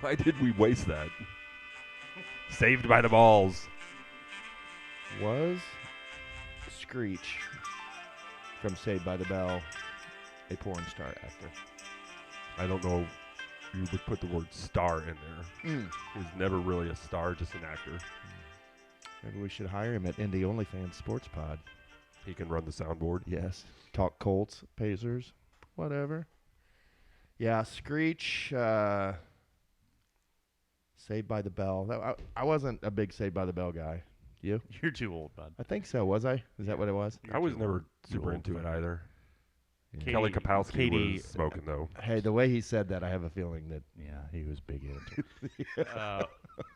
Why did we waste that? Saved by the Balls. Was Screech from Saved by the Bell a porn star actor? I don't know if you would put the word star in there. He was never really a star, just an actor. Maybe we should hire him at Indy OnlyFans Sports Pod. He can run the soundboard. Yes. Talk Colts, Pacers, whatever. Yeah, Screech, Saved by the Bell. I wasn't a big Saved by the Bell guy. You? You're too old, bud. I think so. Was I? Is that what it was? I was never super into it either. Yeah. Kelly Kapowski was smoking, though. Hey, the way he said that, I have a feeling that... Yeah, he was big into it.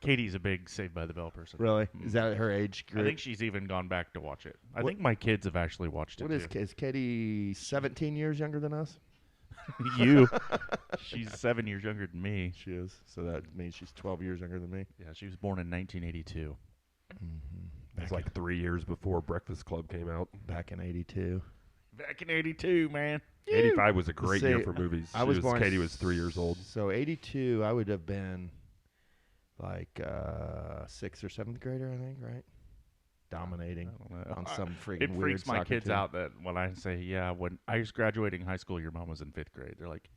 Katie's a big Saved by the Bell person. Really? Is that her age group? I think she's even gone back to watch it. I think my kids have actually watched it, Is Katie 17 years younger than us? You. She's 7 years younger than me. She is. So that means she's 12 years younger than me. Yeah, she was born in 1982. It's like 3 years before Breakfast Club came out. Back in 82. Back in 82, man. 85 was a great year for movies. Katie was 3 years old. So 82, I would have been like 6th or 7th grader, I think, right? Dominating on some freaking It weird freaks my soccer kids team. out that when I say, yeah, when I was graduating high school, your mom was in 5th grade. They're like,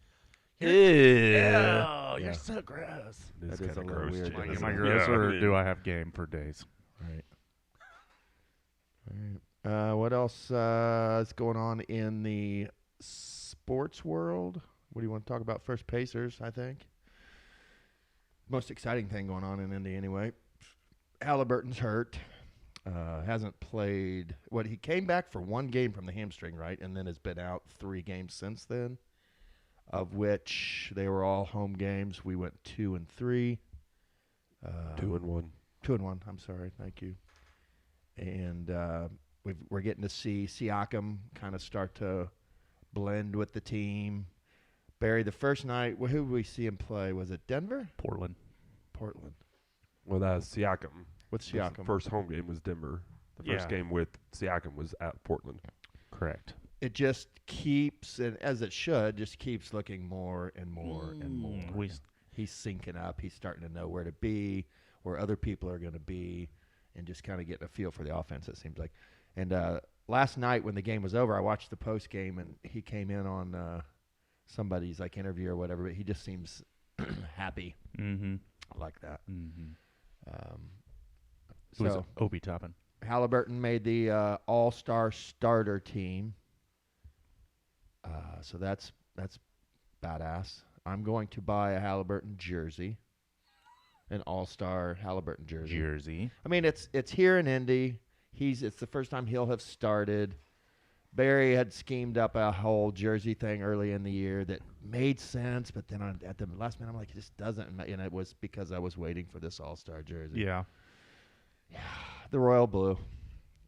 Ew. you're so gross. It's That is kind a of little gross. weird, Jim. Am I Yeah, gross or I mean, do I have game for days? Right. All right. What else is going on in the sports world? What do you want to talk about first? Pacers, I think. Most exciting thing going on in Indy anyway. Haliburton's hurt. Hasn't played. He came back for one game from the hamstring, right? And then has been out 3 games since then, of which they were all home games. We went 2-3. 2-1. 2-1. I'm sorry. Thank you. And we're getting to see Siakam kind of start to blend with the team. Barry, the first night, who did we see him play? Was it Denver? Portland. Well, that's Siakam. What's His Siakam? first home game was Denver. The first game with Siakam was at Portland. Correct. It just keeps, and as it should, just keeps looking more and more and more. He's syncing up. He's starting to know where to be, where other people are going to be, and just kind of getting a feel for the offense, it seems like. And last night when the game was over, I watched the post game, and he came in on somebody's like interview or whatever, but he just seems happy like that. Who was it? Obi Toppin. Haliburton made the all-star starter team. So that's badass. I'm going to buy a Haliburton jersey, an all-star Haliburton jersey. I mean, it's here in Indy. It's the first time he'll have started. Barry had schemed up a whole jersey thing early in the year that made sense, but then at the last minute, I'm like, it just doesn't. And it was because I was waiting for this all-star jersey. Yeah. The royal blue.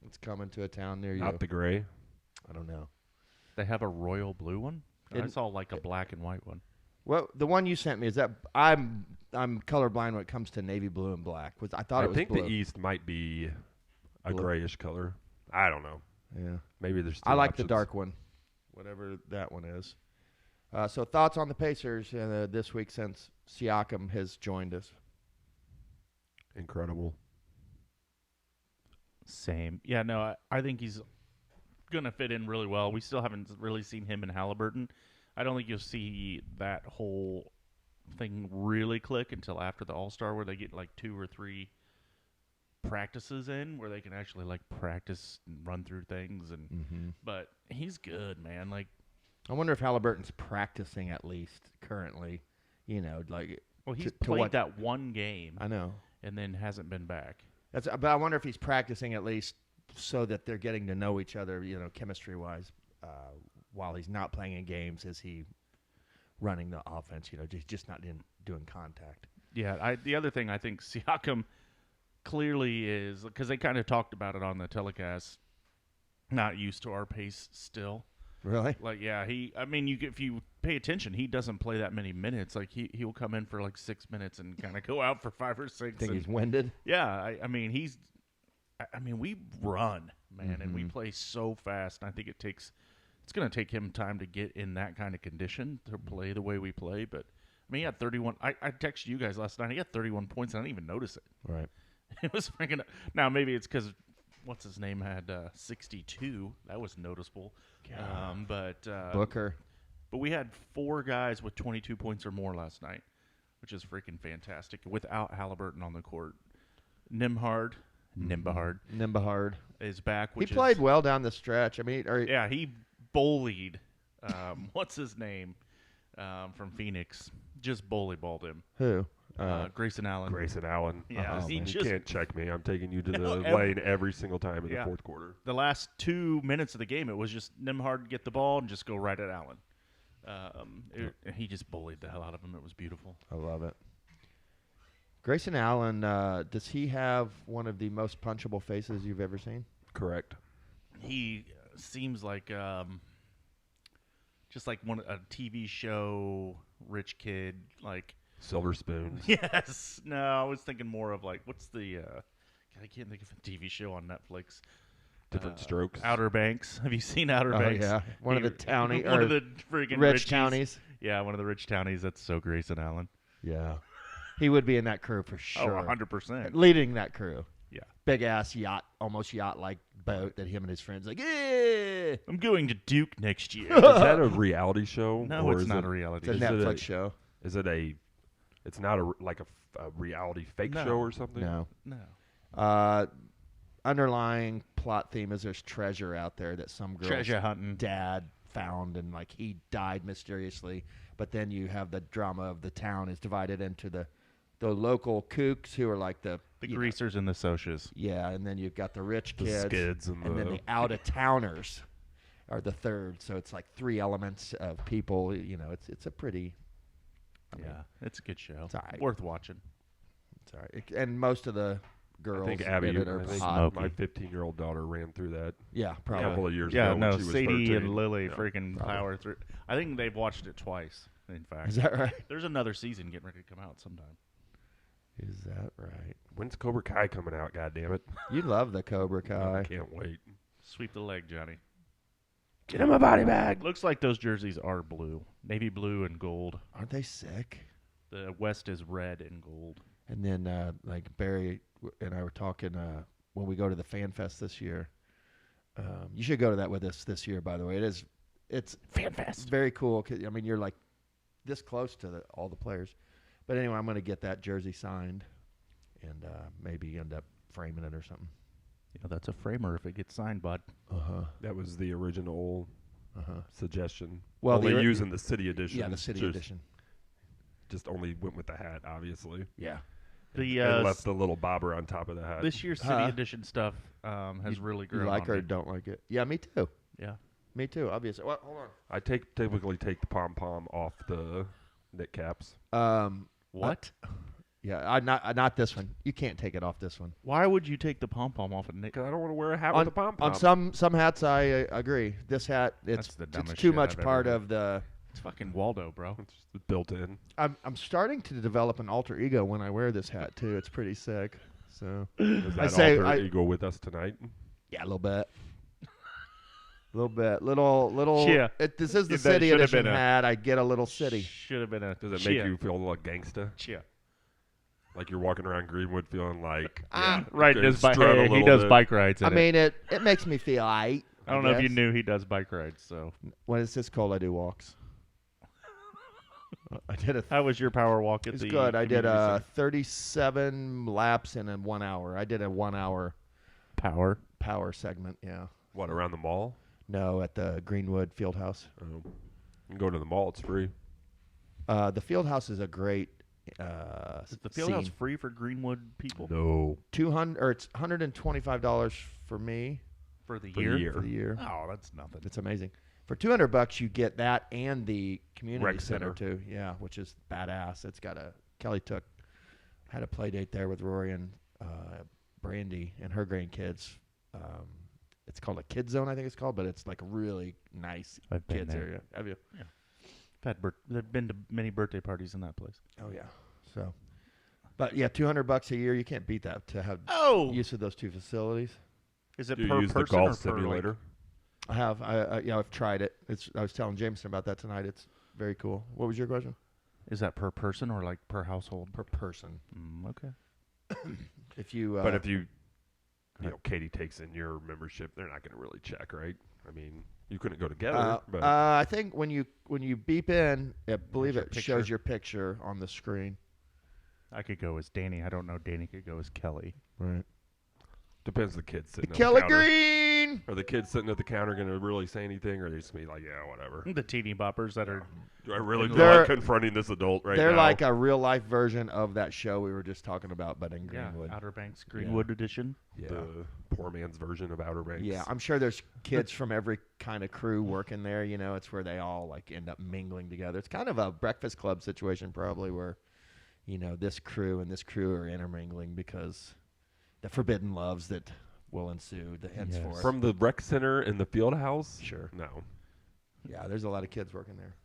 It's coming to a town near you. Not the gray. I don't know. They have a royal blue one? I saw like a black and white one. Well, the one you sent me is that I'm colorblind when it comes to navy blue and black. I thought it was think blue. the East might be a Blue. grayish color. I don't know. Yeah. Maybe there's two I like the options. dark one, whatever that one is. So thoughts on the Pacers this week since Siakam has joined us? Incredible. Same. Yeah, no, I think he's going to fit in really well. We still haven't really seen him in Haliburton. I don't think you'll see that whole thing really click until after the All-Star where they get like 2 or 3 practices in where they can actually like practice and run through things. But he's good, man. Like, I wonder if Haliburton's practicing at least currently, well, he's to played what- that one game I know. and then hasn't been back. But I wonder if he's practicing at least so that they're getting to know each other, chemistry-wise, while he's not playing in games. Is he running the offense? Just not doing contact. Yeah, the other thing I think Siakam clearly is, because they kind of talked about it on the telecast, not used to our pace still. Really? Like, yeah, if you pay attention, he doesn't play that many minutes. Like, he'll come in for like 6 minutes and kind of go out for 5 or 6. Think he's winded? Yeah, we run, man, and we play so fast. And I think it's going to take him time to get in that kind of condition to play the way we play. But, mean, he had 31. I texted you guys last night. He had 31 points, and I didn't even notice it. Right. It was freaking. Now, maybe it's because, what's his name, had 62. That was noticeable. Booker. But we had 4 guys with 22 points or more last night, which is freaking fantastic, without Haliburton on the court. Nimbahard is back. He played well down the stretch. I mean, yeah, he bullied. What's his name from Phoenix? Just balled him. Who? Grayson Allen. Grayson Allen. Yeah, you can't check me. I'm taking you to the No, lane every single time in the fourth quarter. The last 2 minutes of the game, it was just Nimhard get the ball and just go right at Allen. He just bullied the hell out of him. It was beautiful. I love it. Grayson Allen, does he have one of the most punchable faces you've ever seen? Correct. He seems like just like a TV show rich kid, like Silver Spoon. Yes. No, I was thinking more of like what's the I can't think of a TV show on Netflix. Different Strokes. Outer Banks. Have you seen Outer Banks? Yeah, one of the townie, one of the freaking rich richies. townies. Yeah, one of the rich townies. That's so Grayson Allen. Yeah, he would be in that crew for sure. 100%. Leading that crew. Yeah. Big ass yacht, almost yacht like boat that him and his friends like. Eh! I'm going to Duke next year. Is that a reality show? No, or it's is not it, a reality It's a show. Netflix show. Is it a? It's not a reality fake No. show or something. No. No. Underlying plot theme is there's treasure out there that some girl's Treasure hunting. dad found, and like he died mysteriously. But then you have the drama of the town is divided into the local kooks who are like the greasers and the socias. Yeah, and then you've got the rich The kids, skids and then the out of towners are the third. So it's like 3 elements of people. You know, it's a pretty. I mean, it's a good show. It's all right. Worth watching. It's all right. And most of the girls I think Abby, in it are I think hot. my 15-year-old daughter ran through that Yeah, a probably. couple of years Yeah, ago. no, when she was Sadie 13. and Lily Yeah. freaking Probably. power through. I think they've watched it twice, in fact. Is that right? There's another season getting ready to come out sometime. Is that right? When's Cobra Kai coming out? God damn it! You love the Cobra I Kai. can't wait. Sweep the leg, Johnny. Get him a body bag. Looks like those jerseys are blue. Navy blue and gold. Aren't they sick? The West is red and gold. And then, like Barry and I were talking when we go to the Fan Fest this year. You should go to that with us this year, by the way. It's Fan Fest. very cool. 'Cause, I mean, you're like this close to all the players. But anyway, I'm going to get that jersey signed and maybe end up framing it or something. Yeah, that's a framer if it gets signed, bud. That was the original suggestion. Well, only the using the city edition. Yeah, the city edition. Just only went with the hat, obviously. Yeah. And left the little bobber on top of the hat. This year's city edition stuff has really grown You like on or me. don't like it? Yeah, me too. Yeah. Me too, obviously. Well, hold I typically take the pom-pom off the knit caps. on. What? Yeah, not this one. You can't take it off this one. Why would you take the pom-pom off of Nick? Because I don't want to wear a hat On, with a pom-pom. on some hats, I agree. This hat, That's the dumbest it's too shit much I've ever part heard. of the. It's fucking Waldo, bro. It's just built in. I'm starting to develop an alter ego when I wear this hat too. It's pretty sick. So Is that say alter I- ego with us tonight? yeah, a little bit. Little. Chia. This is the That city should have edition been a- hat. I get a little city. Should have been a. Does it Chia. make you feel like gangsta? Chia. Like you're walking around Greenwood feeling like Right, okay, his bike. strut a He little does bit. bike rides. I in mean, it makes me feel aight. I don't know if you guess. knew he does bike rides. So, When it's this cold, I do walks. I did a. how was your power walk at It's the? good. I did community center? 37 laps in 1 hour. I did a 1 hour power. power segment. Yeah. What, around the mall? No, at the Greenwood Fieldhouse. You can go to the mall. It's free. The Fieldhouse is a great. Is the field house free for Greenwood people No. It's $125 for me for the For year? the year. for the year. Oh, that's nothing. It's amazing. For $200, you get that and the community Rec center center. too. Yeah, which is badass. It's got Kelly had a play date there with Rory and Brandy and her grandkids. It's called a kid zone, I think it's called, but it's like a really nice I've been kids there. area. Have you? They've been to many birthday parties in that place. Oh yeah. So, but yeah, $200 a year. You can't beat that to have use of those two facilities. Is it Do you per use the person golf or per simulator? I have. I've tried it. I was telling Jameson about that tonight. It's very cool. What was your question? Is that per person or like per household? per person. Okay. If you, But if you Katie takes in your membership, they're not going to really check, right? I mean, you couldn't go together. But I think when you beep in, I believe your it shows your picture on the screen. I could go as Danny. I don't know. Danny could go as Kelly. Right. depends the kid sitting at the Kelly counter. Green. Are the kids sitting at the counter going to really say anything, or are they just going to be like, yeah, whatever? The teeny boppers that are. Do I really feel They're- like confronting this adult right now? They're like a real life version of that show we were just talking about, but in Greenwood. Outer Banks Greenwood edition. Yeah. the poor man's version of Outer Banks. Yeah, I'm sure there's kids from every kind of crew working there. You know, it's where they all like end up mingling together. It's kind of a Breakfast Club situation, probably, where this crew and this crew are intermingling because the forbidden loves that will ensue the henceforth. From the rec center and the field house? Sure. No. Yeah, there's a lot of kids working there.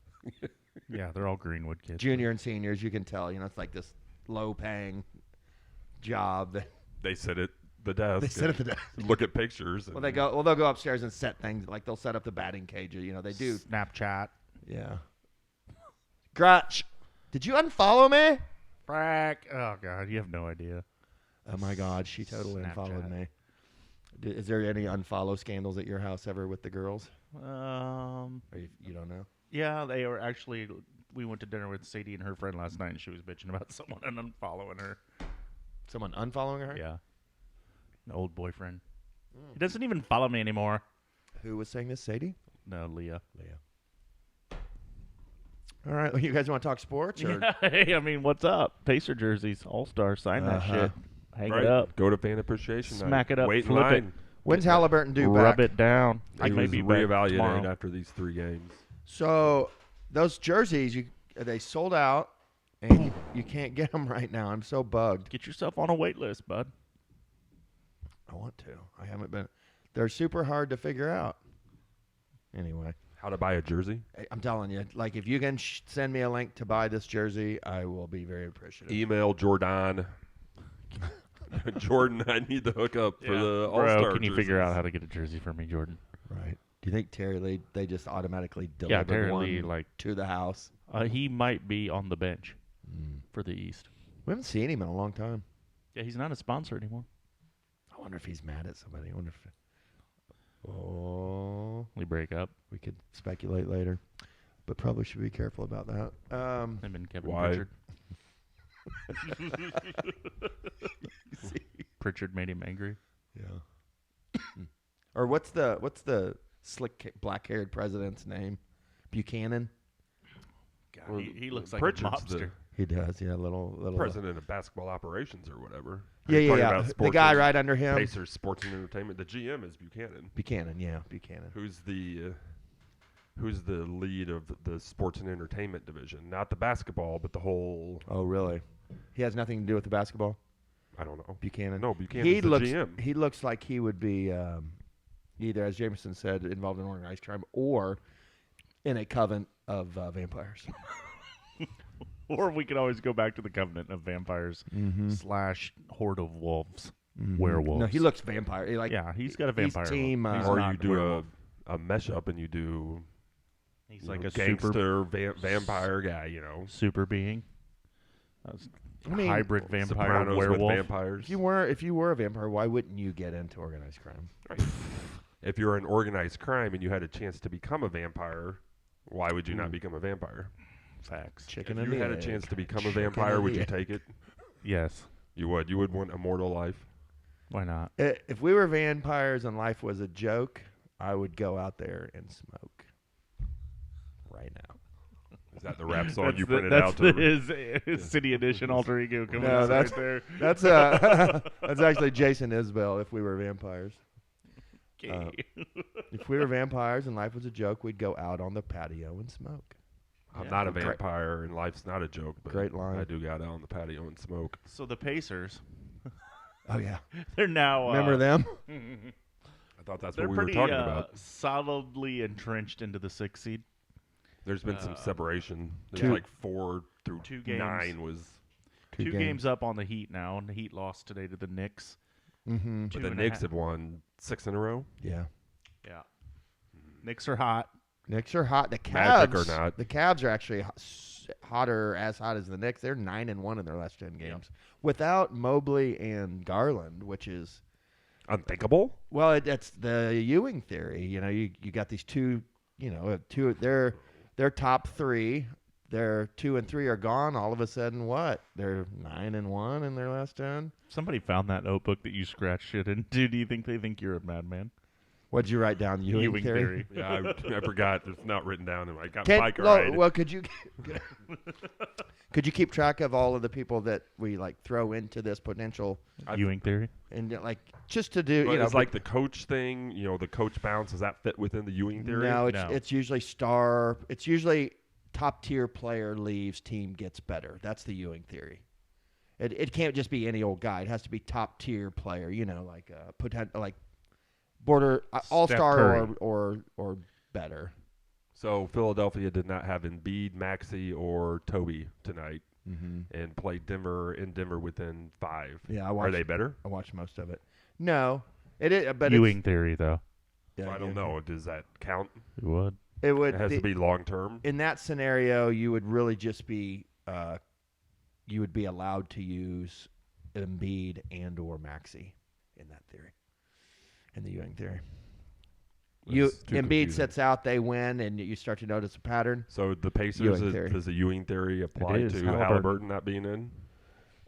Yeah, they're all Greenwood kids. Junior and seniors, you can tell. It's like this low-paying job. They sit at the desk. They sit at the desk. Look at pictures. Well, they'll go upstairs and set things. Like they'll set up the batting cage. They do. Snapchat. Yeah. Grutch, did you unfollow me? Frack. Oh, God. You have no idea. Oh, my God. She totally Snapchat. unfollowed me. Is there any unfollow scandals at your house ever with the girls? Or you don't know? Yeah, they were actually. We went to dinner with Sadie and her friend last night, and she was bitching about someone and unfollowing her. Someone unfollowing her? Yeah. An old boyfriend. He doesn't even follow me anymore. Who was saying this? Sadie? No, Leah. All right. Well, you guys want to talk sports? Or? Yeah, hey, I mean, what's up? Pacer jerseys, All-Star, sign that shit. Hang it up. Go to fan appreciation. Smack night. it up, Wait in flip it. line. When's Haliburton due Rub back? it down. He may was be back reevaluated tomorrow. after these 3 games. So those jerseys, they sold out, and you can't get them right now. I'm so bugged. Get yourself on a wait list, bud. I want to. I haven't been. They're super hard to figure out. Anyway, How to buy a jersey? I'm telling you, like if you can send me a link to buy this jersey, I will be very appreciative. Email Jordan. Jordan, I need the hookup for the All-Star Bro, can you figure jerseys. out how to get a jersey for me, Jordan? Right. Do you think Terry Lee, they just automatically Yeah, delivered Terry one Lee, like, to the house? he might be on the bench for the East. We haven't seen him in a long time. Yeah, he's not a sponsor anymore. I wonder if he's mad at somebody. I wonder if. Oh, We break up. we could speculate later, but probably should be careful about that. Him and Kevin Why? Pritchard. Pritchard made him angry. Yeah. Or what's the slick black-haired president's name? Buchanan. God, Well, he looks like Pritchard's a mobster. He does. Yeah, little. President of basketball operations or whatever. Yeah, Are you talking yeah. about The sports guy and- right under him. Pacers Sports and Entertainment. The GM is Buchanan. Buchanan. Yeah, Buchanan. Who's the lead of the sports and entertainment division? Not the basketball, but the whole. Oh, really? He has nothing to do with the basketball. I don't know. Buchanan. No, Buchanan He is the looks. GM. He looks like he would be either, as Jameson said, involved in organized crime or in a coven of vampires. Or we could always go back to the Covenant of Vampires / Horde of Wolves, werewolves. No, he looks vampire. Yeah, he's got a vampire He's team. look. He's Or not you do werewolf. a mesh up and you do. He's you like know, a super vampire guy. You know, super being. I mean, Hybrid vampire Sopranos werewolf. with vampires. if you were a vampire, why wouldn't you get into organized crime? Right. If you're an organized crime and you had a chance to become a vampire, why would you not become a vampire? Facts. Chicken If and you the had a egg. chance to become a Chicken vampire, and would the you egg. take it? Yes. You would. You would want immortal life. Why not? If we were vampires and life was a joke, I would go out there and smoke right now. Is that the rap song you That's printed out to? his City Edition alter ego coming No, out that's- right there. That's actually Jason Isbell. If we were vampires, Okay. if we were vampires and life was a joke, we'd go out on the patio and smoke. I'm Yeah. not a Great- vampire and life's not a joke, but Great line. I do go out on the patio and smoke. So the Pacers, Oh yeah, they're now remember them? I thought that's They're what we were pretty talking about. solidly entrenched into the 6th seed. There's been some separation. There's two- like 4 through 2 games. 9 was. Two games up on the Heat now, and the Heat lost today to the Knicks. Mm-hmm. But Two the and a Knicks half. have won 6 in a row. Yeah, Yeah. Knicks are hot. Knicks are hot. The Magic Cavs or not. The Cavs are actually as hot as the Knicks. They're 9-1 in their last 10 games without Mobley and Garland, which is unthinkable. Well, that's the Ewing theory. You got these two. Their top three. Their 2 and 3 are gone. All of a sudden, what? They're 9-1 in their last 10. Somebody found that notebook that you scratched shit in. Do you think they think you're a madman? What'd you write down? Ewing theory. Yeah, I forgot. It's not written down. I got a bike ride. Well, could you keep track of all of the people that we throw into this potential Ewing theory? And just to do, it's like the coach thing. The coach bounce. Does that fit within the Ewing theory? No, it's usually star. It's usually top tier player leaves, team gets better. That's the Ewing theory. It can't just be any old guy. It has to be top tier player. Border all-star or better. So Philadelphia did not have Embiid, Maxey, or Toby tonight, and played in Denver within 5. Yeah, are they better? I watched most of it. No, it is. But Ewing theory, though. Yeah, so I don't know. Does that count? It would. It would. It has to be long term. In that scenario, you would really just be you would be allowed to use Embiid and or Maxey in that theory, in the Ewing theory. Embiid sits out, they win, and you start to notice a pattern. So the Pacers, does the Ewing theory apply to Haliburton not being in?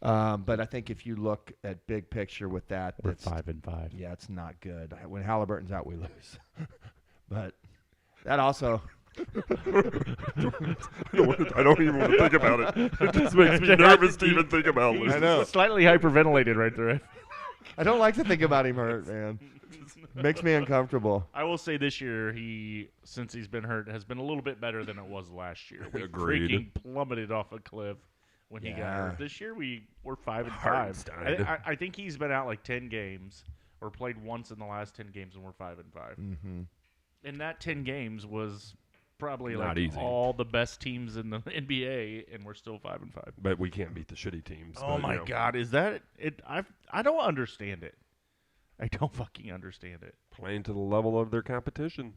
But I think if you look at big picture with that, we're 5-5. Yeah, it's not good. When Haliburton's out, we lose. But that also. I don't even want to think about it. It just makes me nervous to even think about it. I know. Slightly hyperventilated right there. I don't like to think about him hurt, man. Makes me uncomfortable. I will say this year, since he's been hurt, has been a little bit better than it was last year. We Agreed. Freaking plummeted off a cliff when he got hurt. This year, we're 5-5. I think he's been out 10 games or played once in the last 10 games, and we're 5-5. Mm-hmm. And that 10 games was probably not easy. All the best teams in the NBA, and we're still 5-5. But we can't beat the shitty teams. Oh my God, is that it? I don't understand it. I don't fucking understand it. Playing to the level of their competition,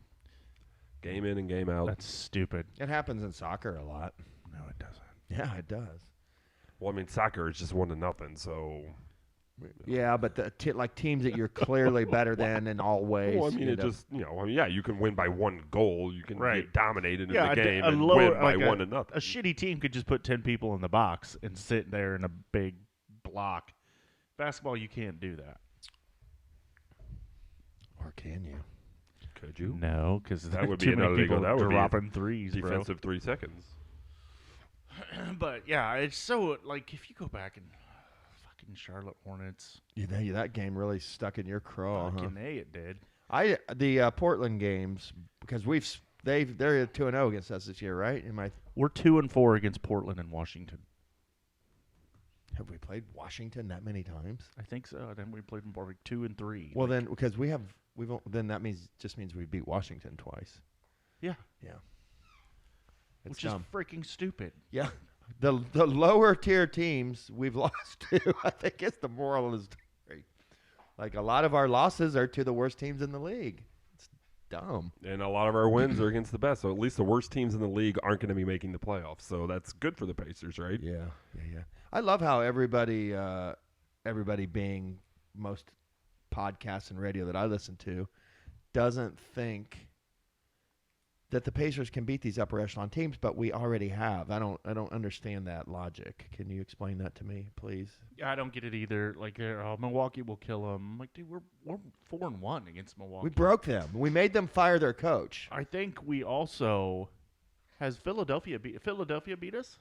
game in and game out. That's stupid. It happens in soccer a lot. No, it doesn't. Yeah, it does. Well, I mean, soccer is just 1-0, so. Yeah, but teams that you're clearly better than in all ways. Well, I mean, you can win by 1 goal. You can get dominated in the game and lower, win by 1-0. A shitty team could just put 10 people in the box and sit there in a big block. Basketball, you can't do that. Or can you? Could you? No, because that would be too many people that would dropping be threes, defensive 3 seconds. But yeah, it's so if you go back and fucking Charlotte Hornets, that game really stuck in your craw. Fucking A, it did. The Portland games, because they're 2-0 against us this year, right? We're 2-4 against Portland and Washington. Have we played Washington that many times? I think so. Then we played them for 2 and 3. Well, then because then that means we beat Washington twice. Yeah. It's which is freaking stupid. Yeah. The lower tier teams we've lost to, I think it's the moral of the story. A lot of our losses are to the worst teams in the league. It's dumb. And a lot of our wins are against the best. So at least the worst teams in the league aren't going to be making the playoffs. So that's good for the Pacers, right? Yeah. I love how everybody being most podcasts and radio that I listen to doesn't think that the Pacers can beat these upper echelon teams, but we already have. I don't understand that logic. Can you explain that to me, please? Yeah, I don't get it either. Milwaukee will kill them. Dude, we're 4-1 against Milwaukee. We broke them. We made them fire their coach. I think we also has Philadelphia beat us.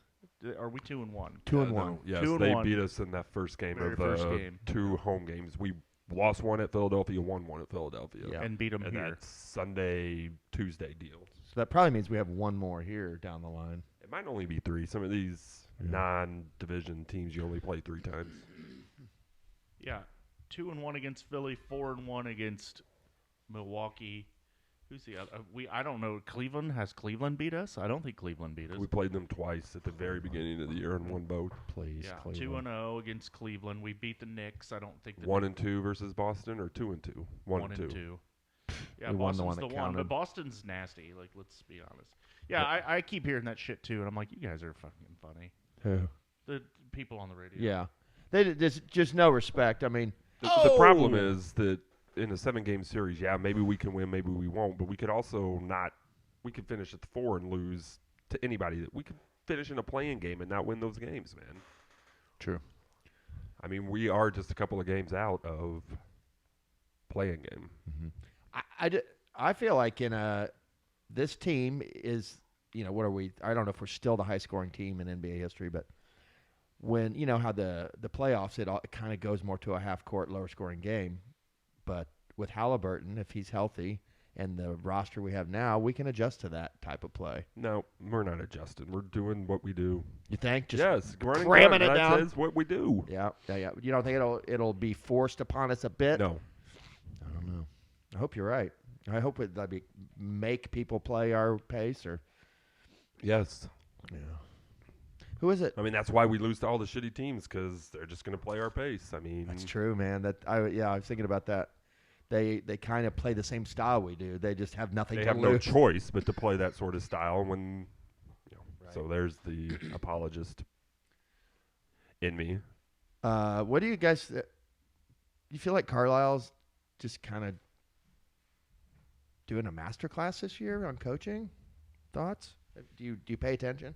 Are we 2-1? 2-1. Yes, they beat us in that first game of the 2 home games. We lost 1 at Philadelphia, won 1 at Philadelphia, and beat them here. That's Sunday, Tuesday deal. So that probably means we have 1 more here down the line. It might only be 3. Some of these non-division teams you only play 3 times. Yeah, 2-1 against Philly, 4-1 against Milwaukee. Who's the other? I don't know. Has Cleveland beat us? I don't think Cleveland beat us. We played them twice at the very beginning of the year and won both. Please, yeah, Cleveland. 2-0 against Cleveland. We beat the Knicks. I don't think 1-2 versus Boston, or 2-2. 1-2. Yeah, we Boston's won the one that the one, counted. but Boston's nasty. Let's be honest. Yeah, I keep hearing that shit too, and I'm like, you guys are fucking funny. Who? The people on the radio. Yeah. There's just no respect. I mean, The problem is that in a 7-game series, maybe we can win, maybe we won't, but we could also not. We could finish at the 4 and lose to anybody. We could finish in a playing game and not win those games, man. True. I mean, we are just a couple of games out of playing game. Mm-hmm. I feel like this team is, what are we? I don't know if we're still the high-scoring team in NBA history, but when how the playoffs, it kind of goes more to a half-court, lower-scoring game. But with Haliburton, if he's healthy, and the roster we have now, we can adjust to that type of play. No, we're not adjusting. We're doing what we do. You think? Just yes, cramming it down. That is what we do. Yeah. You don't think it'll be forced upon us a bit? No. I don't know. I hope you're right. I hope it make people play our pace or. Yes. Yeah. Who is it? I mean, that's why we lose to all the shitty teams because they're just going to play our pace. I mean, that's true, man. I was thinking about that. They kind of play the same style we do. They just have nothing to lose. They have no choice but to play that sort of style. When, right. So there's the apologist in me. What do you guys? You feel like Carlisle's just kind of doing a master class this year on coaching? Thoughts? Do you pay attention?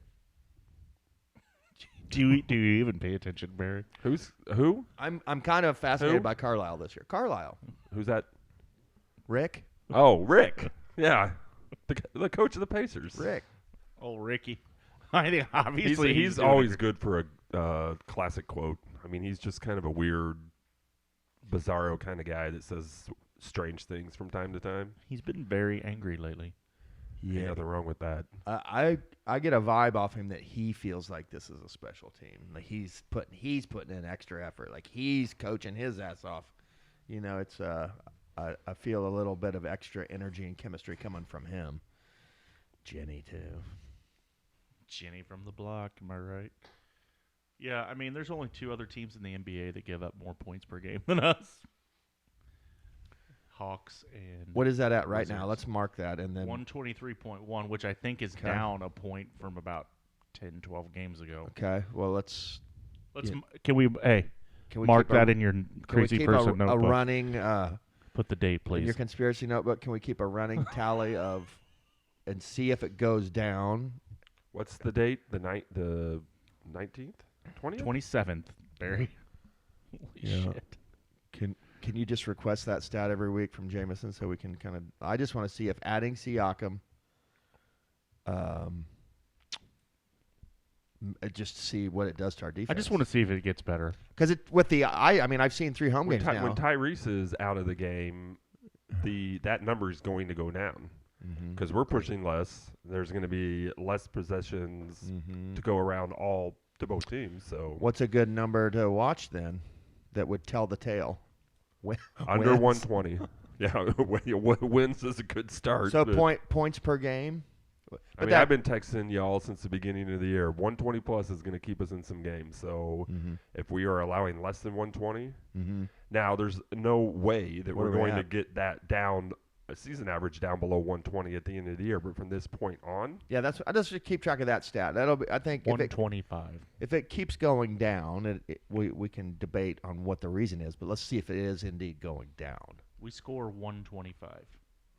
Do you even pay attention, Barry? Who? I'm kind of fascinated by Carlisle this year. Carlisle. Who's that? Rick. Oh, Rick. Yeah, the coach of the Pacers. Rick. Oh, Ricky. I think obviously he's always good for a classic quote. I mean, he's just kind of a weird, bizarro kind of guy that says strange things from time to time. He's been very angry lately. Yeah, ain't nothing wrong with that. I get a vibe off him that he feels like this is a special team. Like he's putting in extra effort. Like he's coaching his ass off. It's I feel a little bit of extra energy and chemistry coming from him. Jenny too. Jenny from the block, am I right? Yeah, I mean, there's only 2 other teams in the NBA that give up more points per game than us. Hawks and what is that at right Wizards. now? Let's mark that and then 123.1, which I think is down a point from about 10, 12 games ago. Okay, well let's can we mark that in your crazy person notebook? A running put the date, please. In your conspiracy notebook, can we keep a running tally of and see if it goes down? What's the date? The 19th? 20th? 27th, Barry. Holy shit. Can you just request that stat every week from Jameson so we can kind of – I just want to see if adding Siakam just see what it does to our defense. I just want to see if it gets better. Because I've seen 3 home games now. When Tyrese is out of the game, that number is going to go down because we're pushing less. There's going to be less possessions to go around to both teams. So what's a good number to watch then that would tell the tale? Under 120. Yeah, wins is a good start. So points per game. I've been texting y'all since the beginning of the year. 120 plus is going to keep us in some games. So if we are allowing less than 120, now there's no way that we're going to get that down, a season average down below 120 at the end of the year. But from this point on, I just keep track of that stat. That'll be, I think, 125. If it keeps going down, we can debate on what the reason is. But let's see if it is indeed going down. We score 125.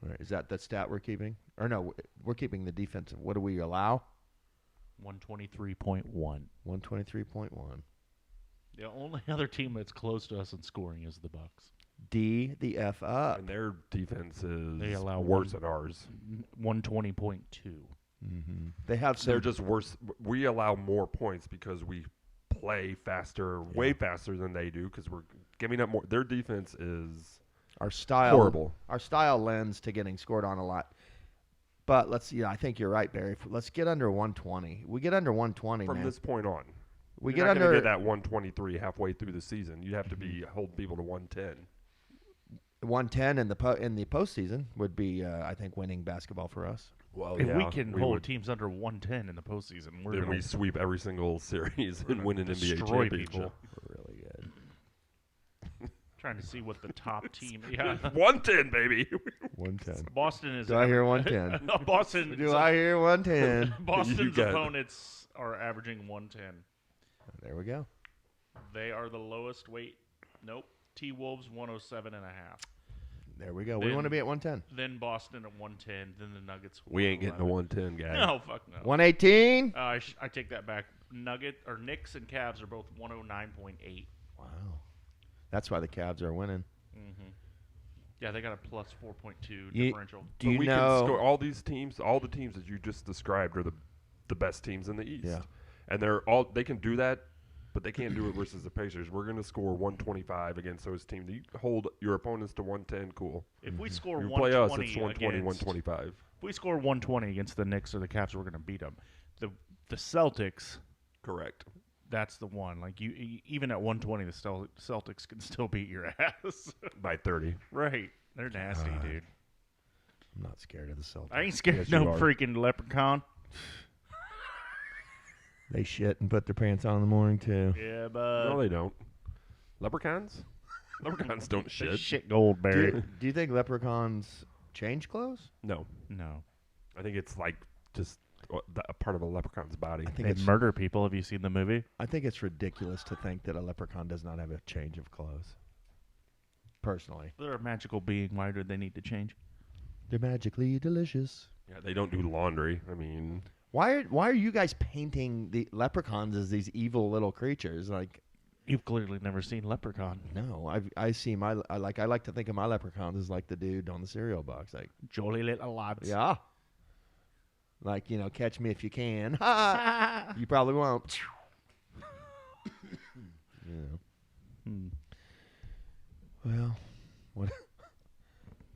All right, is that the stat we're keeping? Or no, we're keeping the defensive. What do we allow? 123.1. 123.1. The only other team that's close to us in scoring is the Bucks. D the F up. And their defense is they allow worse than ours. 120.2. They have They're just worse. We allow more points because we play faster, way faster than they do because we're giving up more. Their defense is our style horrible. Our style lends to getting scored on a lot. But I think you're right, Barry. Let's get under 120. We get under 120 from this point on. We You're get not going under to get that 123 halfway through the season. You have to be holding people to 110. 110 in the postseason would be, I think, winning basketball for us. Well, if we can hold teams under 110 in the postseason, then we sweep every single series and win an NBA championship. People. We're really good. Trying to see what the top team. Yeah, 110, baby. 110. Boston is. Do I hear 110? No, Boston. Do I hear 110? Boston's opponents are averaging 110. There we go. They are the lowest weight. Nope. T-Wolves 107.5. There we go. We want to be at 110. Then Boston at 110. Then the Nuggets. We ain't getting the 110, guy. No, fuck no. 118. I take that back. Knicks and Cavs are both 109.8. Wow. That's why the Cavs are winning. Mm-hmm. Yeah, they got a plus 4.2 You- differential. Do you we know? can score all these teams, all the teams that you just described are the best teams in the East. Yeah. And they can do that, but they can't do it versus the Pacers. We're going to score 125 against those teams. You hold your opponents to 110, cool. If we score You 120 play us, it's 120, against, 125. If we score 120 against the Knicks or the Cavs, we're going to beat them. The Celtics, Correct. that's the one. Like even at 120, the Celtics can still beat your ass. By 30. Right. They're nasty, dude. I'm not scared of the Celtics. I ain't scared Yes, of no you are. freaking leprechaun. They shit and put their pants on in the morning too. Yeah, bud. No, they don't. Leprechauns? Leprechauns don't Shit. shit. Gold, Do Barry. you think leprechauns change clothes? No. No. I think it's like just a part of a leprechaun's body. I think They it's murder people. Have you seen the movie? I think it's ridiculous to think that a leprechaun does not have a change of clothes. Personally, They're a magical being. Why do they need to change? they're magically delicious. Yeah, they don't do laundry. I mean, Why are you guys painting the leprechauns as these evil little creatures? Like, You've clearly never seen Leprechaun. no, I like to think of my leprechauns as like the dude on the cereal box. Like, Jolly little lads. yeah, like catch me if you can. Ha! You probably won't. Hmm. Well,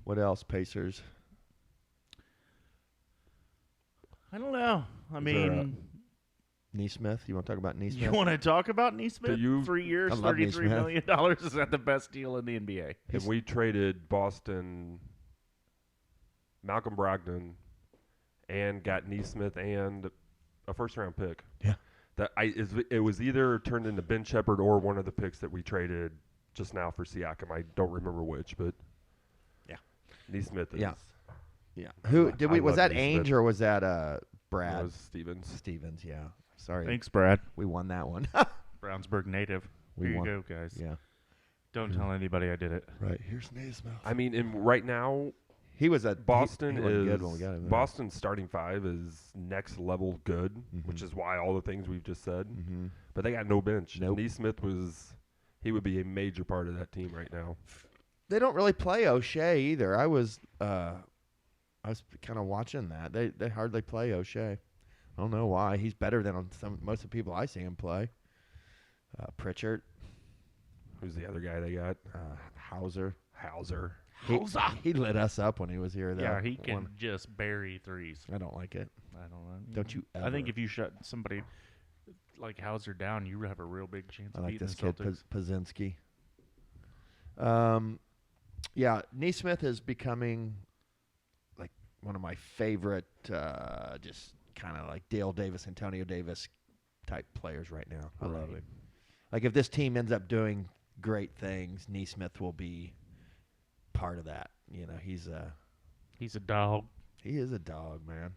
what else, Pacers? I don't know. I Is there mean, Neesmith? You want to talk about Neesmith? you want to talk about Neesmith? Do you- 3 years, I love $33 Neesmith. million. Is that the best deal in the NBA? if we traded Boston, Malcolm Brogdon, and got Neesmith and a first-round pick. Yeah. It was either turned into Ben Shepherd or one of the picks that we traded just now for Siakam. I don't remember which, but Yeah. Neesmith is. Yeah. Yeah. Who did we? I Was love that Neesmith. Ainge or was that That Brad was Stevens. Stevens? Yeah. Sorry, Thanks, Brad. we won that one. Brownsburg native. We Here you won. go, guys. Yeah. Don't tell anybody I did it. Right. Here's Neesmith. I mean, right now, He was at Boston he wasn't is good when we got him. Boston's starting five is next level good, which Mhm. is why all the things we've just said. Mm-hmm. But they got no bench. Nope. Neesmith he would be a major part of that team right now. They don't really play O'Shea either. I was kind of watching that. They hardly play O'Shea. I don't know why. He's better than most of the people I see him play. Pritchard, Who's the other guy they got? Hauser. Hauser. He lit us up when he was here. Though. Yeah, he can One- just bury threes. I don't like it. I don't know. Don't you ever? I think if you shut somebody like Hauser down, you have a real big chance I of like beating this the kid, Celtics. Pazinski. Yeah, Neesmith is becoming like one of my favorite, just kind of like Dale Davis, Antonio Davis type players right now. I love him. Like if this team ends up doing great things, Neesmith will be part of that. He's He's a dog. he is a dog, man.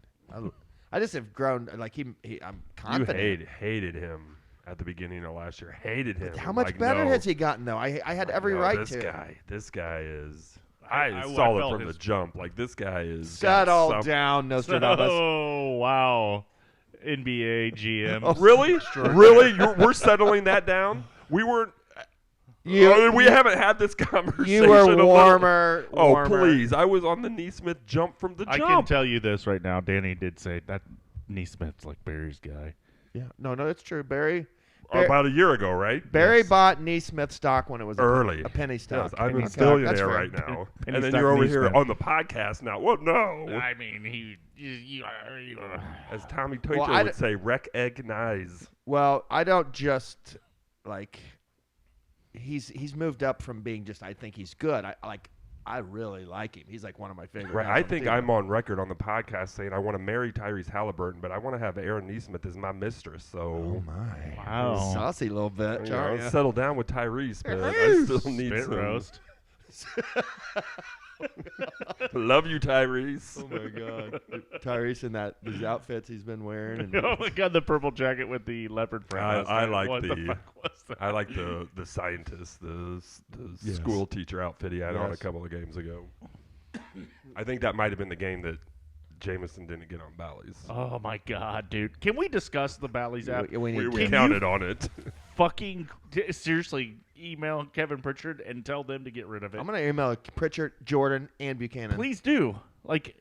I just have grown like I'm You confident. hated him at the beginning of last year. Hated him. How much Like, better no. has he gotten though? I had every No, right this to. guy. This guy is. I I saw felt it from his- the jump. Like this guy is. got Settle some- down, Nostradamus. Oh, wow. NBA GM. Oh, Really? Really? We're settling that down? We weren't. We haven't had this conversation. You were a little- warmer. Oh, warmer. please. I was on the Neesmith jump from the I jump. can tell you this right now. Danny did say that Neesmith's like Barry's guy. Yeah, no, it's true. Barry About a year ago, right? Barry Yes. bought Neesmith stock when it was Early. a penny stock. Yes, I'm Penny a stock. That's billionaire fair. right now. Penny And then stock you're over here Neesmith. on the podcast now. Well, no. I mean, As Tommy Well, Toito I would say, recognize. Well, I don't just like. He's moved up from being just. I think he's good. I really like him. He's like one of my favorite. Right. guys I on the think team. I'm on record on the podcast saying I want to marry Tyrese Haliburton, but I want to have Aaron Neesmith as my mistress. So Oh my! Wow. Saucy little bitch, you know, aren't ya? settle down with Tyrese, but I still need Spit some. roast. Love you, Tyrese. Oh my God, Tyrese in these outfits he's been wearing. And Oh my God, the purple jacket with the leopard print. I like what the fuck was that? I like the scientist, the Yes. school teacher outfit he had on a Yes. couple of games ago. I think that might have been the game that Jameson didn't get on Bally's. Oh my God, dude! Can we discuss the Bally's app? We need We to. counted on it. Fucking seriously, email Kevin Pritchard and tell them to get rid of it. I'm gonna email Pritchard, Jordan, and Buchanan. Please do. Like,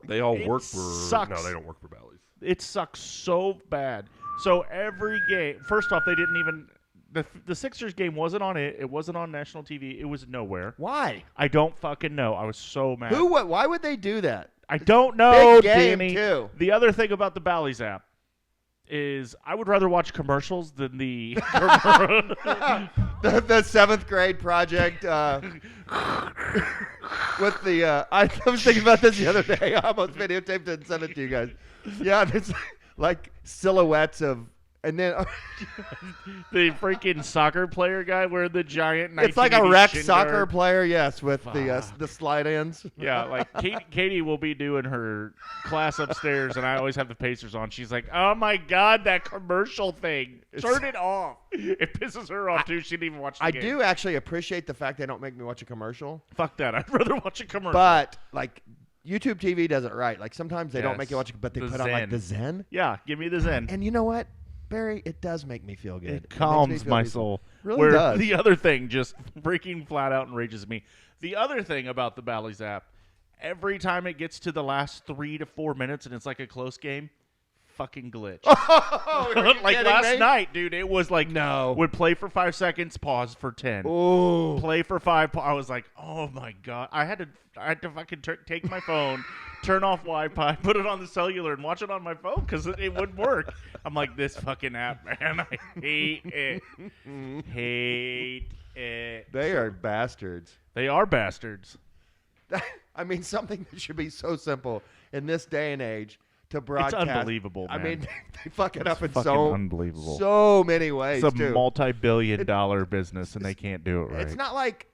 They all It work for. sucks. No, they don't work for Bally's. it sucks so bad. So every game, first off, they didn't even. The Sixers game wasn't on it. It wasn't on national TV. It was nowhere. Why? I don't fucking know. I was so mad. Who? What? Why would they do that? I don't know, Big game, Danny. too. The other thing about the Bally's app is I would rather watch commercials than the the seventh grade project with the. I was thinking about this the other day. I almost videotaped it and sent it to you guys. Yeah, it's like silhouettes of. And then the freaking soccer player guy wearing the giant. it's like a 1980 rec shin soccer guard. player, yes, with the slide ins. Yeah, like Katie will be doing her class upstairs, and I always have the Pacers on. She's like, "Oh my God, that commercial thing! Turn it off!" It pisses her off too. She didn't even watch the I game. do actually appreciate the fact they don't make me watch a commercial, Fuck that. I'd rather watch a commercial. but like YouTube TV does it right. Like sometimes they don't Yes. make you watch it, but they The put on like Zen. the Zen. Yeah, give me the Zen. And you know what, Barry? It does make me feel good. It makes me calms feel my peaceful. soul. Really Where does. the other thing just freaking flat out enrages me. The other thing about the Bally's app, every time it gets to the last 3 to 4 minutes and it's like a close game, fucking glitch. Oh, are you Like kidding last me? night, dude, it was like No. would play for 5 seconds, pause for 10. Ooh. Play for 5. I was like, oh my God. I had to fucking take my phone, turn off Wi-Fi, put it on the cellular, and watch it on my phone because it wouldn't work. I'm like, this fucking app, man. I hate it. Hate it. They are bastards. They are bastards. I mean, something that should be so simple in this day and age to broadcast. It's unbelievable, man. I mean, they fuck it up in fucking so unbelievable. so many ways. It's a too. multi-billion-dollar business, and they can't do it right. It's not like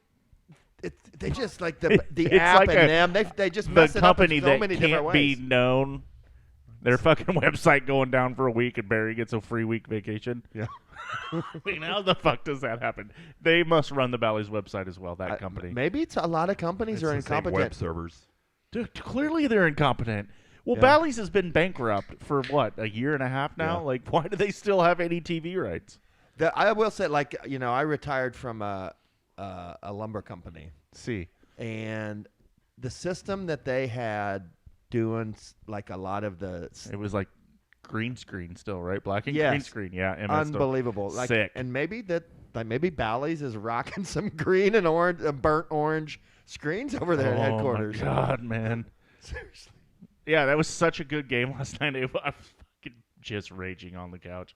they just like the It's app like and them. They just the mess it up in company so that many different can't be ways. known. Their fucking website going down for a week, and Barry gets a free week vacation. Yeah. I mean, how the fuck does that happen? They must run the Bally's website as well. That company. Maybe it's a lot of companies It's are the same incompetent. web servers. Dude, clearly they're incompetent. Well, Yeah. Bally's has been bankrupt for what, a year and a half now? Yeah. Like, why do they still have any TV rights? I will say, like, you know, I retired from a lumber company, See, and the system that they had doing like a lot of the it was like green screen still, right? Black and Yes. green screen. Yeah, MS still. unbelievable. Like, Sick. and maybe maybe Bally's is rocking some green and orange, burnt orange screens over there at headquarters. Oh my God, man. Seriously. Yeah, that was such a good game last night. I was fucking just raging on the couch.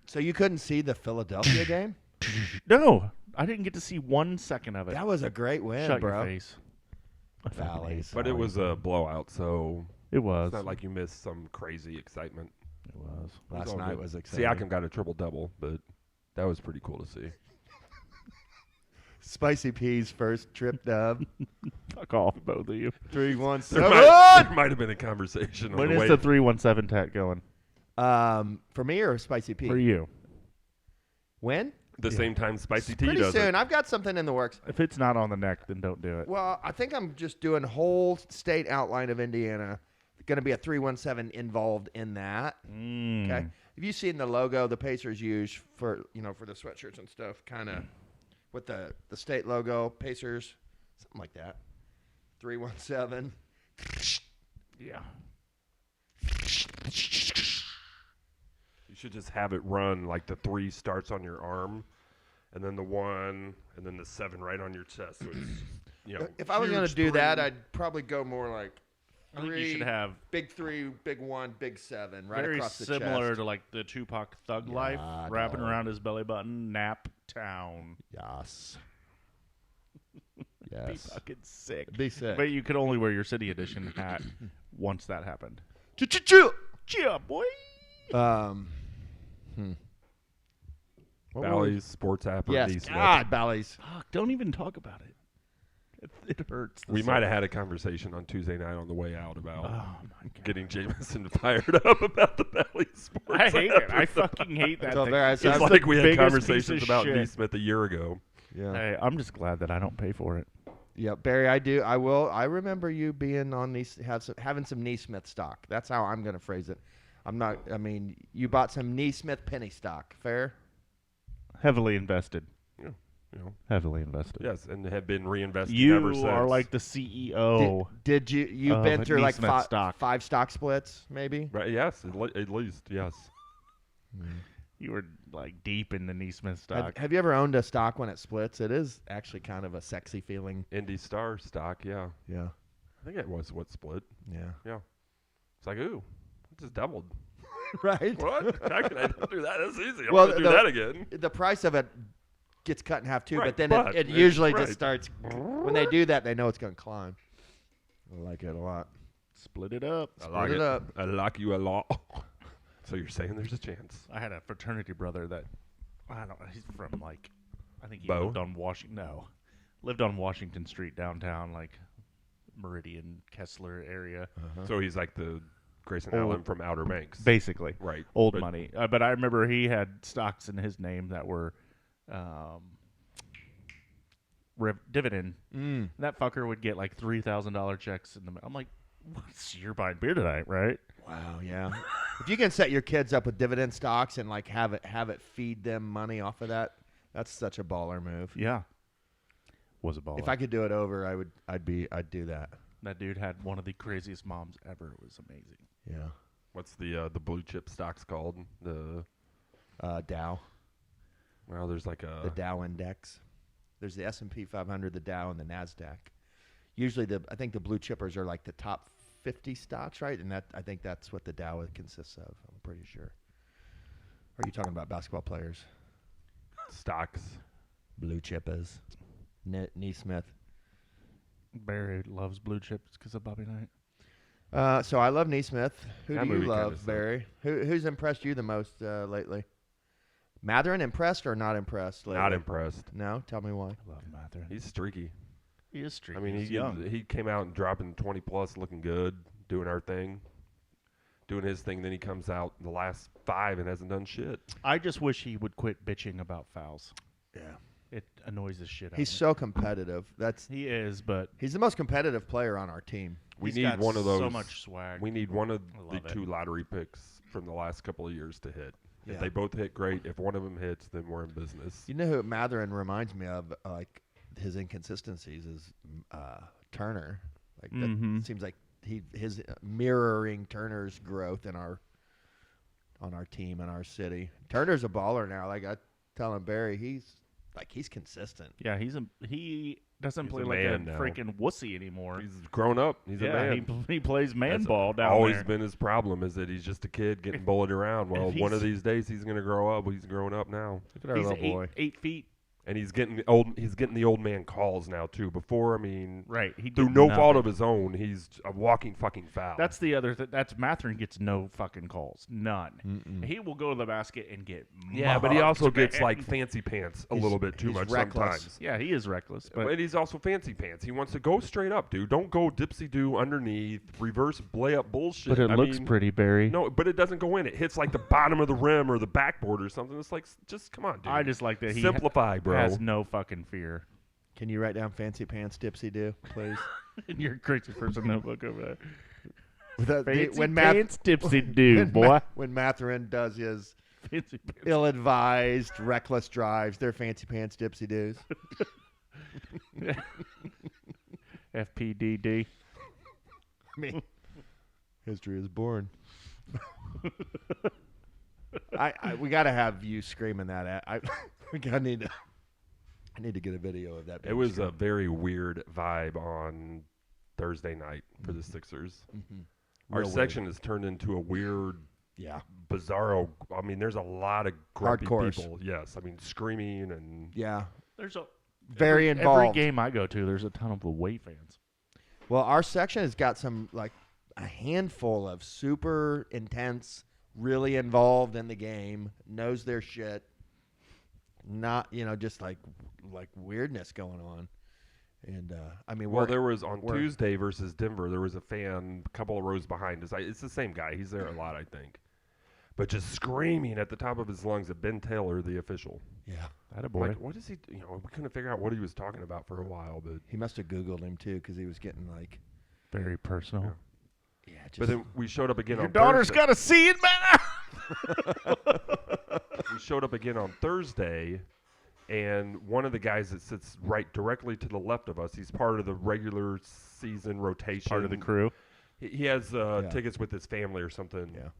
So you couldn't see the Philadelphia game? No, I didn't get to see 1 second of it. That was a great win, Shut bro. your face. I fucking hate Bally's. But it was a blowout, so It was. it's not like you missed some crazy excitement. It was. It Last all night good. was exciting. Siakam got a triple-double, but that was pretty cool to see. Spicy P's first trip dub. Fuck off, both of you. 3-1-7. There might have been a conversation on When the is way. the 317 tat going? For me or Spicy P? For you. When? the same time Spicy T Pretty does soon. it. I've got something in the works. If it's not on the neck, then don't do it. Well, I think I'm just doing whole state outline of Indiana. Going to be a 317 involved in that. Mm. Okay. Have you seen the logo the Pacers use for for the sweatshirts and stuff? Kind of with the state logo, Pacers, something like that. 317. Yeah. You should just have it run like the 3 starts on your arm, and then the 1, and then the 7 right on your chest. So it's, If I was going to do that, I'd probably go more like I think you 3, should have big 3, big 1, big 7, right very across the similar chest. to like the Tupac Thug Life, Yeah, wrapping no. around his belly button, Nap Town. Yes. Be Yes. fucking sick. Be sick. But you could only wear your City Edition hat once that happened. Yeah, boy. What were we- Bally's sports app or Yes. Nesimith. God, Bally's. Fuck, don't even talk about it. It hurts. We might have had a conversation on Tuesday night on the way out about my God. getting Jameson fired up about the Valley Sports. I hate it. I episode. fucking hate that So thing. there, It's so like we had biggest conversations piece of about shit. Neesmith a year ago. Yeah. Hey, I'm just glad that I don't pay for it. Yeah, Barry, I do. I will. I remember you being on having some Neesmith stock. That's how I'm going to phrase it. I'm not. I mean, you bought some Neesmith penny stock. Fair. Heavily invested. You know, Heavily invested. yes, and have been reinvested You ever since. are like the CEO. Did you? You've of been through like Neesmith stock. 5 stock splits, maybe. Right, yes, at least, yes. You were like deep in the Neesmith stock. Have you ever owned a stock when it splits? It is actually kind of a sexy feeling. Indy Star stock, yeah. Yeah. I think it was what split. Yeah. It's like, ooh, it just doubled. Right. What? How can I do that? That's easy. I'm Well, going to do that again. The price of it gets cut in half too, Right, but then but it it- usually right. just starts. When they do that, they know it's going to climb. I like it a lot. Split it up. I like it up. I like you a lot. So you're saying there's a chance. I had a fraternity brother that I don't know. He's from like I think he Bo? lived on Washington. No, lived on Washington Street downtown, like Meridian Kessler area, So he's like the Grayson Old- Allen from Outer Banks. basically Right. old But- money. But I remember he had stocks in his name that were dividend. Mm. That fucker would get like $3,000 checks in the. I'm like, you're buying beer tonight, right? Wow. Yeah. If you can set your kids up with dividend stocks and like have it feed them money off of that, that's such a baller move. Yeah, was a baller. If I could do it over, I'd do that. That dude had one of the craziest moms ever. It was amazing. Yeah. What's the blue chip stocks called? The Dow, well, there's like the a Dow index. There's the S&P 500, the Dow, and the Nasdaq. Usually, I think the blue chippers are like the top 50 stocks, right? And I think that's what the Dow consists of. I'm pretty sure. Are you talking about basketball players? stocks. Blue chippers. Neesmith. Barry loves blue chips because of Bobby Knight. So I love Neesmith. Who That do you movie kinda love, sucked. Barry? Who's impressed you the most lately? Matherin impressed or not impressed lately? Not impressed. No? Tell me why. I love Mather. He's streaky. He is streaky. I mean, He's he young. he came out and dropping 20 plus, looking good, doing our thing, doing his thing. Then he comes out in the last 5 and hasn't done shit. I just wish he would quit bitching about fouls. Yeah. It annoys the shit out He's of me. so competitive. He is, but He's the most competitive player on our team. We he's need got one of those. so much swag. We need one of I the love it. 2 lottery picks from the last couple of years to hit. Yeah. If they both hit, great. If one of them hits, then we're in business. You know who Matherin reminds me of? Like his inconsistencies is Turner. Like Mhm. that seems like his mirroring Turner's growth in on our team in our city. Turner's a baller now. Like I tell him, Barry, he's consistent. yeah, he doesn't He's play a like a man now. freaking wussy anymore. He's grown up. He's a yeah, man. he plays man That's ball down always there. been his problem is that he's just a kid getting bullied around. Well, if one of he's- these days he's going to grow up. He's growing up now, Look at our He's little boy. 8 feet. and he's getting old. He's getting the old man calls now too. Before, I mean, Right. He through did no fault nothing. of his own, he's a walking fucking foul. That's the other. That's Matherin gets no fucking calls. None. Mm-mm. He will go to the basket and get. yeah, but he mugged, also gets man. like fancy pants a He's- little bit too he's much reckless. sometimes. Yeah, he is reckless. But But he's also fancy pants. He wants to go straight up, dude. Don't go dipsy do underneath, reverse play up bullshit. I mean, pretty, Barry. No, but it doesn't go in. It hits like the bottom of the rim or the backboard or something. It's like, just come on, dude. I just like that he Simplify, bro. has no fucking fear. Can you write down fancy pants, Dipsy do, please? In your crazy person notebook over there. Fancy Pants, tipsy dude, boy. When Matherin does his Fancy pants. ill-advised, reckless drives, they're fancy pants, Dipsy doos. FPDD. I mean, history is born. We got to have you screaming that at. I need to get a video of that. It was a very weird vibe on Thursday night for the Sixers. Our Real section has turned into a weird, Yeah. bizarro. I mean, there's a lot of grumpy Hardcores. people. Yes, I mean screaming and Yeah. There's a Very every involved. game I go to, there's a ton of away fans. Well, our section has got a handful of super intense, really involved in the game, knows their shit, not, just like weirdness going on. And I mean, well, there was on Tuesday versus Denver. There was a fan a couple of rows behind us. It's the same guy. He's there a lot, I think. But just screaming at the top of his lungs at Ben Taylor, the official. Yeah, that a boy. Like, what is he? You know, we couldn't figure out what he was talking about for a while, but he must have Googled him too because he was getting like very personal. Yeah, but then we showed up again. Your on daughter's Thursday. got to see it, man. We showed up again on Thursday, and one of the guys that sits right directly to the left of us, he's part of the regular season rotation. Part of the crew. He has tickets with his family or something. Yeah.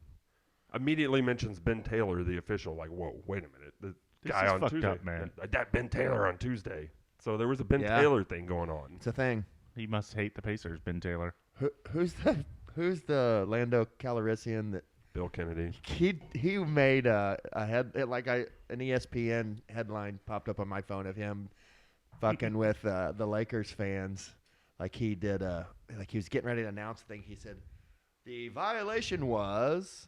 Immediately mentions Ben Taylor, the official. Like, whoa, wait a minute, the This guy is on fucked Tuesday, up, man. That Ben Taylor on Tuesday. So there was a Ben Taylor thing going on. It's a thing. He must hate the Pacers, Ben Taylor. Who's the Lando Calrissian that Bill Kennedy. he made an ESPN headline popped up on my phone of him fucking with the Lakers fans. Like he did like he was getting ready to announce the thing. He said the violation was,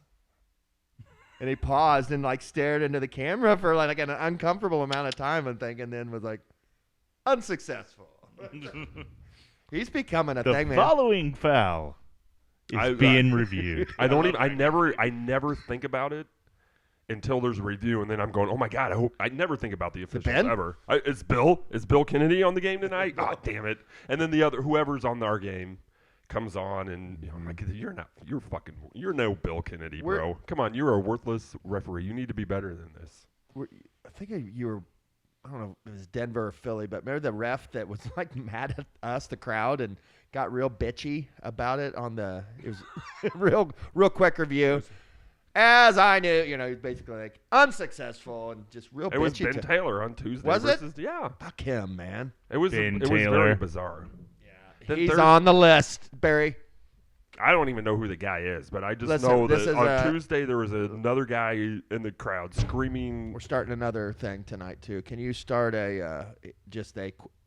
and he paused and like stared into the camera for like an uncomfortable amount of time and then was like unsuccessful. He's becoming a thing, man. The following foul is being reviewed. I never think about it until there's a review, and then I'm going, oh my God, I never think about the officials ever. Is Bill Kennedy on the game tonight? God damn it. And then whoever's on our game comes on, and I'm like, you're no Bill Kennedy, bro. Come on, you're a worthless referee. You need to be better than this. I think you were, I don't know if it was Denver or Philly, but remember the ref that was like mad at us, the crowd, and got real bitchy about it it was real quick review. As I knew, he's basically like unsuccessful and just real bitchy. It was Ben Taylor on Tuesday. Was it? Yeah. Fuck him, man. It was very bizarre. Yeah. He's on the list, Barry. I don't even know who the guy is, but I just know that on Tuesday there was another guy in the crowd screaming. We're starting another thing tonight too. Can you start just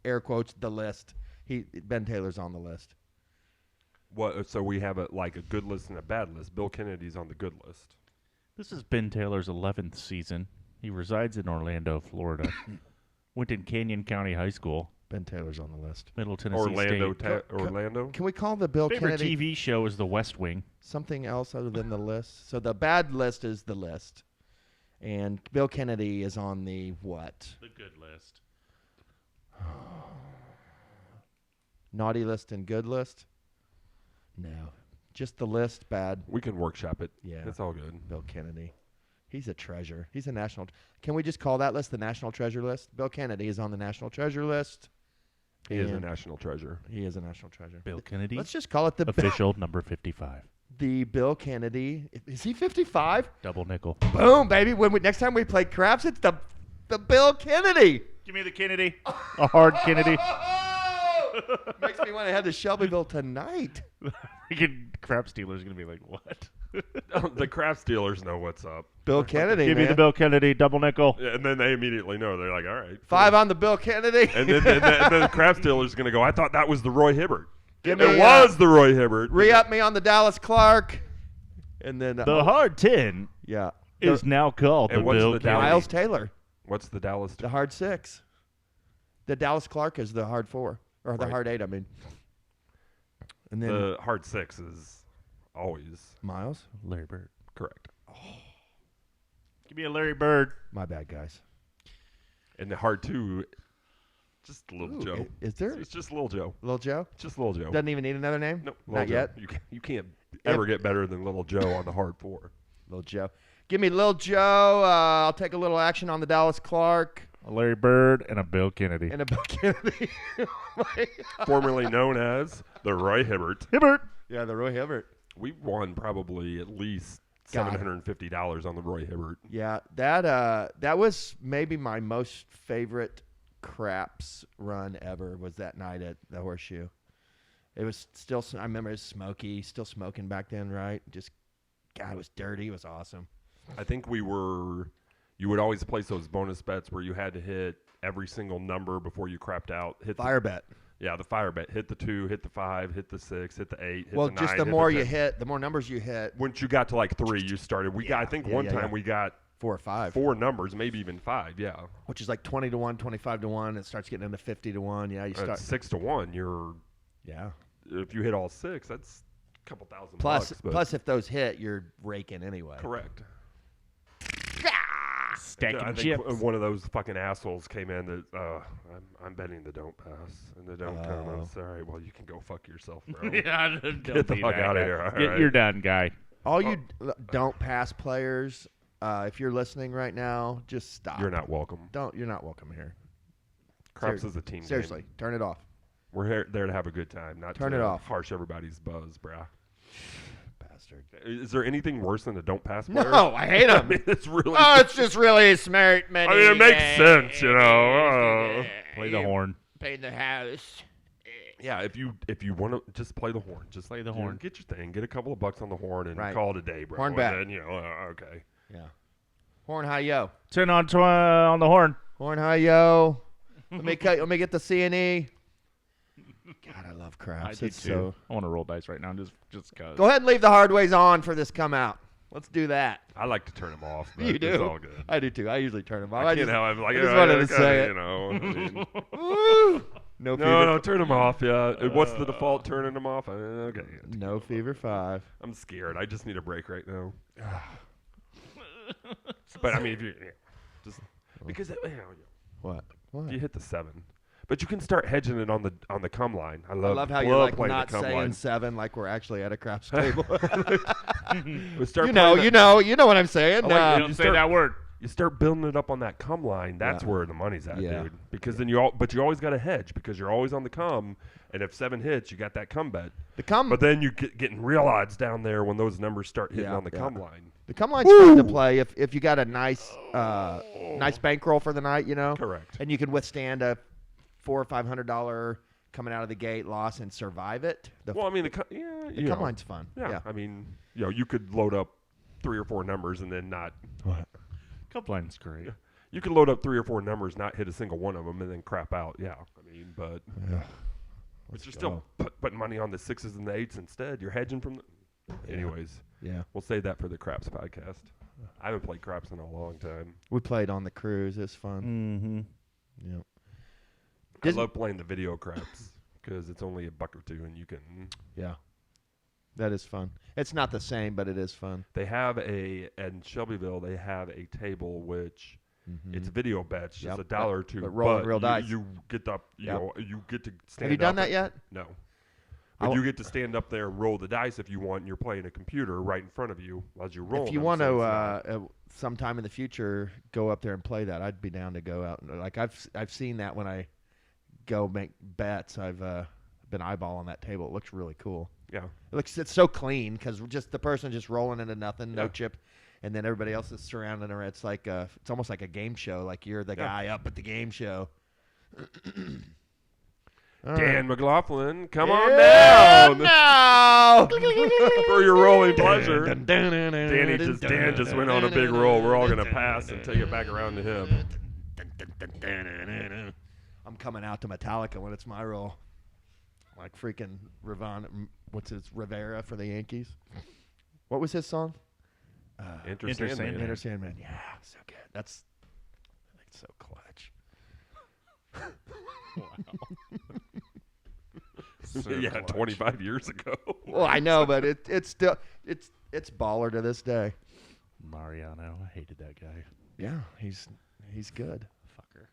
air quotes the list? Ben Taylor's on the list. What? So we have a good list and a bad list. Bill Kennedy's on the good list. This is Ben Taylor's 11th season. He resides in Orlando, Florida. Went in Canyon County High School. Ben Taylor's on the list. Middle Tennessee State. Orlando. Can we call the Bill Favorite Kennedy TV show is The West Wing. something else other than the list? So the bad list is the list, and Bill Kennedy is on the what? The good list. Naughty list and good list? No. Just the list, bad. We can workshop it. Yeah. It's all good. Bill Kennedy. He's a treasure. He's a national. Can we just call that list the National Treasure list? Bill Kennedy is on the National Treasure list. He is a national treasure. He is a national treasure. Bill Kennedy. Let's just call it the official number 55. The Bill Kennedy. Is he 55? Double nickel. Boom, baby. Next time we play craps, it's the Bill Kennedy. Give me the Kennedy. A hard Kennedy. Makes me want to head to Shelbyville tonight. Crap Stealer's going to be like, what? The craft stealers know what's up. Bill Kennedy, Give me the Bill Kennedy double nickel. Yeah, and then they immediately know. They're like, all right. 5 on the Bill Kennedy. And then the craft stealer's going to go, I thought that was the Roy Hibbert. It was the Roy Hibbert. Re-up me on the Dallas Clark. And then the hard 10 is now called the Bill Kennedy. Miles Taylor. What's the Dallas? The hard 6. The Dallas Clark is the hard 4. Or the hard 8, I mean. And then the hard 6 is always Miles? Larry Bird. Correct. Oh. Give me a Larry Bird. My bad, guys. And the hard 2, just Little Joe. Is there? It's just Little Joe. Little Joe? Just Little Joe. Doesn't even need another name? No, Not yet? You can't ever get better than Little Joe on the hard 4. Little Joe. Give me Little Joe. I'll take a little action on the Dallas Clark. A Larry Bird and a Bill Kennedy. And a Bill Kennedy. Formerly known as the Roy Hibbert. Hibbert. Yeah, the Roy Hibbert. We won probably at least $750 on the Roy Hibbert. Yeah, that was maybe my most favorite craps run ever was that night at the Horseshoe. It was still, I remember it was smoky, still smoking back then, right? Just, God, it was dirty. It was awesome. I think you would always place those bonus bets where you had to hit every single number before you crapped out. Fire bet. Yeah, the fire bet. Hit the 2, hit the 5, hit the 6, hit the 8, hit well, the 9. Just the more you hit, the more numbers you hit. Once you got to like 3, you started. I think one time we got 4 or 5. 4 numbers, maybe even 5. Yeah. Which is like 20 to 1, 25 to 1. It starts getting into 50 to 1. Yeah, you start At 6 to 1. You're. Yeah. If you hit all 6, that's a couple thousand Plus, bucks. But plus, if those hit, you're raking anyway. correct. Stacking I think chips. one of those fucking assholes came in that I'm betting the don't pass and the don't come. I'm sorry. Well, you can go fuck yourself, bro. Yeah, Get the fuck out of here. All right. You're done, guy. All you don't pass players, if you're listening right now, just stop. You're not welcome. You're not welcome here. Craps is a team game. Seriously, turn it off. We're there to have a good time, not Turn to it off. harsh everybody's buzz, brah. Bastard. Is there anything worse than a don't pass player? No, I hate I him. mean, it's really. It's just really smart money. I mean, it makes sense, you know. Play the horn. Pay the house. Yeah, if you want to just play the horn, just Play the you know, horn. get your thing, get a couple of bucks on the horn, and Right. call it a day, bro. Horn And back. then, you know, okay. Yeah. Horn high yo. Turn on on the horn. Horn high yo. Let me get the C&E. God, I love craps. I do It's too. so. I want to roll dice right now, just cause. Go ahead and leave the hard ways on for this come out. Let's do that. I like to turn them off. But You It's do. all good. I do too. I usually turn them off. I can't help it. Like, I just wanted to say it. You know. I mean, Woo! No fever. no, turn them off. Yeah. What's the default? Turning them off. Okay. No fever 5. I'm scared. I just need a break right now. But I mean, if you just because you know, What? you hit the 7, but you can start hedging it on the come line. I I love how you're like playing not the come saying line. 7 like we're actually at a craps table. We start you know what I'm saying. I like You don't say that word. You start building it up on that come line. That's Yeah. where the money's at, Yeah. dude. Because then you always got to hedge because you're always on the come. And if 7 hits, you got that come bet. The come, But then you getting real odds down there when those numbers start hitting on the come line. the come line's fun to play if you got a nice bankroll for the night, you know. Correct. And you can withstand a $400 or $500 coming out of the gate loss and survive it. Well, I mean, the come line's fun. Yeah, I mean, you could load up 3 or 4 numbers and then not. What? Cup line's great. You could load up 3 or 4 numbers, not hit a single one of them, and then crap out. Yeah, I mean, but you're still putting money on the 6s and the 8s instead. You're hedging from the. Yeah. Anyways, Yeah. we'll save that for the craps podcast. I haven't played craps in a long time. We played on the cruise. It's fun. Mm-hmm. Yep. I love playing the video craps because it's only $1 or $2, and you can. Yeah. That is fun. It's not the same, but it is fun. They have in Shelbyville. They have a table which it's video bets, just Yep. $1 or $2. But rolling real dice. You get up. You Yep. know, you get to stand. Have you done up that yet? No. But you get to stand up there and roll the dice if you want. And you're playing a computer right in front of you as you roll. If you want to, sometime in the future, go up there and play that, I'd be down to go out. Like I've seen that when I go make bets. I've been eyeballing that table. It looks really cool. Yeah. It's so clean because just the person just rolling into nothing, no Yeah. chip, and then everybody else is surrounding her. It's like it's almost like a game show. Like you're the guy up at the game show. Dan McLaughlin, come on Yeah, down No. for your rolling pleasure. Dan Dan just went on a big roll. We're all gonna pass and take it back around to him. I'm coming out to Metallica when it's my roll. Like freaking Rivera for the Yankees. What was his song? Enter Enter Sandman. Sandman. Enter Sandman. Yeah, so good. That's so clutch. So Yeah, clutch. 25 years ago. Well, I know, but it's still it's baller to this day. Mariano. I hated that guy. Yeah, he's good. Fucker.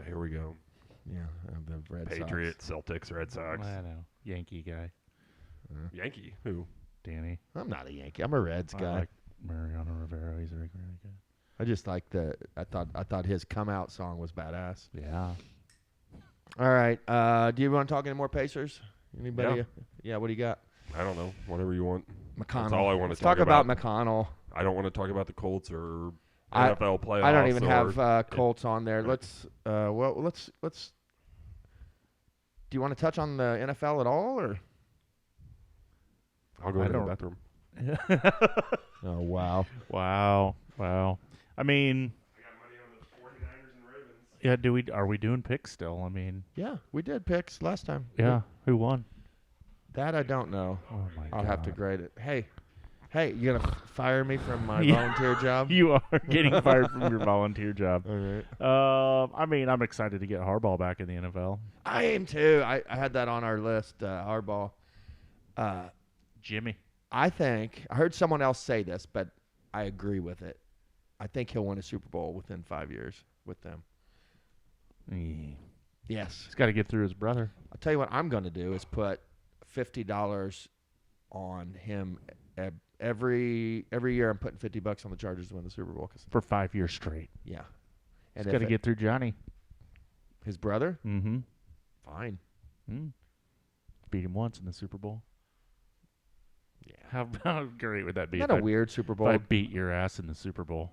Here we go. Yeah, the Red Patriots, Celtics, Red Sox. I know. Yankee guy. Yankee. Who? Danny. Sox. I'm not a Yankee. I'm a Reds I guy. like Mariano Rivera. He's really good. I just like I thought his come out song was badass. Yeah. All right. Do you want to talk any more Pacers? Anybody? Yeah. What do you got? I don't know. Whatever you want. McConnell. That's all I want to Let's talk about about. McConnell. I don't want to talk about the Colts or I- NFL playoffs. I don't even or- have Colts on there. Let's. Let's. Do you want to touch on the NFL at all, or? I'll go I to the don't- bathroom. Oh wow. Wow. I mean, I got money on the 49ers and Ravens. yeah. Are we doing picks still? I mean, Yeah, we did picks last time. yeah. Who won? That I don't know. Oh my god. I'll have to grade it. Hey, Hey, you gonna fire me from my volunteer job? You are getting fired from your volunteer job. All right. I mean, I'm excited to get Harbaugh back in the NFL. I am too. I had that on our list, Harbaugh. Jimmy. I heard someone else say this, but I agree with it. I think he'll win a Super Bowl within 5 years with them. Yes. He's got to get through his brother. I'll tell you what I'm going to do is put $50 on him every year. I'm putting $50 on the Chargers to win the Super Bowl. For 5 years straight. Yeah. And he's got to get through Johnny. His brother? Mm-hmm. Fine. Beat him once in the Super Bowl. Yeah. How great would that be? Isn't that a weird Super Bowl? If I beat your ass in the Super Bowl.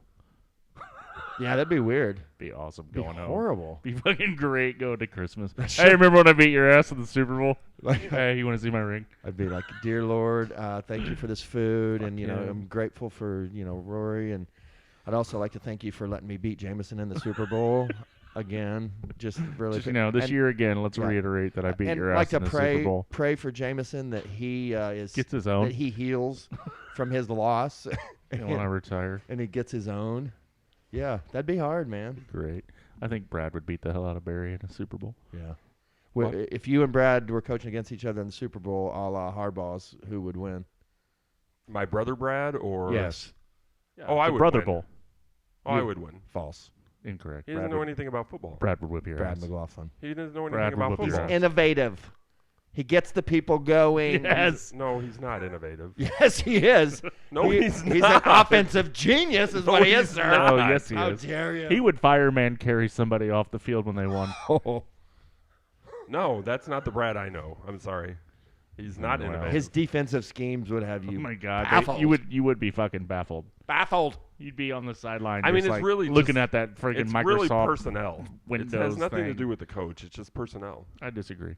Yeah, that'd be weird. Be awesome Be going home. horrible. Be fucking great going to Christmas. Hey, remember when I beat your ass in the Super Bowl? Hey, you want to see my ring? I'd be like, dear Lord, thank you for this food, and I'm grateful for Rory, and I'd also like to thank you for letting me beat Jameson in the Super Bowl again. Just really, this year again. Let's reiterate that I beat your ass in the Super Bowl. Pray for Jameson that he gets his own. That he heals from his loss. And when I retire, and he gets his own. Yeah, that'd be hard, man. Great. I think Brad would beat the hell out of Barry in a Super Bowl. Yeah. Well, if you and Brad were coaching against each other in the Super Bowl, a la Harbaugh's, who would win? My brother Brad or yes. Yeah, I would Brother win. Bowl. I would win. False. Incorrect. He doesn't know anything about football. Brad would whip your Brad ass. McLaughlin. He doesn't know Brad anything would about whip your football. ass. Innovative. He gets the people going. Yes. No, he's not innovative. Yes, he is. No, he's not. He's an offensive genius is what he is, sir. Oh, yes, he How is. dare you? He would fireman carry somebody off the field when they won. No, that's not the Brad I know. I'm sorry. He's not innovative. His defensive schemes would have you Oh my God, baffled. you would be fucking baffled. Baffled. You'd be on the sideline. I mean, just it's like really looking just- at that friggin' It's Microsoft really personnel. Windows It has nothing to thing. do with the coach. It's just personnel. I disagree.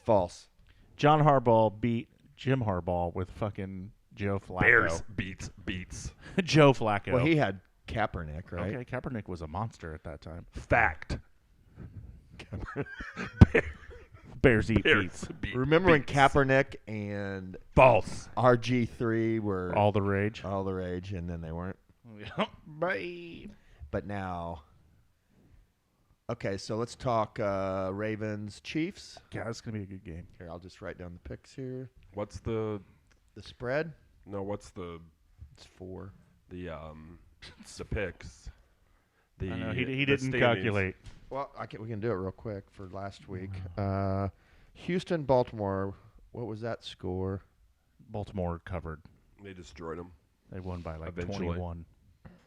False. John Harbaugh beat Jim Harbaugh with fucking Joe Flacco. Bears beats. Joe Flacco. Well, he had Kaepernick, right? Okay, Kaepernick was a monster at that time. Fact. Bears eat Bears beats. beat Remember when beats. Kaepernick and False. RG3 were All the rage. all the rage, and then they weren't? Bye. But now, okay, so let's talk Ravens Chiefs. Yeah, it's gonna be a good game. Here, I'll just write down the picks here. What's the The spread? no? What's the It's 4. the picks? The I know he the didn't standings. calculate. Well, we can do it real quick for last week. Houston, Baltimore. What was that score? Baltimore covered. They destroyed them. They won by like Eventually. 21.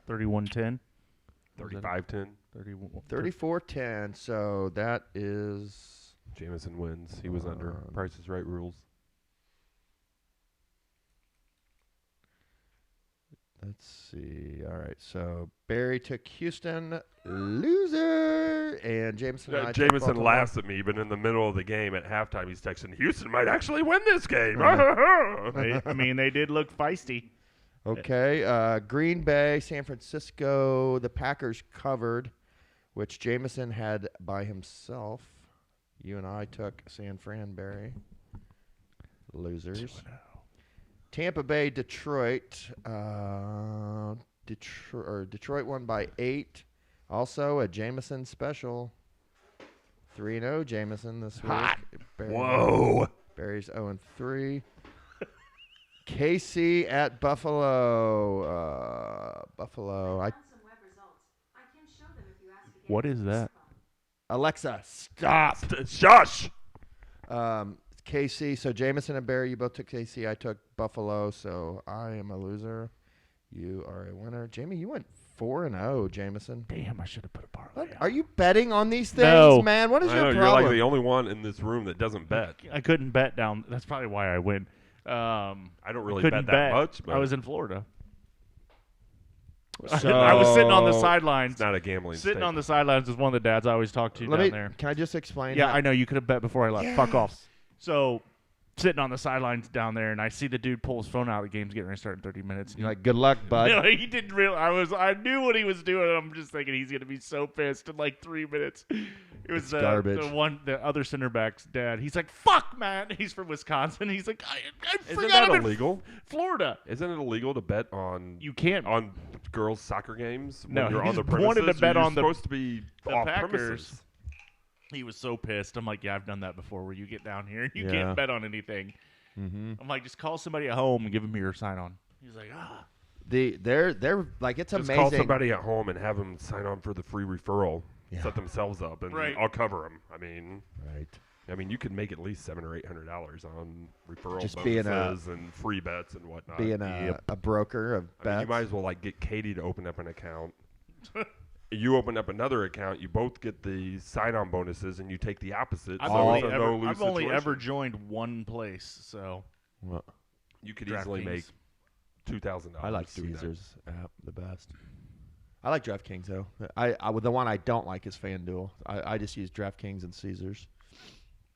31-10. 35-10. 31. 34-10. So that is Jameson wins. He was under Price is Right rules. Let's see. All right. So Barry took Houston, loser, and Jameson. And I took Jameson Baltimore. laughs at me, but in the middle of the game at halftime, he's texting, Houston might actually win this game. I mean, they did look feisty. Okay. Green Bay, San Francisco. The Packers covered, which Jameson had by himself. You and I took San Fran, Barry. Losers. Tampa Bay, Detroit. Detroit won by 8. Also a Jameson special. 3-0 Jameson this week. Hot. Barry, Whoa. Barry's 0-3. KC at Buffalo. Buffalo. What is that? Alexa, stop. Shush. KC. So Jameson and Barry, you both took KC. I took Buffalo. So I am a loser. You are a winner. Jamie, you went 4-0, Jameson. Damn, I should have put a parlay. What? Are you betting on these things, No. man? What is I your know, you're problem? like the only one in this room that doesn't bet. I couldn't bet down. That's probably why I win. I don't really couldn't bet that much, but I was in Florida. So- I was sitting on the sidelines. it's not a gambling Sitting on the sidelines was one of the dads I always talked to down there. Can I just explain? Yeah, how- I know. You could have bet before I left. Fuck off. Yes. So, sitting on the sidelines down there, and I see the dude pull his phone out. The game's getting ready to start in 30 minutes. You're like, good luck, bud. You know, he didn't realize. I knew what he was doing. And I'm just thinking he's gonna be so pissed in like 3 minutes. It was garbage. the other center back's dad. He's like, "Fuck, man." He's from Wisconsin. He's like, "I Isn't forgot that I'm illegal? in Florida." Isn't it illegal to bet on You can't. on girls' soccer games No, when you're he on the just wanted premises? to bet You're on the supposed to be off Packers. premises. He was so pissed. I'm like, "Yeah, I've done that before. Where you get down here and you Yeah. can't bet on anything." Mm-hmm. I'm like, "Just call somebody at home and give them your sign on." He's like, "Ah." They're like, it's Just amazing. call somebody at home and have them sign on for the free referral. Yeah. Set themselves up, and Right. I'll cover them. Right. I mean, you could make at least $700 or $800 on referral Just being bonuses and free bets and whatnot. Being a broker of I mean, bets. you might as well get Katie to open up an account. You open up another account, you both get the sign-on bonuses, and you take the opposite. I've so only, it's a ever, no-lose I've only situation. ever joined one place, so Well, You could easily DraftKings. make $2,000. I like doing that. Caesars app the best. I like DraftKings though. The one I don't like is FanDuel. I just use DraftKings and Caesars.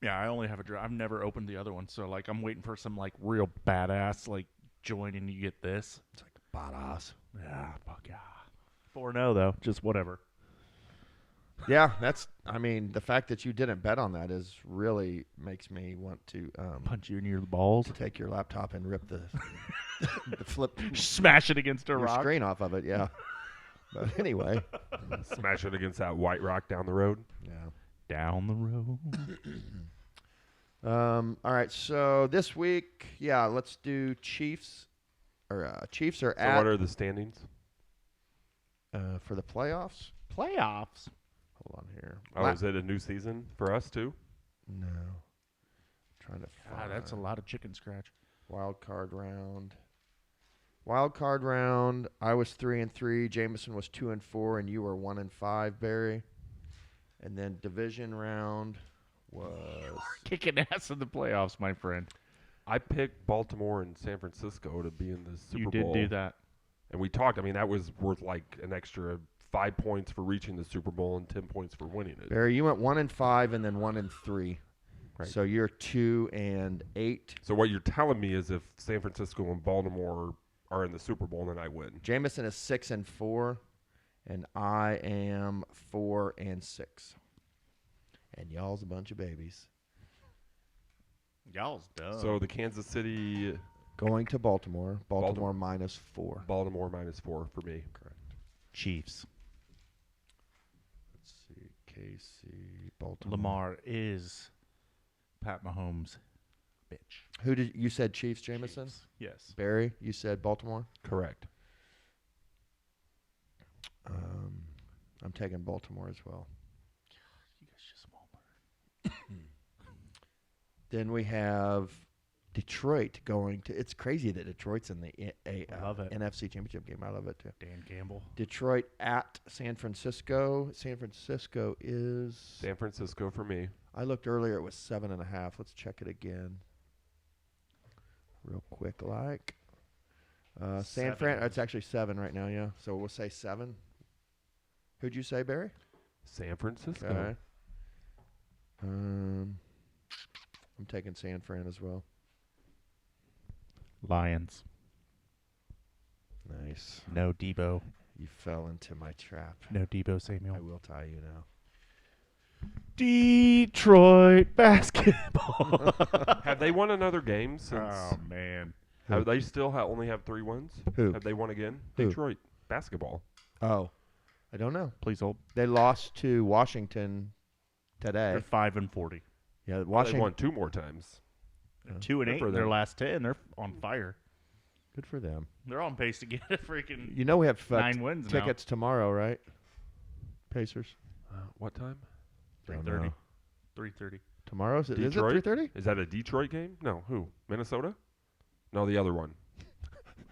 yeah, I only have I've never opened the other one, so like I'm waiting for some like real badass like join and you get this. It's like badass. Yeah, fuck yeah. 4-0 though, just whatever. Yeah, I mean, the fact that you didn't bet on that is really makes me want to Punch you in your balls, to take your laptop and rip the the flip smash it against a your rock. screen off of it. Yeah. But anyway, Smash it against that white rock down the road. yeah. Down the road. All right. So this week, yeah, let's do Chiefs are So at what are the standings? for the playoffs. Playoffs. Hold on here. Oh, is it a new season for us too? No. Trying to find God, that's a lot of chicken scratch. wild card round. Wild card round. I was 3-3. Jameson was 2-4, and you were 1-5, Barry. And then division round was Kicking ass in the playoffs, my friend. I picked Baltimore and San Francisco to be in the Super You Bowl. did do that. And we talked. I mean, that was worth like an extra 5 points for reaching the Super Bowl and 10 points for winning it. Barry. You went 1-5 and then 1-3. Right. So you're 2-8. So what you're telling me is if San Francisco and Baltimore are in the Super Bowl, then I win. Jameson is 6-4, and I am 4-6. And y'all's a bunch of babies. Y'all's dumb. So the Kansas City, Going to Baltimore. Baltimore -4. Baltimore -4 for me. Correct. Chiefs. Let's see. KC, Baltimore. Lamar is Pat Mahomes' bitch. Who did you said Chiefs, Jameson? Chiefs. Yes. Barry, you said Baltimore? Correct. I'm taking Baltimore as well. You guys just Walmart. Then we have Detroit going to. It's crazy that Detroit's in the Love it. NFC Championship game. I love it too. Dan Campbell. Detroit at San Francisco. San Francisco is. San Francisco for me. I looked earlier. It was 7.5. Let's check it again. Real quick, like. San Fran. It's actually 7 right now. Yeah. So we'll say 7. Who'd you say, Barry? San Francisco. Okay. I'm taking San Fran as well. Lions. Nice. No Debo. You fell into my trap. No Debo Samuel. I will tie you now. Detroit basketball. Have they won another game since? Oh, man. Have they still only have 3 wins? Who? Have they won again? Who? Detroit basketball. Oh, I don't know. Please hold. They lost to Washington today. They're 5-40. Yeah, They Washington. won 2 more times. They're 2-8 for in their them. last 10. They're on fire. Good for them. They're on pace to get a freaking You know we have 9 wins now. tickets tomorrow, right? Pacers. What time? 3:30. 3:30. Tomorrow is it Detroit? 3:30? Is that a Detroit game? No. Who? Minnesota? No, the other one.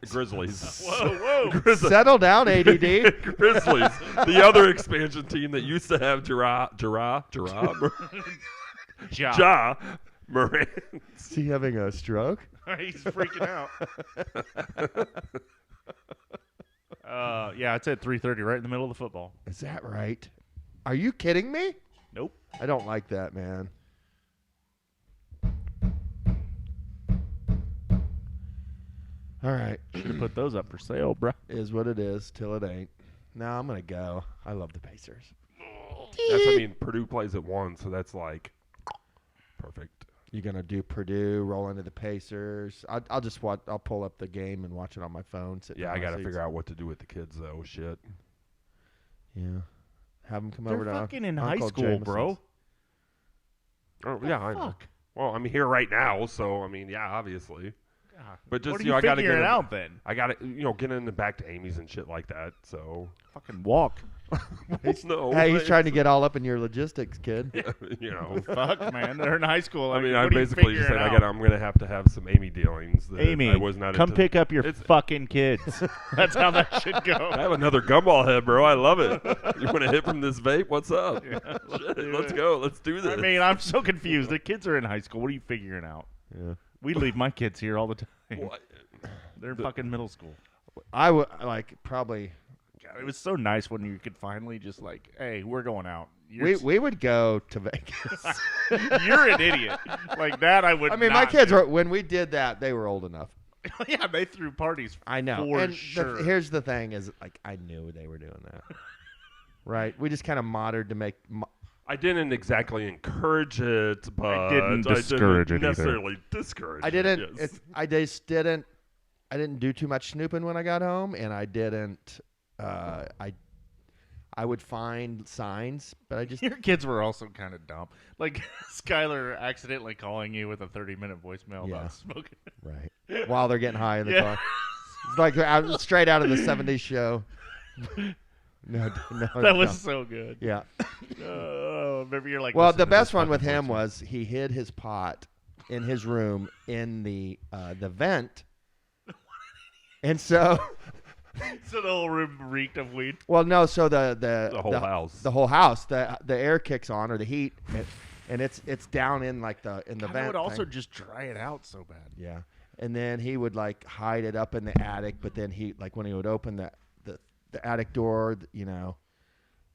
The Grizzlies. Whoa. Grizzlies. Settle down, ADD. Grizzlies. The other expansion team that used to have Ja Morant. Is he having a stroke? He's freaking out. Yeah, it's at 3:30, right in the middle of the football. Is that right? Are you kidding me? Nope. I don't like that, man. All right. Should have put those up for sale, bruh. Is what it is till it ain't. No, I'm going to go. I love the Pacers. That's, I mean, Purdue plays at 1, so that's like perfect. You're going to do Purdue, roll into the Pacers. I'll just watch. I'll pull up the game and watch it on my phone. Yeah, I got to figure out what to do with the kids, though. Shit. Yeah. Have them come They're over to fucking in Uncle high school, Jameson's. bro. Oh, yeah, I know. Well, I'm here right now, so, I mean, yeah, obviously. But just, what are you know, I got to get it out then. I got to, you know, get in the back to Amy's and shit like that, so. Fucking walk. No. Hey, he's trying to get all up in your logistics, kid. You know. Fuck, man. They're in high school. I mean, I what are you basically just said figuring out? I'm going to have some Amy dealings. That Amy, I was not come into. pick up your fucking kids. That's how that should go. I have another gumball head, bro. I love it. You want to hit from this vape? What's up? Yeah, Let's go. Let's do this. I mean, I'm so confused. The kids are in high school. What are you figuring out? Yeah. We leave my kids here all the time. What? They're in fucking middle school. I would probably. God, it was so nice when you could finally just like, hey, we're going out. We would go to Vegas. You're an idiot. Like that, I would. I mean, my kids were when we did that. They were old enough. Yeah, they threw parties. I know. For and sure. Here's the thing: is like I knew they were doing that. Right? We just kind of moderated to make. I didn't exactly encourage it, but I didn't discourage it either. necessarily discourage I didn't. it. Yes. I just didn't. I didn't do too much snooping when I got home, and I didn't. I would find signs, but I just. Your kids were also kind of dumb. Like Skylar accidentally calling you with a 30-minute voicemail about smoking. Right. While they're getting high in the Yeah. car. It's like straight out of the 70s show. No. That was so good. Yeah. Maybe you're like. Well, listen the to best this one with fucking him voicemail. was he hid his pot in his room in the vent. And so. So the whole room reeked of weed. Well, no. So the whole house. The whole house. The air kicks on or the heat, and it's down in like the vent. That would also thing. just dry it out so bad. Yeah. And then he would like hide it up in the attic, but then he like when he would open the attic door, you know,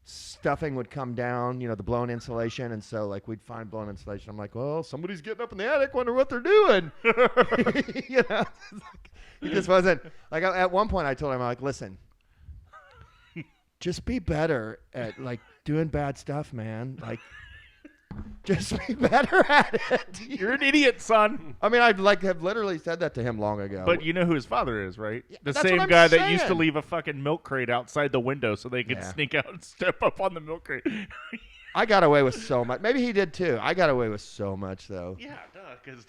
stuffing would come down, you know, the blown insulation, and so like we'd find blown insulation. I'm like, well, somebody's getting up in the attic. Wonder what they're doing. You know, he just wasn't like. At one point, I told him, I'm like, listen, just be better at like doing bad stuff, man. Like. Just be better at it. You're an idiot, son. I mean, I'd like have literally said that to him long ago. But you know who his father is, right? Yeah, the that's same what I'm guy that used to saying. leave a fucking milk crate outside the window so they could Yeah. sneak out and step up on the milk crate. I got away with so much. Maybe he did too. I got away with so much though. Yeah, because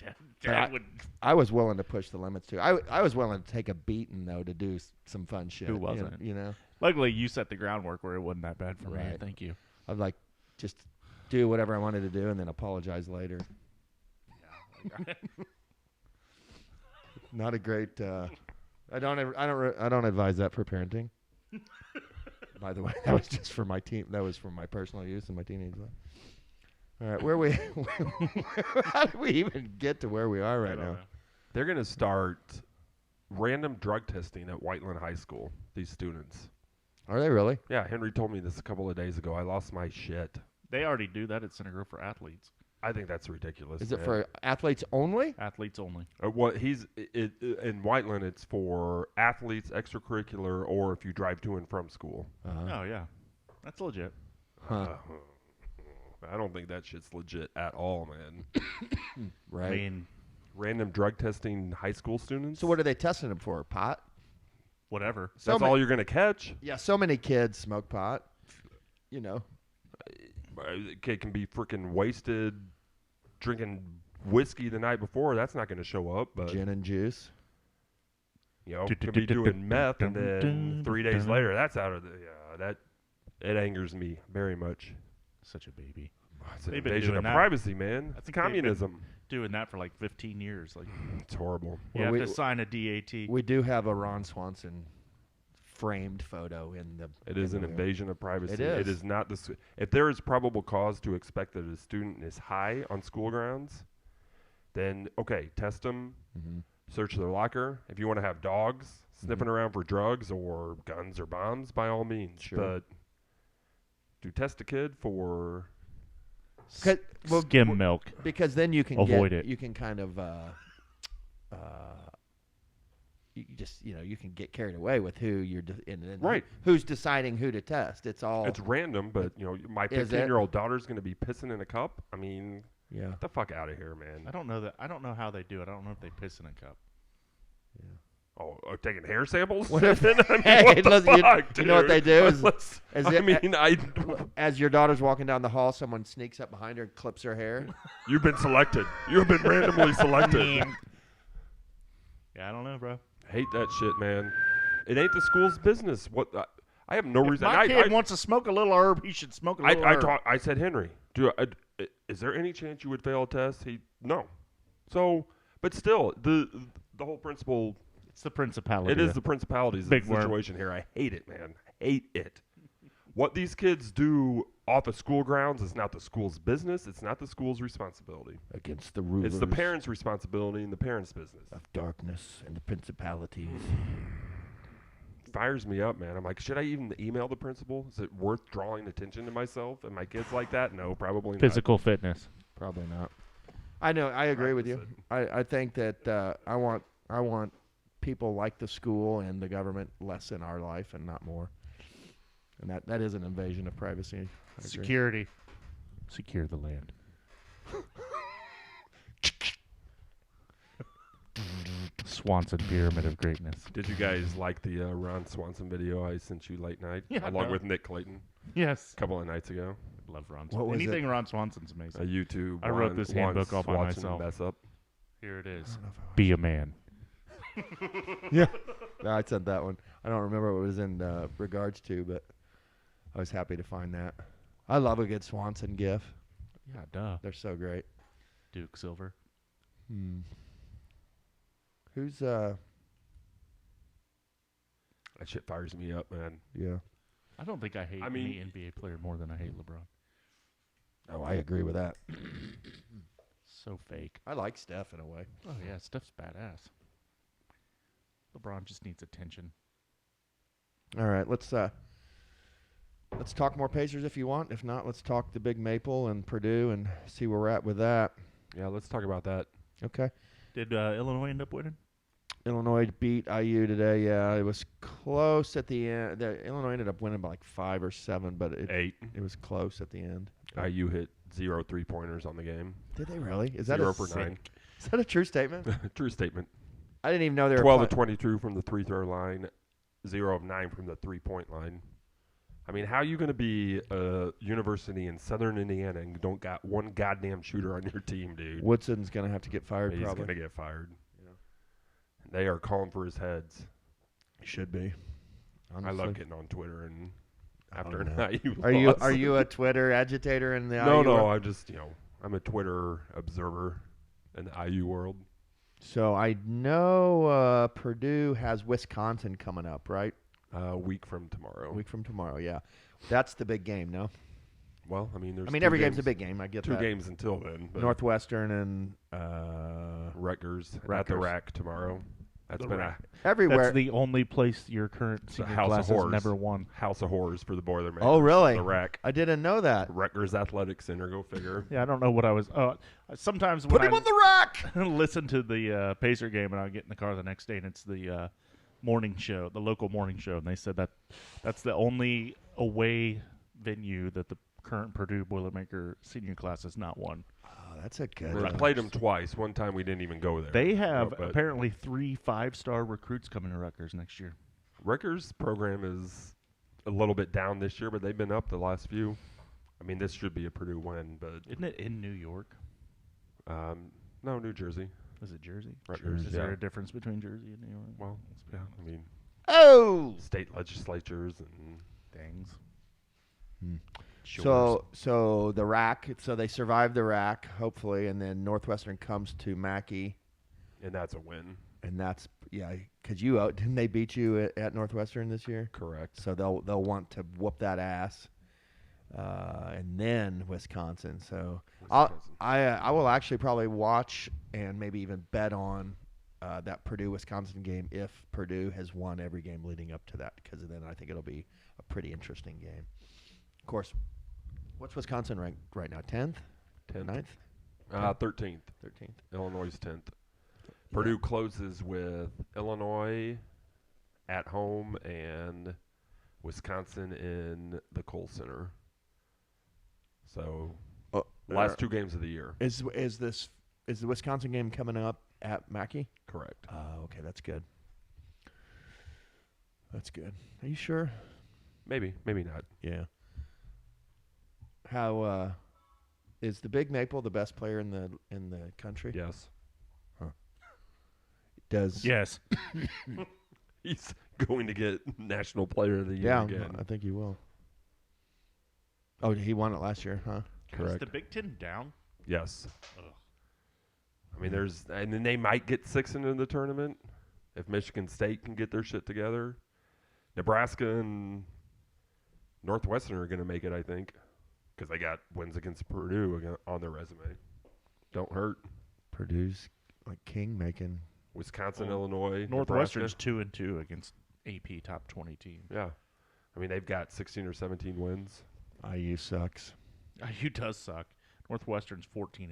But Dad would. I was willing to push the limits too. I was willing to take a beating though to do some fun shit. Who wasn't? You know, Luckily, you set the groundwork where it wasn't that bad for me. Right. Thank you. I'd like just do whatever I wanted to do and then apologize later. Not a great. I don't advise that for parenting. By the way, that was just for my team. That was for my personal use in my teenage life. All right, how did we even get to where we are right now? They're going to start random drug testing at Whiteland High School, these students. Are they really? Yeah, Henry told me this a couple of days ago. I lost my shit. They already do that at Center Grove for athletes. I think that's ridiculous. Is it man. for athletes only? Athletes only. In Whiteland, it's for athletes, extracurricular, or if you drive to and from school. Oh, yeah. That's legit. Huh. I don't think that shit's legit at all, man. Right. I mean, Random drug testing high school students? So what are they testing them for? Pot? whatever. That's all you're going to catch? Yeah, so many kids smoke pot. You know. Kid can be freaking wasted drinking whiskey the night before. That's not going to show up. But Gin and juice. you know, could be doing meth, and then 3 days later, that's out of the. It angers me very much. Such a baby. It's an They've been invasion doing of that. privacy, man. I It's think they've been communism. Doing that for like 15 years. Like It's horrible. you Well, have to sign a DAT. We do have a Ron Swanson framed photo in the. It is in an the- invasion of privacy. It is. It is not the. If there is probable cause to expect that a student is high on school grounds, then okay, test them, Mhm. search their locker. If you want to have dogs sniffing around for drugs or guns or bombs, by all means. Sure. But to test a kid for Skim milk. Because then you can Avoid it. You can kind of you can get carried away with who you're right. Who's deciding who to test. It's random, but my 15-year-old daughter's going to be pissing in a cup. I mean, get the fuck out of here, man. I don't know that. I don't know how they do it. I don't know if they piss in a cup. Yeah. Oh, taking hair samples? What if, what the fuck, dude? You know what they do as your daughter's walking down the hall, someone sneaks up behind her and clips her hair. You've been selected. You have been randomly selected. Yeah, I don't know, bro. Hate that shit, man. It ain't the school's business. What I have no reason. My kid wants to smoke a little herb. He should smoke a little herb. I said, Henry, is there any chance you would fail a test? No. So, but still, the whole principle. It's the principality. It is the principalities of the situation here. I hate it, man. I hate it. What these kids do off of school grounds is not the school's business. It's not the school's responsibility. Against the rulers. It's the parents' responsibility and the parents' business. Of darkness and the principalities. Fires me up, man. I'm like, should I even email the principal? Is it worth drawing attention to myself and my kids like that? No, probably not. Physical fitness. Probably not. I know. I agree with you. I think that I want people like the school and the government less in our life and not more. And that is an invasion of privacy. Security. Secure the land. Swanson Pyramid of Greatness. Did you guys like the Ron Swanson video I sent you late night? Yeah, along with Nick Clayton? Yes. A couple of nights ago. I love Ron Swanson. Anything Ron Swanson's amazing. A YouTube. I wrote this handbook all by myself. Mess up. Here it is. Be a man. Yeah. No, I said that one. I don't remember what it was in regards to, but I was happy to find that. I love a good Swanson gif. Yeah, duh. They're so great. Duke Silver. Who's That shit fires me up, man. Yeah. I don't think I hate any NBA player more than I hate LeBron. Oh, I agree with that. So fake. I like Steph in a way. Oh yeah, Steph's badass. LeBron just needs attention. All right, let's talk more Pacers if you want. If not, let's talk the Big Maple and Purdue and see where we're at with that. Yeah, let's talk about that. Okay. Did Illinois end up winning? Illinois beat IU today. Yeah, it was close at the end. Illinois ended up winning by like 5 or 7, but 8. It was close at the end. IU hit 0 3-pointers on the game. Did they really? Is that 0 for 9? Is that a true statement? True statement. I didn't even know they were 12 of 22 from the free-throw line, 0 of 9 from the 3-point line. I mean, how are you going to be a university in Southern Indiana and don't got one goddamn shooter on your team, dude? Woodson's going to have to get fired. He's probably. going to get fired. Yeah. They are calling for his heads. Should be. Honestly. I love getting on Twitter and after an IU loss. Are you a Twitter agitator in the IU No, world? I'm just I'm a Twitter observer in the IU world. So I know Purdue has Wisconsin coming up, right? A week from tomorrow. A week from tomorrow, yeah. That's the big game, no? Well, I mean, every game's a big game. I get two that. games until then. Northwestern and Rutgers at the rack tomorrow. That's been everywhere. That's the only place your current senior class has never won. House of Horrors for the Boilermakers. Oh, really? The rack. I didn't know that. Rutgers Athletic Center, go figure. Yeah, I don't know what I was. Sometimes Put when him on the rack. Listen to the Pacer game, and I'll get in the car the next day, and it's the morning show, the local morning show, and they said that's the only away venue that the current Purdue Boilermaker senior class has not won. Oh, that's a good We played them twice. One time we didn't even go there. They have apparently 3 5-star recruits coming to Rutgers next year. Rutgers' program is a little bit down this year, but they've been up the last few. I mean, this should be a Purdue win, but isn't it in New York? No, New Jersey. Is it Jersey? Rutgers, Is there a difference between Jersey and New York? Well, yeah, I mean, state legislatures and things. So the rack. So they survived the rack, hopefully, and then Northwestern comes to Mackey, and that's a win. And that's because didn't they beat you at Northwestern this year? Correct. So they'll want to whoop that ass, and then Wisconsin. So I will actually probably watch and maybe even bet on that Purdue Wisconsin game if Purdue has won every game leading up to that, because then I think it'll be a pretty interesting game. Of course, what's Wisconsin ranked right now? 10th? 9th? 13th. 13th. Illinois is 10th. Purdue closes with Illinois at home and Wisconsin in the Kohl Center. So, last 2 games of the year. Is the Wisconsin game coming up at Mackey? Correct. Oh, okay, that's good. That's good. Are you sure? Maybe not. Yeah. How is the Big Maple the best player in the country? Yes. Yes. He's going to get National Player of the Year again. I think he will. Oh, he won it last year, huh? Correct. Is the Big Ten down? Yes. Ugh. I mean, and then they might get 6 into the tournament if Michigan State can get their shit together. Nebraska and Northwestern are going to make it, I think, because they got wins against Purdue on their resume. Don't hurt. Purdue's like king making. Wisconsin, Illinois, Northwestern's Nebraska. 2-2 against AP top 20 team. Yeah. I mean, they've got 16 or 17 wins. IU sucks. IU does suck. Northwestern's 14-5.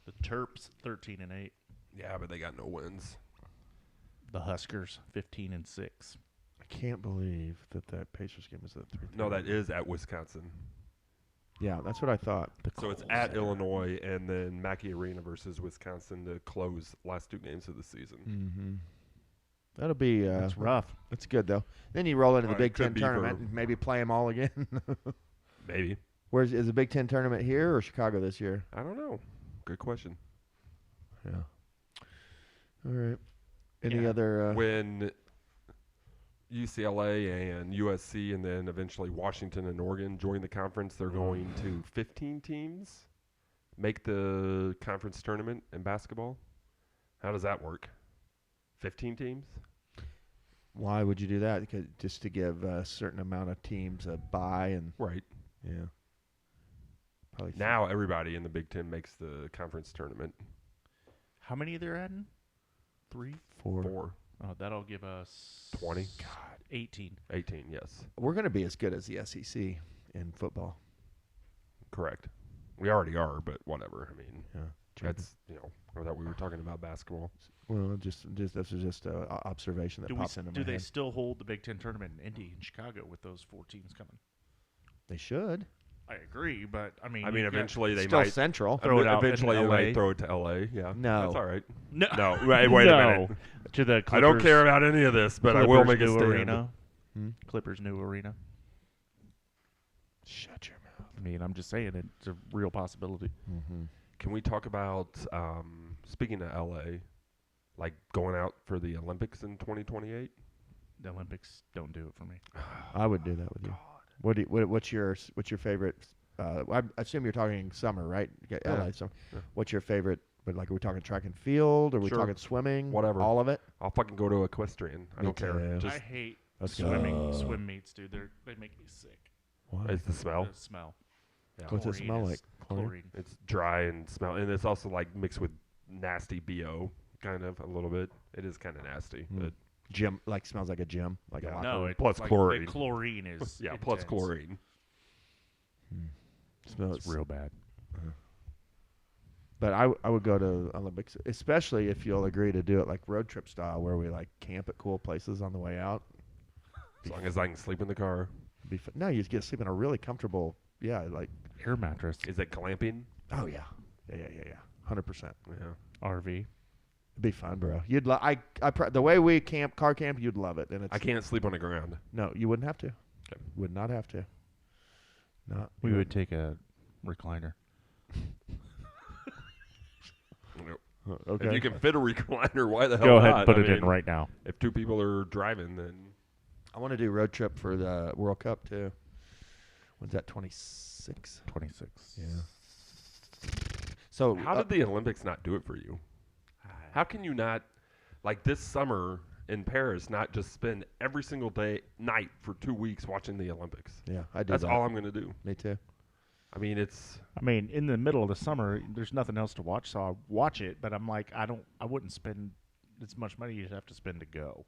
The Terps 13-8. Yeah, but they got no wins. The Huskers 15-6. I can't believe that Pacers game is at 3. No, that is at Wisconsin. Yeah, that's what I thought. So it's at Illinois and then Mackey Arena versus Wisconsin to close last 2 games of the season. Mm-hmm. That'll be. That's rough. That's good though. Then you roll into the Well, Big it could Ten be tournament for- and maybe play them all again. Maybe. Is the Big Ten tournament here or Chicago this year? I don't know. Good question. Yeah. All right. Any Yeah. other? When UCLA and USC and then eventually Washington and Oregon join the conference, they're going to 15 teams make the conference tournament in basketball. How does that work? 15 teams? Why would you do that? Because just to give a certain amount of teams a bye and Right. yeah. Probably Now everybody in the Big Ten makes the conference tournament. How many they're adding? 3? 4. 4. Oh, that'll give us 20. God, 18. 18, yes. We're going to be as good as the SEC in football. Correct. We already are, but whatever. I mean, Yeah. that's, I thought we were talking about basketball. Well, just this is just an observation that popped into my Do they head. still hold the Big Ten tournament in Indy and Chicago with those 4 teams coming? They should. I agree, but I mean, Eventually they Still might. Central. Throw it out Eventually in they LA. might throw it to LA. Yeah. No. That's all right. no, No. Wait a minute. to the Clippers, I don't care about any of this, but I will make a new stand. arena. Hmm? Clippers new arena. Shut your mouth. I mean, I'm just saying it's a real possibility. Mm-hmm. Can we talk about, speaking of LA, like going out for the Olympics in 2028? The Olympics don't do it for me. I would do that with you. What's your favorite? I assume you're talking summer, right? Yeah. LA summer. Yeah. What's your favorite? But like, are we talking track and field? Are we Sure. talking swimming? Whatever. All of it. I'll fucking go to equestrian. I Me don't care. too. Just I hate Let's go. swimming swim meets, dude. They make me sick. Why? it's the smell. The smell. Yeah. What's it Chlorine smell is like? Chlorine? Chlorine. It's dry and smell, and it's also like mixed with nasty BO, kind of a little bit. It is kind of nasty, Hmm. but Gym, like smells like a gym, like Yeah. a locker No, room. it, Plus like, chlorine. The chlorine is yeah, plus intense. chlorine. Smells It's real bad. But I would go to Olympics, especially if you'll agree to do it like road trip style, where we like camp at cool places on the way out. As long as I can sleep in the car. No, you just get to sleep in a really comfortable. Yeah, like Air mattress. Is it glamping? oh yeah, 100%. Yeah. RV. It'd be fun, bro. You'd the way we car camp, you'd love it. And it's I can't sleep on the ground. No, you wouldn't have to. Okay. Would not have to. Not. We you would take a recliner. Okay. If you can fit a recliner, why the hell Go not? ahead and put I it in mean, right now. If 2 people are driving, then I want to do road trip for the World Cup too. When's that? 26. 26. Yeah. So how did the Olympics not do it for you? How can you not, like this summer in Paris, not just spend every single night for 2 weeks watching the Olympics? Yeah, I do. That's that. all I'm going to do. Me too. I mean, it's I mean, in the middle of the summer, there's nothing else to watch, so I watch it. But I'm like, I wouldn't spend as much money you'd have to spend to go.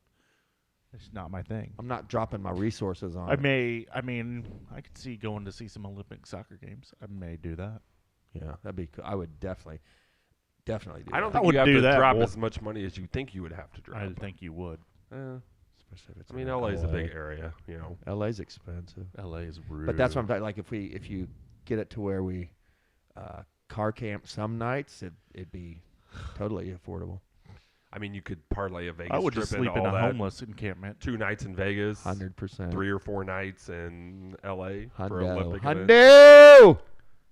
It's not my thing. I'm not dropping my resources on. I could see going to see some Olympic soccer games. I may do that. Yeah, that'd be cool. I would definitely. definitely do. I don't that. think you have do to that, drop boy. as much money as you think you would have to drop. I think you would. Especially if it's I mean, in LA's a big area, you know. LA's expensive. LA is rude. But that's what I'm talking. Like if you get it to where we car camp some nights, it'd be totally affordable. I mean, you could parlay a Vegas I would trip just sleep into in all a that. homeless encampment. 2 nights in Vegas, 100%. 3 or 4 nights in LA for Hundo. Olympic events. Hundo!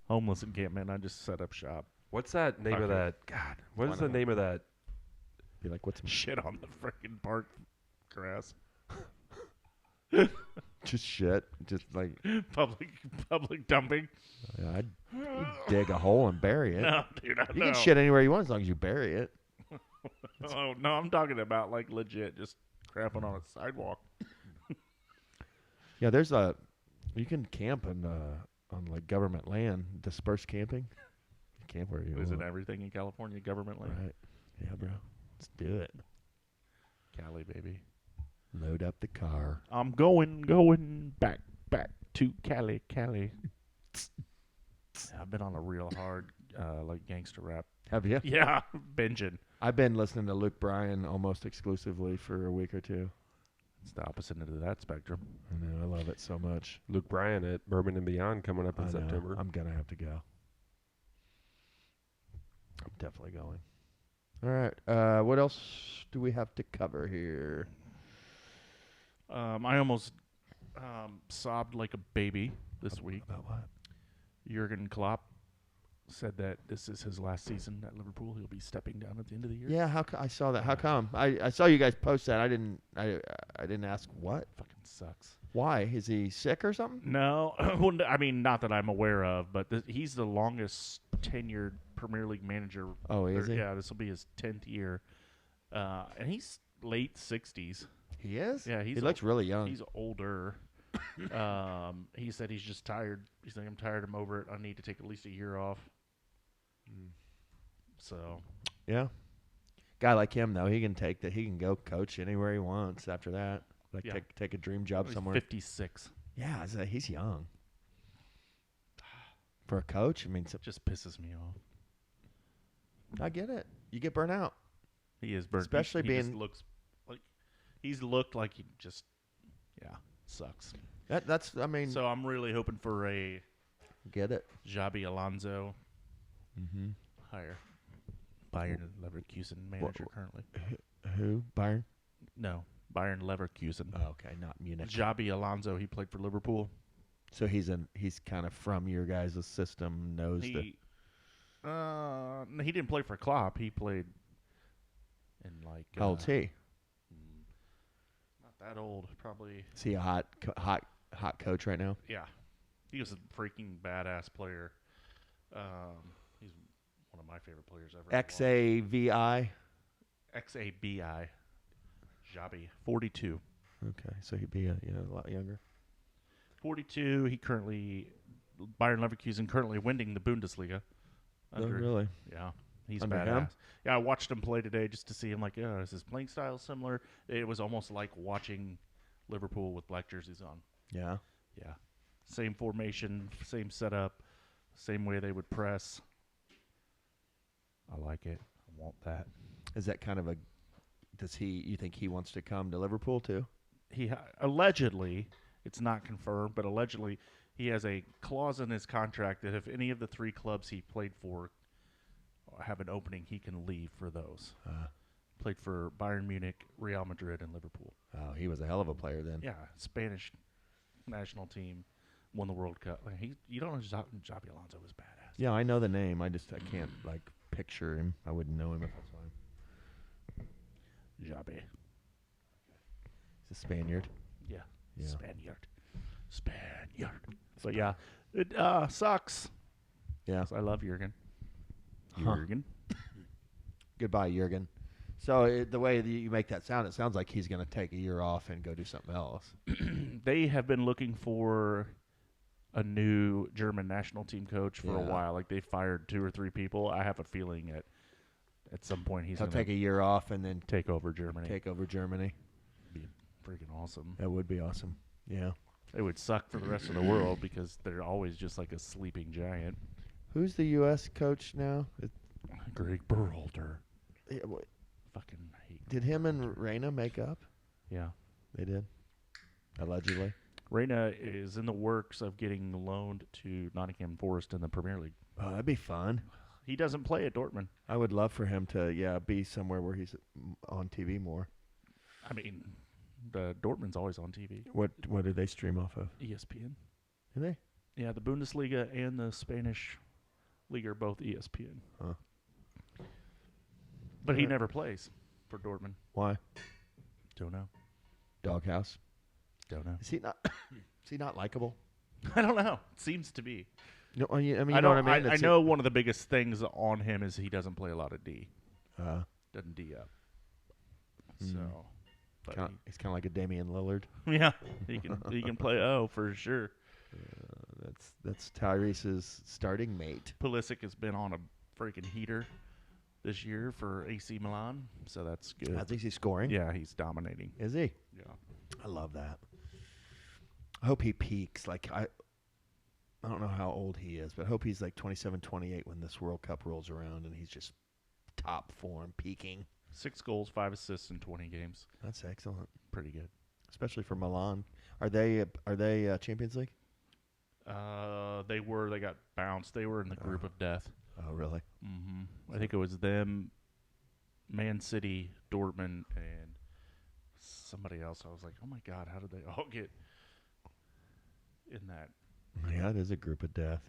Homeless encampment. I just set up shop. What's that name of Okay. that? God, what is the name of that? Be like, what's Shit on the freaking park grass. just shit? Just like Public dumping. I'd dig a hole and bury it. No, dude, I You know. can shit anywhere you want as long as you bury it. Oh no, I'm talking about like legit, just crapping on a sidewalk. Yeah, you can camp on like government land, dispersed camping. You camp where you Isn't want. everything in California government land? Right. Yeah, bro. Let's do it. Cali, baby. Load up the car. I'm going back to Cali. I've been on a real hard like gangster rap. Have you? Yeah, binging. I've been listening to Luke Bryan almost exclusively for a week or two. It's the opposite end of that spectrum. I know. I love it so much. Luke Bryan at Bourbon and Beyond coming up in I know. September. I'm going to have to go. I'm definitely going. All right. What else do we have to cover here? I almost sobbed like a baby this week. About what? Jurgen Klopp said that this is his last season at Liverpool. He'll be stepping down at the end of the year. Yeah, I saw that. How come? I saw you guys post that. I didn't ask what. Fucking sucks. Why? Is he sick or something? No, well, I mean, not that I'm aware of, but he's the longest tenured Premier League manager. Oh, is he? Yeah, this will be his 10th year, and he's late 60s. He is? Yeah, he looks really young. He's older. He said he's just tired. He's like, I'm tired. I'm over it. I need to take at least a year off. So, yeah. Guy like him though, he can take that. He can go coach anywhere he wants after that. Like Yeah. take a dream job he's somewhere. 56. Yeah, he's young. For a coach, I mean, Just pisses me off. I get it. You get burnt out. He is burnt. Especially he being- just looks like he's looked like he just sucks. That's I mean, So I'm really hoping for a get it. Xabi Alonso Mm-hmm. hire. Bayern Leverkusen manager currently. Who? Bayern? No, Bayern Leverkusen. Oh, okay, not Munich. Xabi Alonso, he played for Liverpool. So he's kind of from your guys' system. Knows the. He didn't play for Klopp. He played in like. How old's he? Not that old, probably. Is he a hot coach right now? Yeah, he was a freaking badass player. He's one of my favorite players ever. XAVI. XABI. Xabi, 42. Okay, so he'd be a lot younger. 42. He currently Bayern Leverkusen currently winning the Bundesliga. Oh, really? Yeah, he's Under badass. him? Yeah, I watched him play today just to see him. Like, is his playing style similar? It was almost like watching Liverpool with black jerseys on. Yeah. Yeah, same formation, same setup, same way they would press. I like it. I want that. Is that kind of a? You think he wants to come to Liverpool too? He allegedly, it's not confirmed, but allegedly he has a clause in his contract that if any of the 3 clubs he played for have an opening, he can leave for those. Played for Bayern Munich, Real Madrid, and Liverpool. Oh, he was a hell of a player then. Yeah, Spanish national team won the World Cup. Like, you don't know Xabi Alonso was badass. Yeah, I know the name. I can't like picture him. I wouldn't know him if I saw him. Xabi. He's a Spaniard. Yeah. Yeah. Spaniard. But yeah, it sucks. Yeah. 'Cause I love Jurgen. Huh. Jurgen. Goodbye, Jurgen. So the way that you make that sound, it sounds like he's going to take a year off and go do something else. They have been looking for a new German national team coach for a Yeah. while. Like, they fired 2 or 3 people. I have a feeling at some point he's He'll going take to a year off and then take over Germany. take over Germany. Be freaking awesome. That would be awesome. Yeah. It would suck for the rest of the world because they're always just like a sleeping giant. Who's the U.S. coach now? Greg Berhalter. Yeah, Fucking hate. did him and Reyna make up? Yeah. They did. Allegedly. Reyna is in the works of getting loaned to Nottingham Forest in the Premier League. Oh, that'd be fun. He doesn't play at Dortmund. I would love for him to, be somewhere where he's on TV more. I mean, the Dortmund's always on TV. What do they stream off of? ESPN. Do they? Yeah, the Bundesliga and the Spanish league are both ESPN. Huh. But he never plays for Dortmund. Why? Don't know. Doghouse. Don't know. Is he not? Is he not likable? I don't know. Seems to be. No, I mean, you I know what I mean. I know one of the biggest things on him is he doesn't play a lot of D. Doesn't D up. So, but he's kind of like a Damian Lillard. yeah, he can play O for sure. That's Tyrese's starting mate. Pulisic has been on a freaking heater this year for AC Milan, so that's good. I think he's scoring. Yeah, he's dominating. Is he? Yeah. I love that. I hope he peaks. Like I don't know how old he is, but I hope he's like 27, 28 when this World Cup rolls around and he's just top form, peaking. 6 goals, 5 assists in 20 games. That's excellent. Pretty good. Especially for Milan. Are they Champions League? They were. They got bounced. They were in the group of death. Oh, really? Mm-hmm. I think it was them, Man City, Dortmund, and somebody else. I was like, oh my God, how did they all get in that? Yeah, it is a group of death.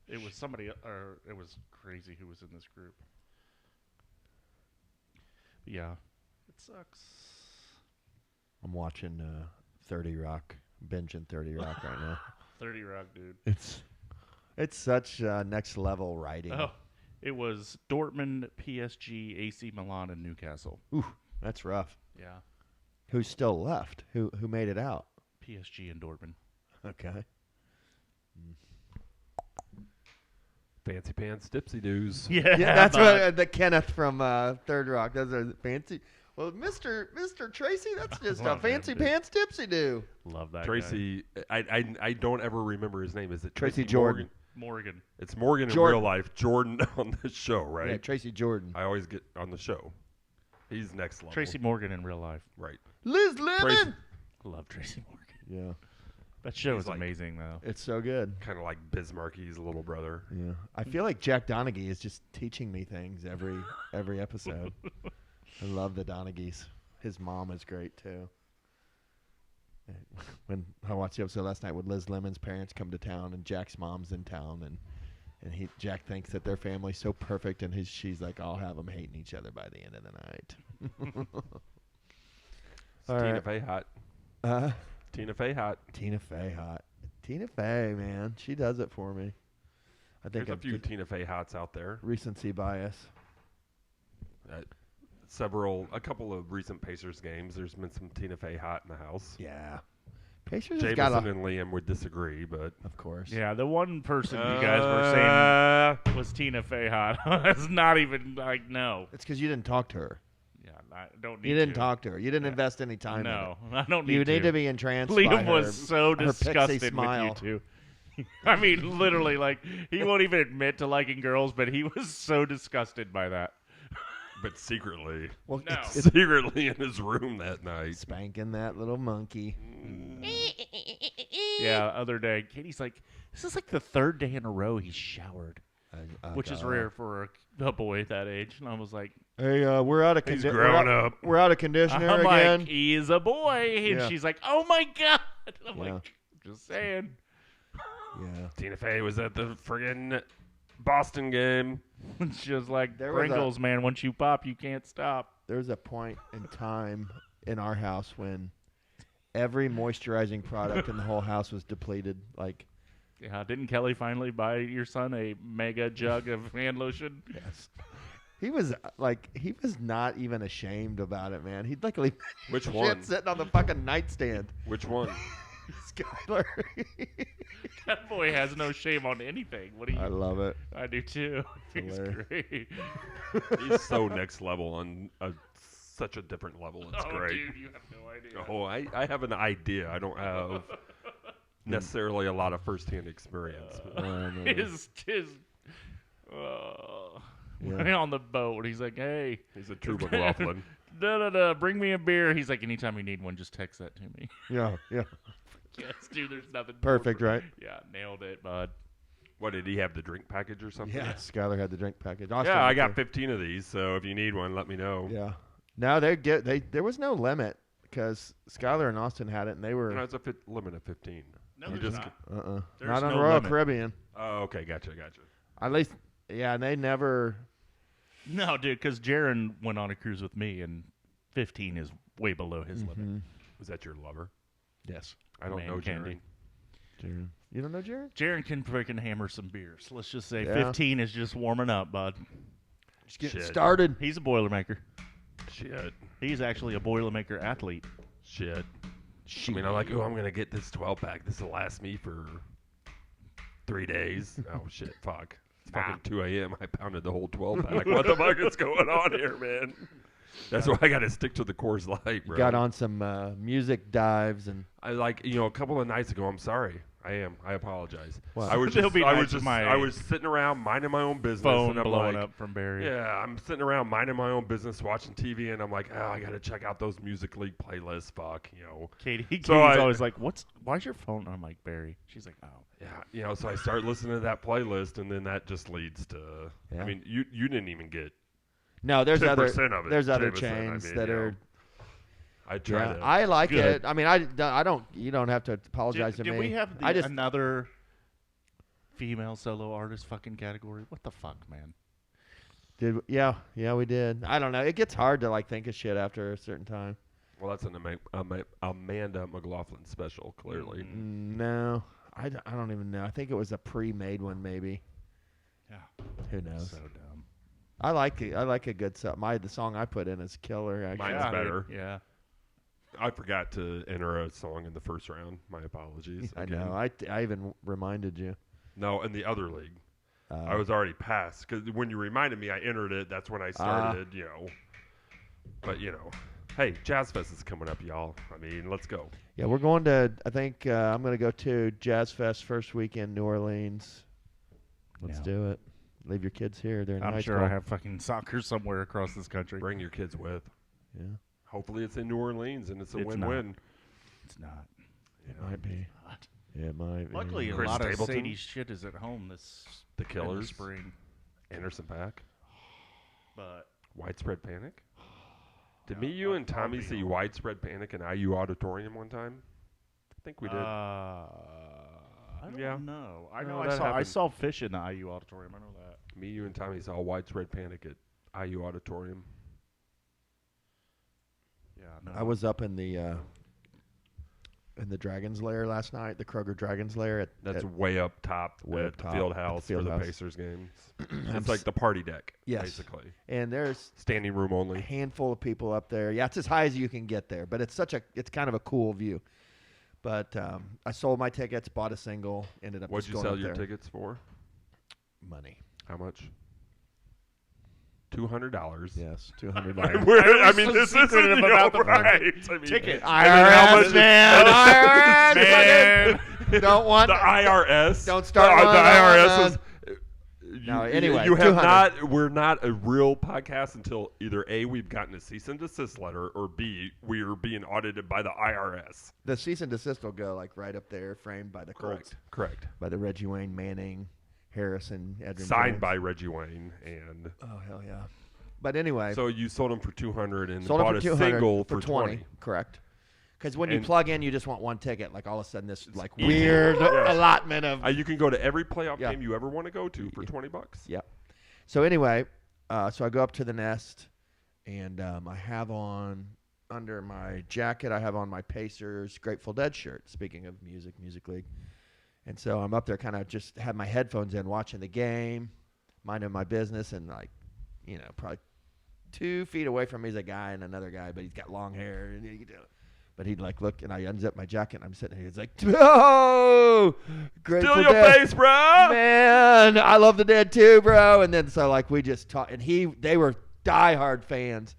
It was somebody, or it was crazy who was in this group. But yeah, it sucks. I'm watching 30 Rock, binging 30 Rock right now. 30 Rock, dude. It's such next level writing. Oh, it was Dortmund, PSG, AC Milan, and Newcastle. Ooh, that's rough. Yeah. Who's still left? Who made it out? PSG and Dortmund. Okay. Fancy pants, dipsy doos. Yeah, that's what the Kenneth from Third Rock. Those are fancy. Well, Mr. Tracy, that's just a fancy pants dipsy do. Love that Tracy, I don't ever remember his name. Is it Tracy Jordan? Morgan. It's Morgan in real life. Jordan on the show, right? Yeah, Tracy Jordan. I always get on the show. He's next level. Tracy Morgan in real life. Right. Liz Lemon. Love Tracy Morgan. Yeah. That show is like- amazing, though. It's so good. Kind of like Bismarcky's little brother. Yeah. I feel like Jack Donaghy is just teaching me things every episode. I love the Donaghys. His mom is great, too. When I watched the episode last night when Liz Lemon's parents come to town and Jack's mom's in town and Jack thinks that their family's so perfect and she's like, I'll have them hating each other by the end of the night. Tina Fey hot. Tina Fey hot. Tina Fey hot. Tina Fey, man. She does it for me. I think There's a few Tina Fey hots out there. Recency bias. A couple of recent Pacers games, there's been some Tina Fey hot in the house. Yeah. Pacers Jameson got and Liam would disagree, but of course. Yeah, the one person you guys were saying was Tina Fey hot. That's not even like no. It's because you didn't talk to her. Yeah, I don't need. You didn't to. talk to her. You didn't invest any time. No, in I don't need. You to. need to be entranced. by Liam her, was so her pixie disgusted smile. with you two. I mean, literally, like he won't even admit to liking girls, but he was so disgusted by that. but secretly, Well, No. it's secretly in his room that night. spanking that little monkey. Yeah, other day, Katie's like, this is like the 3rd day in a row he's showered, which is rare for a boy that age. And I was like, Hey, we're out of He's grown up. We're out of conditioner I'm again. like, he is a boy. And Yeah. she's like, oh my God. I'm Yeah. like, just saying. Yeah. Tina Fey was at the friggin' Boston game. It's just like There was a- Pringles, man. Once you pop, you can't stop. There was a point in time in our house when every moisturizing product in the whole house was depleted. Like, Yeah, didn't Kelly finally buy your son a mega jug of hand lotion? yes. He was not even ashamed about it, man. He'd like leave Which shit one? sitting on the fucking nightstand. Which one? Skylar. That boy has no shame on anything. What do you? I love it. I do too. He's hilarious. great. He's so next level on such a different level. It's Oh, great. dude, you have no idea. Oh, I have an idea. I don't have necessarily a lot of firsthand experience. His on the boat. He's like, hey. He's a true McLaughlin. Bring me a beer. He's like, anytime you need one, just text that to me. Yeah. Yes, dude, there's nothing. Perfect, right? Yeah, nailed it, bud. What, did he have the drink package or something? Yeah, Skylar had the drink package. Yeah, I got 15 of these, so if you need one, let me know. Yeah. No, there was no limit because Skylar and Austin had it, and they were. No, it's a limit of 15. No, there's not. There's not on no Royal limit. Caribbean. Oh, okay, gotcha. At least, yeah, and they never. No, dude, because Jaron went on a cruise with me, and 15 is way below his limit. Was that your lover? Yes. I don't know Jaron. Jaron. You don't know Jaron? Jaron can freaking hammer some beers. Let's just say Yeah. 15 is just warming up, bud. Just getting Shit. started. He's a Boilermaker. Shit. He's actually a Boilermaker athlete. Shit. I mean, I'm like, oh, I'm going to get this 12-pack. This will last me for 3 days. Oh, shit. Fuck. It's fucking 2 a.m. I pounded the whole 12-pack. What the fuck is going on here, man? That's why I got to stick to the Coors Light, bro. Got on some music dives and. I a couple of nights ago, I'm sorry. I apologize. What? I was There'll just, be I nights was with my I was sitting around minding my own business. Phone and I'm blowing like, up from Barry. Yeah, I'm sitting around minding my own business, watching TV, and I'm like, oh, I got to check out those Music League playlists. Fuck, Katie's So always like, why's your phone? I'm like, Barry. She's like, oh. Yeah, so I start listening to that playlist, and then that just leads to. Yeah. I mean, you didn't even get. No, there's 10% other of it, there's other Jameson. chains I mean, that are. I try to. I like Good. it. I mean, I don't. You don't have to apologize to Did me. we have I just another female solo artist fucking category? What the fuck, man? did. Yeah, we did. I don't know. It gets hard to think of shit after a certain time. Well, that's an Amanda McLaughlin special, clearly. No, I don't even know. I think it was a pre-made one, maybe. Yeah. Who knows? So dumb. I like it. I like a good song. The song I put in is killer. Actually. Mine's better. Yeah. I forgot to enter a song in the first round. My apologies. I again. know. I even reminded you. No, in the other league. I was already passed because when you reminded me, I entered it. That's when I started, But, hey, Jazz Fest is coming up, y'all. I mean, let's go. Yeah, we're going to. I think I'm going to go to Jazz Fest first weekend, New Orleans. Let's do it. Leave your kids here. They're in high I'm sure school. I have fucking soccer somewhere across this country. Bring your kids with. Yeah, Hopefully it's in New Orleans and it's a It's win-win. It's not. it might be. Not. It might be. Luckily, a Chris lot Stapleton? of Sadie's shit is at home this The in the Killers, spring. Anderson .Paak, But Widespread Panic. Did me, you, and Tommy see Widespread Panic in IU Auditorium one time? I think we did. I don't know. I know that I happened. saw Fish in the IU auditorium. I know that. Me, you, and Tommy saw Widespread Panic at IU Auditorium. Yeah, no. I was up in the Dragon's Lair last night, the Kroger Dragon's Lair. That's way up top way at up the top field at the house field for the house. Pacers games. It's like the party deck, Yes. basically. And there's Standing room a only. handful of people up there. Yeah, it's as high as you can get there, but it's kind of a cool view. But I sold my tickets, bought a single, ended up What'd just you going sell up your there. tickets for? Money. How much? $200. Yes, $200. I mean, this isn't secretive about the right. I mean, ticket. IRS, man. Man. Don't want the IRS. Don't start The one, IRS is. No, anyway, you have 200. not. We're not a real podcast until either A, we've gotten a cease and desist letter, or B, we are being audited by the IRS. The cease and desist will go right up there, framed by the Colts, Correct. by the Reggie Wayne, Manning, Harrison, Edrin. Signed Jones. by Reggie Wayne, and Oh hell yeah! But anyway, so you sold them for $200 and sold bought it for a $200 single for for $20. 20. Correct. Because when you And- plug in, you just want one ticket. Like all of a sudden, this easy. weird Yes. allotment of. You can go to every playoff Yeah. game you ever want to go to for Yeah. $20. Yeah. So anyway, so I go up to the nest, and I have on under my jacket, I have on my Pacers Grateful Dead shirt. Speaking of music league, and so I'm up there, kind of just have my headphones in, watching the game, minding my business, and probably 2 feet away from me is a guy and another guy, but he's got long hair, and but he'd look, and I unzip my jacket, and I'm sitting here. He's like, "Oh, Grateful Still your Dead. face, bro. Man, I love the Dead too, bro." And then so we just talked, and they were diehard fans,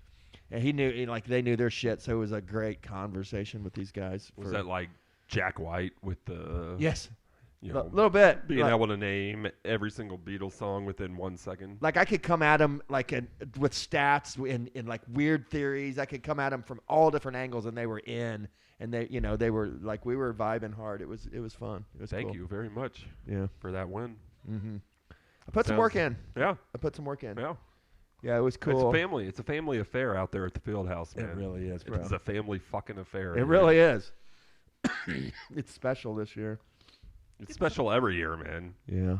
and he knew they knew their shit. So it was a great conversation with these guys. Was that like Jack White with the? Yes, You know, A little bit. being able to name every single Beatles song within 1 second. Like I could come at them with stats in like weird theories. I could come at them from all different angles, and they were in. And they were like, we were vibing hard. It was fun. It was Thank cool. you very much. Yeah. For that win. Mm-hmm. I put some work in. Yeah. I put some work in. Yeah. Yeah, it was cool. It's a family affair out there at the field house, man. It really is, bro. It's a family fucking affair. It really is. It's special this year. It's special every year, man. Yeah.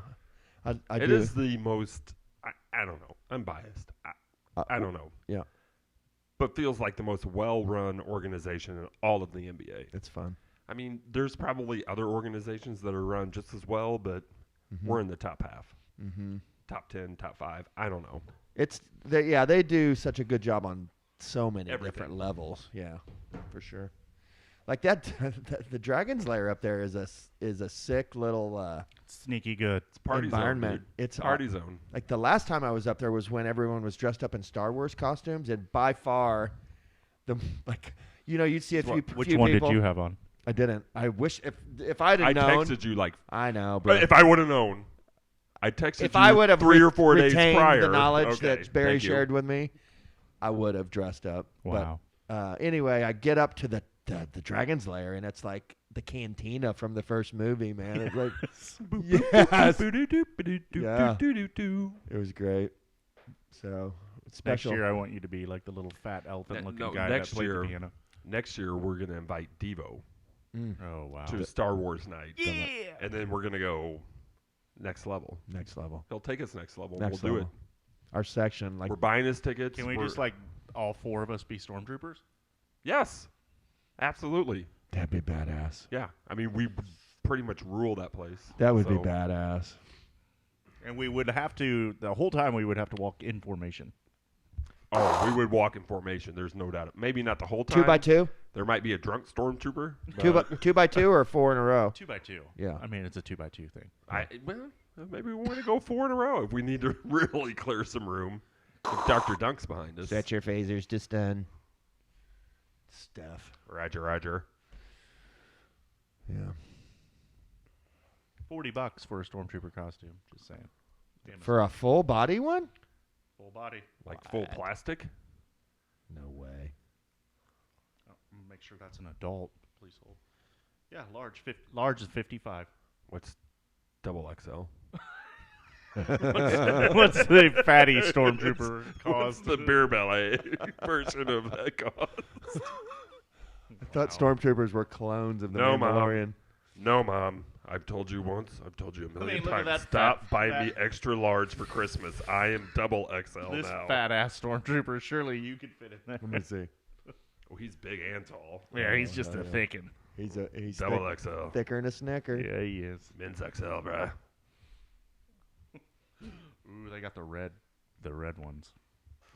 It is the most, I don't know. I'm biased. I don't know. Yeah. But feels like the most well-run organization in all of the NBA. It's fun. I mean, there's probably other organizations that are run just as well, but we're in the top half. Mm-hmm. Top 10, top 5. I don't know. They do such a good job on so many Everything. different levels. Yeah, for sure. Like that, the Dragon's Lair up there is a sick little Sneaky good. It's party environment. zone, dude. It's party zone. Like the last time I was up there was when everyone was dressed up in Star Wars costumes, and by far, you'd see a few. Which few one people. did you have on? I didn't. I wish if I'd have I known. texted you I know, but but if I would have known, I texted if you I would have 3 or 4 days retained prior. the knowledge Okay, that Barry thank you. shared with me, I would have dressed up. Wow. But anyway, I get up to the Dragon's Lair, and it's like the cantina from the first movie, man. It's like, yes. Yeah. It was great. So it's special. Next year, I want you to be like the little fat elephant-looking guy next that played year, the piano. Next year, we're going to invite Devo Oh, wow. to Star Wars night. Yeah. And then we're going to go next level. Next level. He'll take us next level. Next we'll do level. Our section, like it. We're buying his tickets. Can we just like all 4 of us be stormtroopers? Yes. Absolutely. that'd be badass. Yeah. I mean, we pretty much rule that place. That would be So, badass. And we would have to, the whole time we would have to walk in formation. Oh, we would walk in formation. There's no doubt. Maybe not the whole time. 2x2? There might be a drunk stormtrooper. 2x2 or 4 in a row? 2x2. Yeah. I mean, it's a 2x2 thing. Well, maybe we want to go 4 in a row if we need to really clear some room. If Dr. Dunk's behind us. Set your phasers to stun. Steph. Roger, Roger. Yeah. $40 for a stormtrooper costume. Just saying. For a full body one? Full body. Like full plastic? No way. Oh, make sure that's an adult. Please hold. Yeah, large. Large is 55. What's double XL? What's the fatty stormtrooper What's cost? the beer belly version of that cost? I thought stormtroopers were clones of the No, Mom. Mandalorian. No, Mom. I've told you once. I've told you a million look at times. that Stop fat- buying fat- me extra large for Christmas. I am double XL This now. fat ass stormtrooper. Surely you could fit in there. Let me see. Oh, he's big and tall. Yeah, he's just a thickin'. He's Double XL. thicker than a Snicker. Yeah, he is. Men's XL, bruh. Ooh, they got the red ones.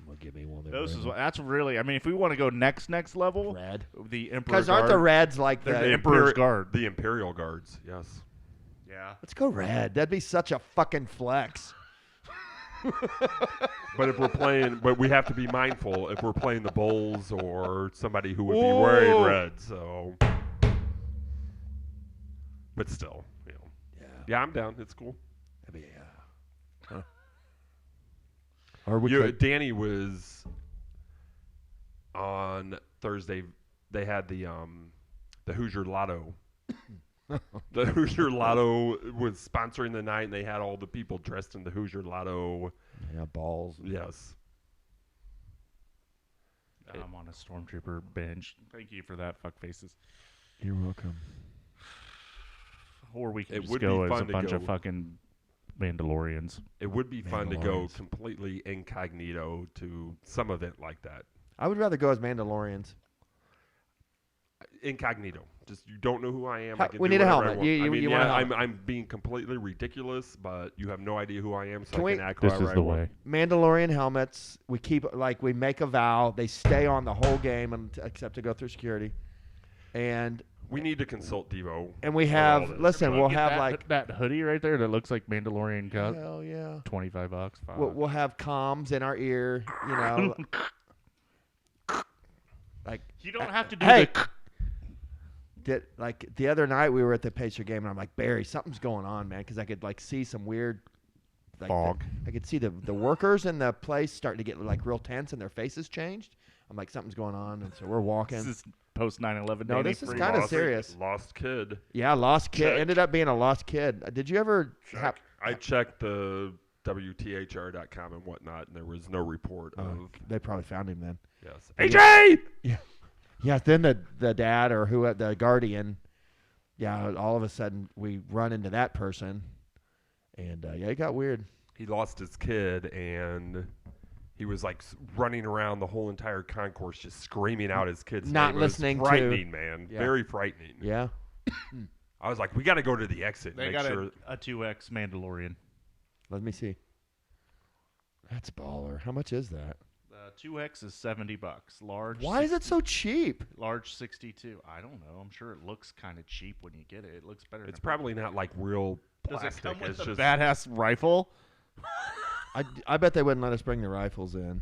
Well, give me one of Those is that's really. I mean, if we want to go next level, red. the Emperor's Because aren't the Guard. reds like They're the the Emperor's Guard. The Imperial Guards, yes. Yeah. Let's go red. That'd be such a fucking flex. But if we're playing, but we have to be mindful if we're playing the Bulls or somebody who would be wearing red. So, but still, you know. Yeah, I'm down. It's cool. That'd be Or we could. Danny was on Thursday. They had the Hoosier Lotto. The Hoosier Lotto was sponsoring the night, and they had all the people dressed in the Hoosier Lotto. Yeah, balls. Yes. I'm on a stormtrooper binge. Thank you for that, fuck faces. You're welcome. Or we can It just would go be as fun a to bunch go. of fucking Mandalorians. It would be fun to go Mandalorians. completely incognito to some event like that. I would rather go as Mandalorians. Incognito. Just you don't know who I am. How- I can we do need a whatever I helmet. want. You- I you mean, want a yeah, helmet. I'm being completely ridiculous, but you have no idea who I am, so Can I we- can act This however is the I want. way. Mandalorian helmets. We keep we make a vow. They stay on the whole game except to go through security. And We need to consult Devo. we on have all this. listen. We'll have that, like that hoodie right there that looks like Mandalorian cut. hell yeah. $25. Fuck. We'll have comms in our ear. You know. Like You don't have to do hey. the. The other night we were at the Pacer game, and I'm like, Barry, something's going on, man, because I could see some weird fog. I could see the workers in the place starting to get real tense, and their faces changed. I'm like, something's going on, and so we're walking. This is post 9/11. No, this is kind of serious. Lost kid. Yeah, lost kid. Check. Ended up being a lost kid. Did you ever? I checked the WTHR.com and whatnot, and there was no report of. They probably found him then. Yes. AJ. Yeah. Yeah. Then the dad or the guardian. Yeah. All of a sudden we run into that person, and it got weird. He lost his kid, and he was running around the whole entire concourse, just screaming out his kid's Not name. It listening was frightening, man. Yeah. Very frightening. Yeah. I was like, we got to go to the exit. They make got sure. a 2X Mandalorian. Let me see. That's baller. How much is that? 2X is $70. Large. Why is it so cheap? Large 62. I don't know. I'm sure it looks kind of cheap when you get it. It looks better. It's probably not real Does plastic. it come with it's a just badass rifle? I bet they wouldn't let us bring the rifles in.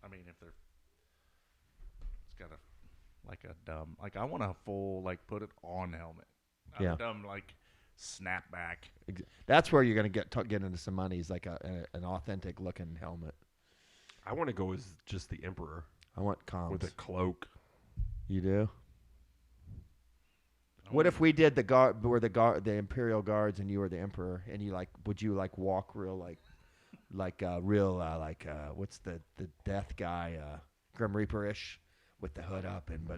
I mean, if they're, it's got a dumb, I want a full put it on helmet. Not Yeah. a dumb snapback. That's where you're gonna get into some money. Is an authentic looking helmet. I want to go as just the Emperor I want comms. with a cloak. You do? What if we did the Imperial Guards and you were the Emperor, and you would you walk real what's the death guy, Grim Reaper-ish, with the hood up and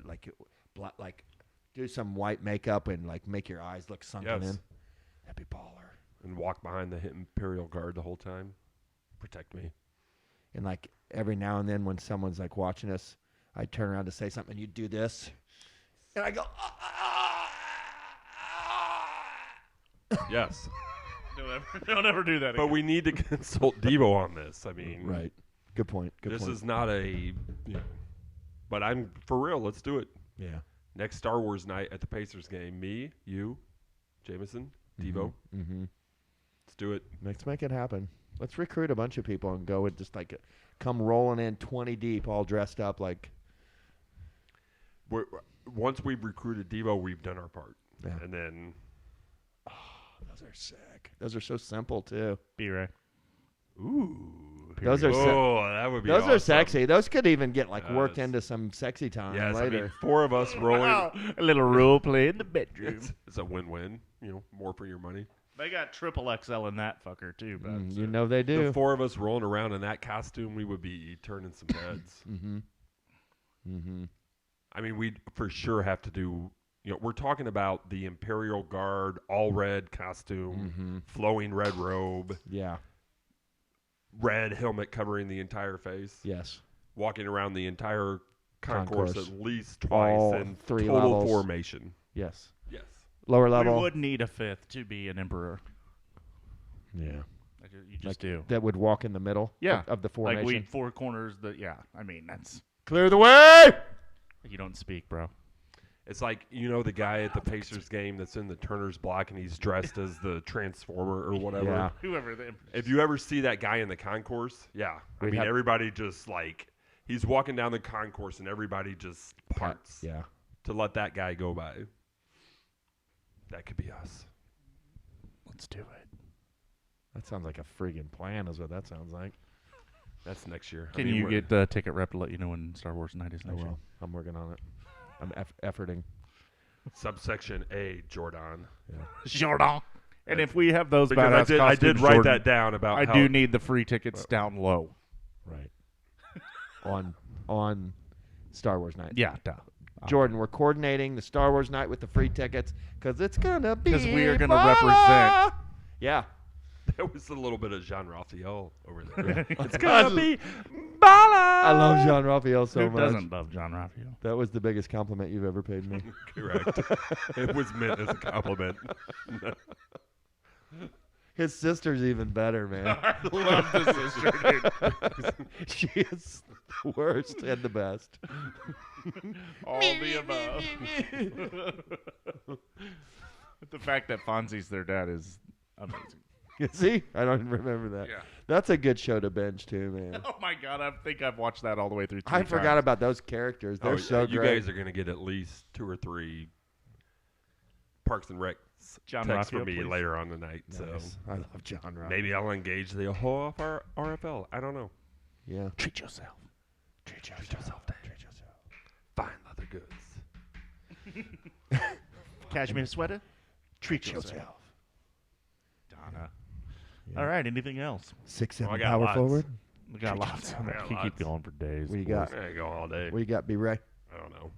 do some white makeup and make your eyes look sunken Yes. in. That'd be baller. And walk behind the Imperial Guard the whole time. Protect me. And every now and then when someone's watching us, I'd turn around to say something, and you'd do this, and I go. Yes. Don't ever do that again. But we need to consult Devo on this. I mean, Right. Good point. this is not but I'm for real. Let's do it. Yeah. Next Star Wars night at the Pacers game. Me, you, Jameson, Devo. Mm-hmm. Let's do it. Let's make it happen. Let's recruit a bunch of people and go and just come rolling in 20 deep, all dressed up Once we've recruited Devo, we've done our part. Yeah. And then. Those are sick. Those are so simple too. B-Ray. Ooh. Those are that would be those awesome. are sexy. Those could even get worked Yes. into some sexy time Yes, later. I mean, 4 of us rolling. A little role play in the bedroom. It's a win-win. More for your money. They got triple XL in that fucker too, but You know they do. The 4 of us rolling around in that costume, we would be turning some heads. Mm-hmm. Mm-hmm. I mean, we'd for sure have to do. We're talking about the Imperial Guard, all red costume, flowing red robe, Yeah. red helmet covering the entire face, Yes. walking around the entire concourse at least twice, All and 3 total levels. formation. Yes. Yes. Lower we level. would need a 5th to be an emperor. Yeah. You just do. That would walk in the middle. Yeah. Of the formation. We 4 corners. I mean, that's Clear the way. you don't speak, bro. It's the guy at the Pacers game that's in the Turner's block and he's dressed as the Transformer or whatever. Yeah. Whoever the If you ever see that guy in the concourse, yeah. I mean, everybody just he's walking down the concourse and everybody just parts. Yeah. To let that guy go by. That could be us. Let's do it. That sounds like a friggin' plan is what that sounds like. That's next year. Can you get the ticket rep to let you know when Star Wars Night is next year? I'm working on it. I'm efforting. Subsection A, Jordan. Yeah. Jordan. And if we have those Because badass I did costumes, write Jordan, that down about I how do need the free tickets down low. Right. on Star Wars night. Yeah, duh. Jordan, we're coordinating the Star Wars night with the free tickets because it's gonna be. Because we are gonna baller. represent. Yeah. There was a little bit of Jean Raphael over there. It's gonna be baller. I love Jean Raphael so Who much. doesn't love John Raphael? That was the biggest compliment you've ever paid me. Correct. It was meant as a compliment. His sister's even better, man. I love the sister, dude. She is the worst and the best. All the above. The fact that Fonzie's their dad is amazing. See? I don't remember that. Yeah. That's a good show to binge, too, man. Oh my god, I think I've watched that all the way through. I forgot about those characters. They're so you great. guys are going to get at least 2 or 3 Parks and Rec John text Raffio, for me please. later on tonight. Nice. So I love John Rock. maybe I'll engage the whole RFL. I don't know. Yeah. Treat yourself. Treat yourself, Dave. Treat yourself. Fine leather goods. Cashmere sweater. Treat yourself. Donna. Yeah. All right. Anything else? 6'7" I got power lots. forward. We got Treat lots. yourself. I got We keep lots. going for days. What you got? I go all day. What you got, B-Ray? I don't know.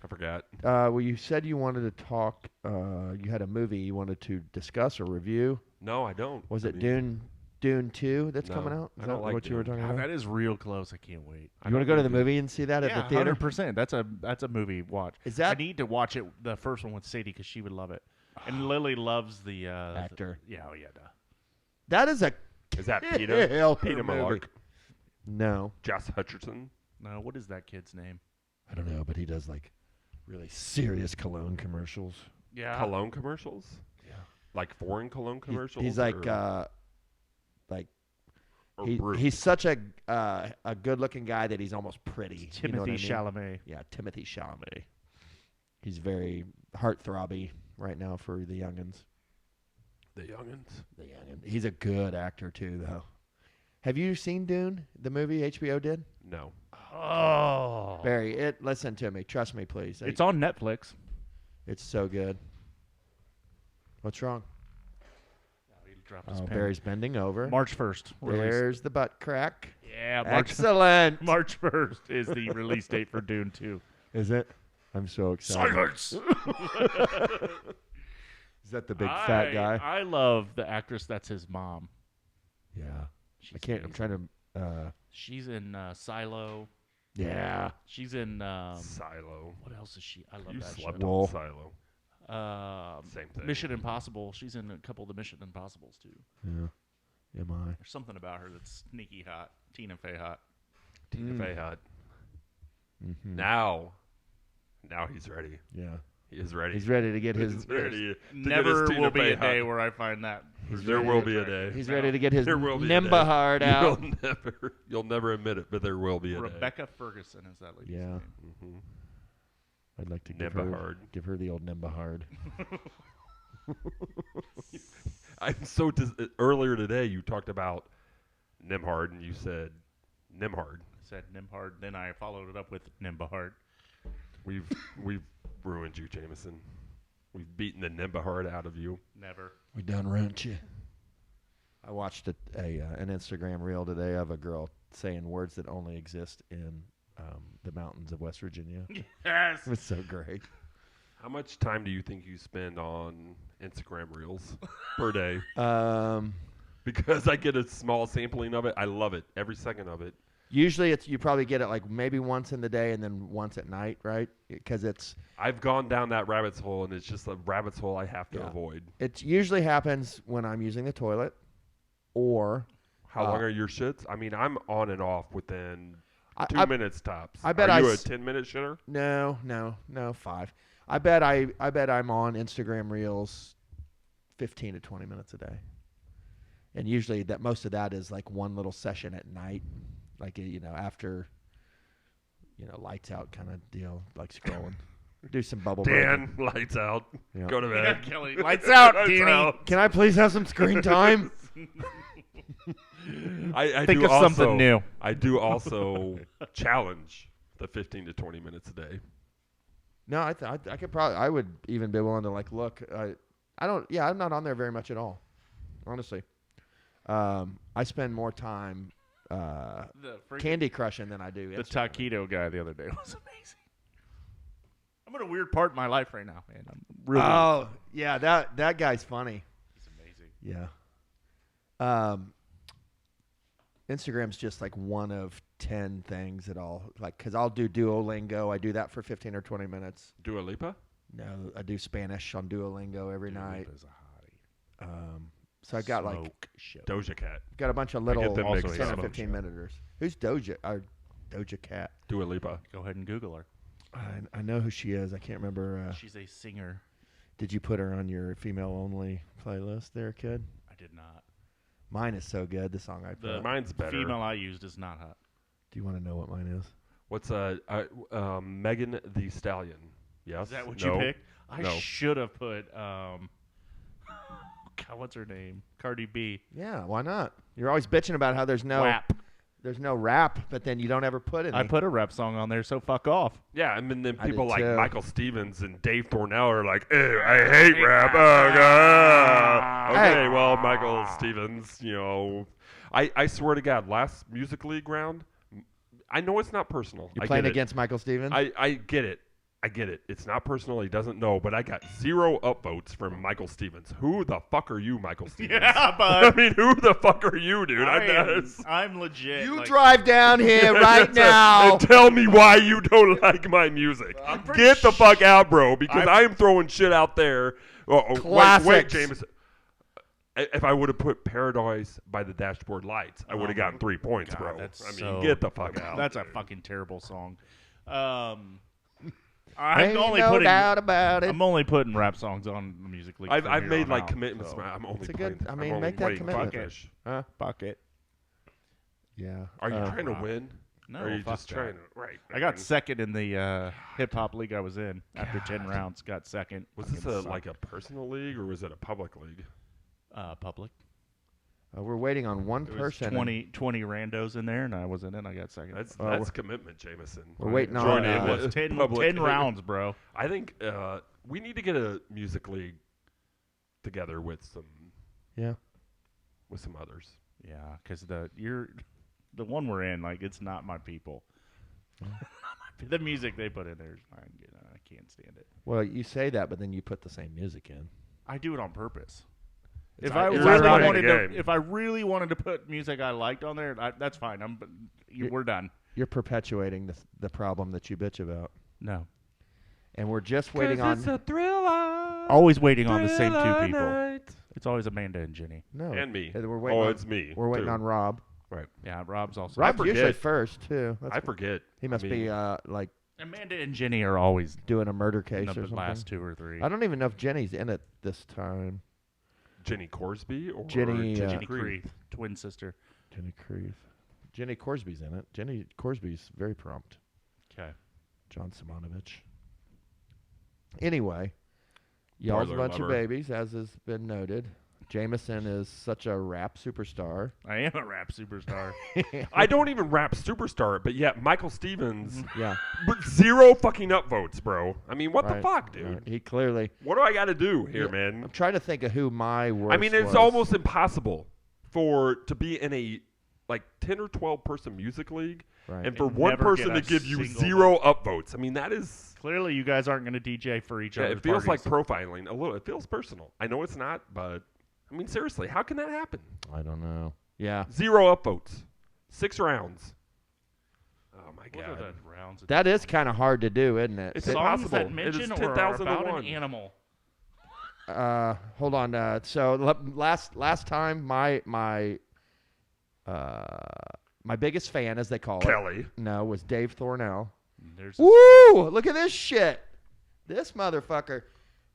I forgot. Well, you said you wanted to talk. You had a movie you wanted to discuss or review. No, I don't. Was I it mean, Dune 2 that's No, coming out? I Is don't that like what you were Dune. talking God, about? that is real close. I can't wait. I You want to don't go to the like movie and see that at the theater? 100%. That's a movie watch. Is I that need to watch it, the first one with Sadie, because she would love it. And Lily loves the actor? yeah, oh yeah, duh. That is a Is that Peter? killer Peter movie. Malark? No, Josh Hutcherson? No, what is that kid's name? I don't know, but he does like really serious cologne commercials. Yeah, Cologne commercials? Yeah, Like foreign cologne commercials? he's like or brew? he's such a good-looking guy that he's almost pretty. You know what Timothy I mean? Chalamet. Yeah, Timothy Chalamet. He's very heartthrobby right now for the youngins. The youngins? He's a good actor too, though. Have you seen Dune, the movie HBO did? No. Oh, Barry, listen to me. Trust me, please. it's on Netflix. It's so good. What's wrong? He dropped his Oh, pen. Barry's bending over. March 1st. Release. There's the butt crack. Yeah, March Excellent. March 1st is the release date for Dune 2. Is it? I'm so excited. Silence. Is that the big fat guy? I love the actress that's his mom. Yeah. She's I can't. I'm amazing. trying to. She's in Silo. Yeah. She's in Silo. what else is she? I love You that slept show. Wolf. on Silo. Same thing. Mission Impossible. She's in a couple of the Mission Impossibles too. Yeah. Am I? There's something about her that's sneaky hot. Tina Fey hot. Tina Fey hot. Mm-hmm. Now he's ready. Yeah. He is ready. He's ready to get his. He's ready to Never get his will Tina be Fey a day hot. where I find that. There will be a day. He's ready to get his There will be a day. Nimbahard out. You'll never admit it, but there will be a Rebecca Ferguson is that lady's Yeah. name. day. Mm-hmm. I'd like to give her the old Nimbahard. I'm so earlier today you talked about Nimhard and you said Nimhard. I said Nimhard, then I followed it up with Nimbahard. We've ruined you, Jameson. We've beaten the Nimbahard out of you. Never. We done ruined you. I watched an Instagram reel today of a girl saying words that only exist in the mountains of West Virginia. Yes. It was so great. How much time do you think you spend on Instagram Reels per day? Because I get a small sampling of it. I love it. Every second of it. Usually you probably get it like maybe once in the day and then once at night, right? Because I've gone down that rabbit's hole, and it's just a rabbit's hole I have to avoid. it usually happens when I'm using the toilet or How long are your shits? I mean, I'm on and off within 2 I minutes tops. I bet are you I a 10-minute shitter? No, 5. I bet I'm on Instagram Reels 15 to 20 minutes a day. And usually that most of that is like one little session at night, like after lights out kind of deal, like scrolling. Do some bubble Dan, breaking. lights out. Yeah. Go to Yeah, bed. Kelly. Lights out, Lights Danny. out. Can I please have some screen time? I Think do of also, something new. I do also challenge the 15 to 20 minutes a day. No, I could probably. I would even be willing to look. I don't. Yeah, I'm not on there very much at all, honestly. I spend more time Candy Crushing than I do. The Instagram. taquito guy the other day was amazing. I'm in a weird part in my life right now, man. I'm really. Oh yeah, that guy's funny. He's amazing. Yeah. Instagram's just like one of 10 things that because I'll do Duolingo. I do that for 15 or 20 minutes. Dua Lipa? No, I do Spanish on Duolingo every night. Is a hottie. So I got Smoke show. Doja Cat. got a bunch of I little get them Also mixed 10 up. or 15 minuters. Who's Doja Cat? Dua Lipa. Go ahead and Google her. I know who she is. I can't remember. She's a singer. Did you put her on your female-only playlist there, kid? I did not. Mine is so good, the song I put. Mine's better. Female I used is not hot. Do you want to know what mine is? What's Megan the Stallion? Yes. Is that what No. you picked? I No. should have put. God, what's her name? Cardi B. Yeah, why not? You're always bitching about how there's no rap, but then you don't ever put any. I put a rap song on there, so fuck off. Yeah, I mean, then I people did like too. Michael Stevens and Dave Thornell are like, "Ew, I hate rap." Oh, God. Hey. Okay, well, Michael Stevens, I swear to God, last Music League round, I know it's not personal. You're I playing get against Michael Stevens? I get it. I get it. It's not personal. He doesn't know, but I got 0 upvotes from Michael Stevens. Who the fuck are you, Michael Stevens? Yeah, but I mean, who the fuck are you, dude? I'm legit. You drive down here right now. And tell me why you don't like my music. Get the fuck out, bro, because I am throwing shit out there. Wait, Classics. Jameson. If I would have put Paradise by the Dashboard Lights, I would have gotten 3 points, God, bro. that's I mean, so- get the fuck out. That's dude. a fucking terrible song. Ain't no doubt about it. I'm only putting rap songs on the Music League. from I've here made on like out, commitments. so. I'm only It's a playing. good- I mean, I'm only make that playing commitment. Fish. Fuck it. Yeah. Are you trying to rock. win? No, or are you fuck just that. trying to? Right. I got mean, second in the hip hop league I was in after 10 rounds. Got second. Was this Fucking like a personal league or was it a public league? public? We're waiting on one There was person. 20 randos in there, and I was in it. I got second. That's commitment, Jameson. We're waiting on, Join in it with 10 public. rounds, bro. I think we need to get a music league together with some others. Yeah, because the one we're in, like, it's not my people. The music they put in there is fine. I can't stand it. Well, you say that, but then you put the same music in. I do it on purpose. It's If I ironic really wanted to put music I liked on there, that's fine. We're done. You're perpetuating the problem that you bitch about. No, And we're just waiting on. It's a thriller. always waiting on the same two Thriller people. night. It's always Amanda and Jenny. No. And me. We're waiting on, it's me. We're waiting too. on Rob. Right. Yeah, Rob's also. Rob's forget. usually first, too. I forget. He must be like Amanda and Jenny are always doing a murder in case or the something. last 2 or 3. I don't even know if Jenny's in it this time. Jenny Corsby or Jenny, Jenny Creed? Creeth, twin sister. Jenny Creeth. Jenny Corsby's in it. Jenny Corsby's very prompt. Okay. John Simonovich. Anyway, y'all's a Parlor bunch lover. of babies, as has been noted. Jameson is such a rap superstar. I am a rap superstar. I don't even rap superstar, but yet Michael Stevens, Yeah. but 0 fucking upvotes, bro. I mean, what the Right, fuck, dude? right. He clearly. What do I got to do here, Yeah, man? I'm trying to think of who my worst I mean, it's was. almost impossible to be in a like 10 or 12 person music league Right. and for And one never person get to a give you single 0 upvotes. I mean, that is Clearly, you guys aren't going to DJ for each other. it feels like profiling a little. It feels personal. I know it's not, but I mean, seriously, how can that happen? I don't know. Yeah. 0 upvotes, 6 rounds. Oh my What are god. the rounds? That is kind of hard to do, isn't it? It's songs impossible. that It is mention or 10,000 to about 1. an animal. Hold on. So last time, my biggest fan, as they call Kelly. it, was Dave Thornell. There's Woo! Look at this shit. This motherfucker.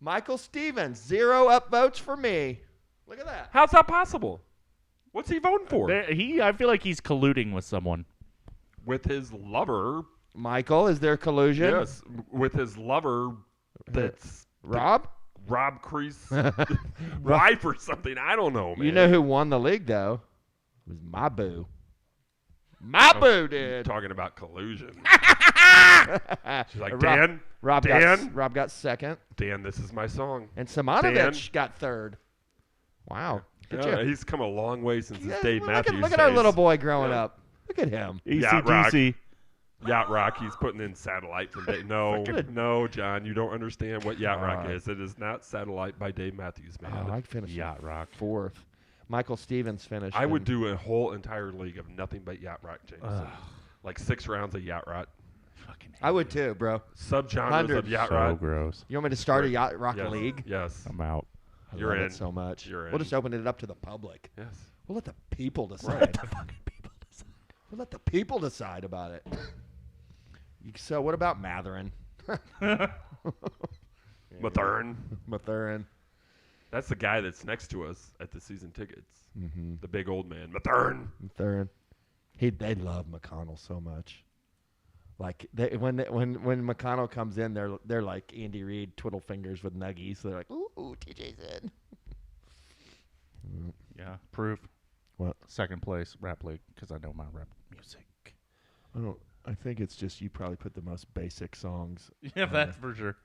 Michael Stevens, 0 upvotes for me. Look at that. How's that possible? What's he voting for? I feel like he's colluding with someone. With his lover. Michael, is there collusion? Yes, with his lover. That's Rob? Rob Crease wife or something. I don't know, man. You know who won the league, though? It was my boo. My boo did. Talking about collusion. She's like, Rob Dan? Rob got second, Dan, this is my song. and Simonovich got third. Wow. Good Yeah, job. he's come a long way since his Yeah, Dave look Matthews look at our days. little boy growing Yeah. up. Look at him. Yacht Rock. ECDC. Yacht Rock, he's putting in satellite from Dave. No, John, you don't understand what Yacht Rock is. It is not satellite by Dave Matthews, man. Oh, I finished Yacht Rock. fourth. Michael Stevens finished. I would in- do a whole entire league of nothing but Yacht Rock, Jameson. Like 6 rounds of Yacht Rock. Fucking I would too, bro. Subgenres Hundred. of Yacht so Rock. gross. You want me to start a Right. Yacht Rock Yes. league? Yes. I'm out. I You're love in. it so much. You're in. We'll just open it up to the public. Yes. We'll let the people decide. Right. We'll let the people decide about it. So what about Matherin? Mathern. Matherin. That's the guy that's next to us at the season tickets. Mm-hmm. The big old man. Mathern. Matherin. They love McConnell so much. Like when McConnell comes in, they're like Andy Reid, twiddle fingers with nuggies. They're like, ooh, TJ's in. Yeah, proof. What? Second place, rap league, because I know my rap music. I think it's just you probably put the most basic songs. Yeah, that's for sure.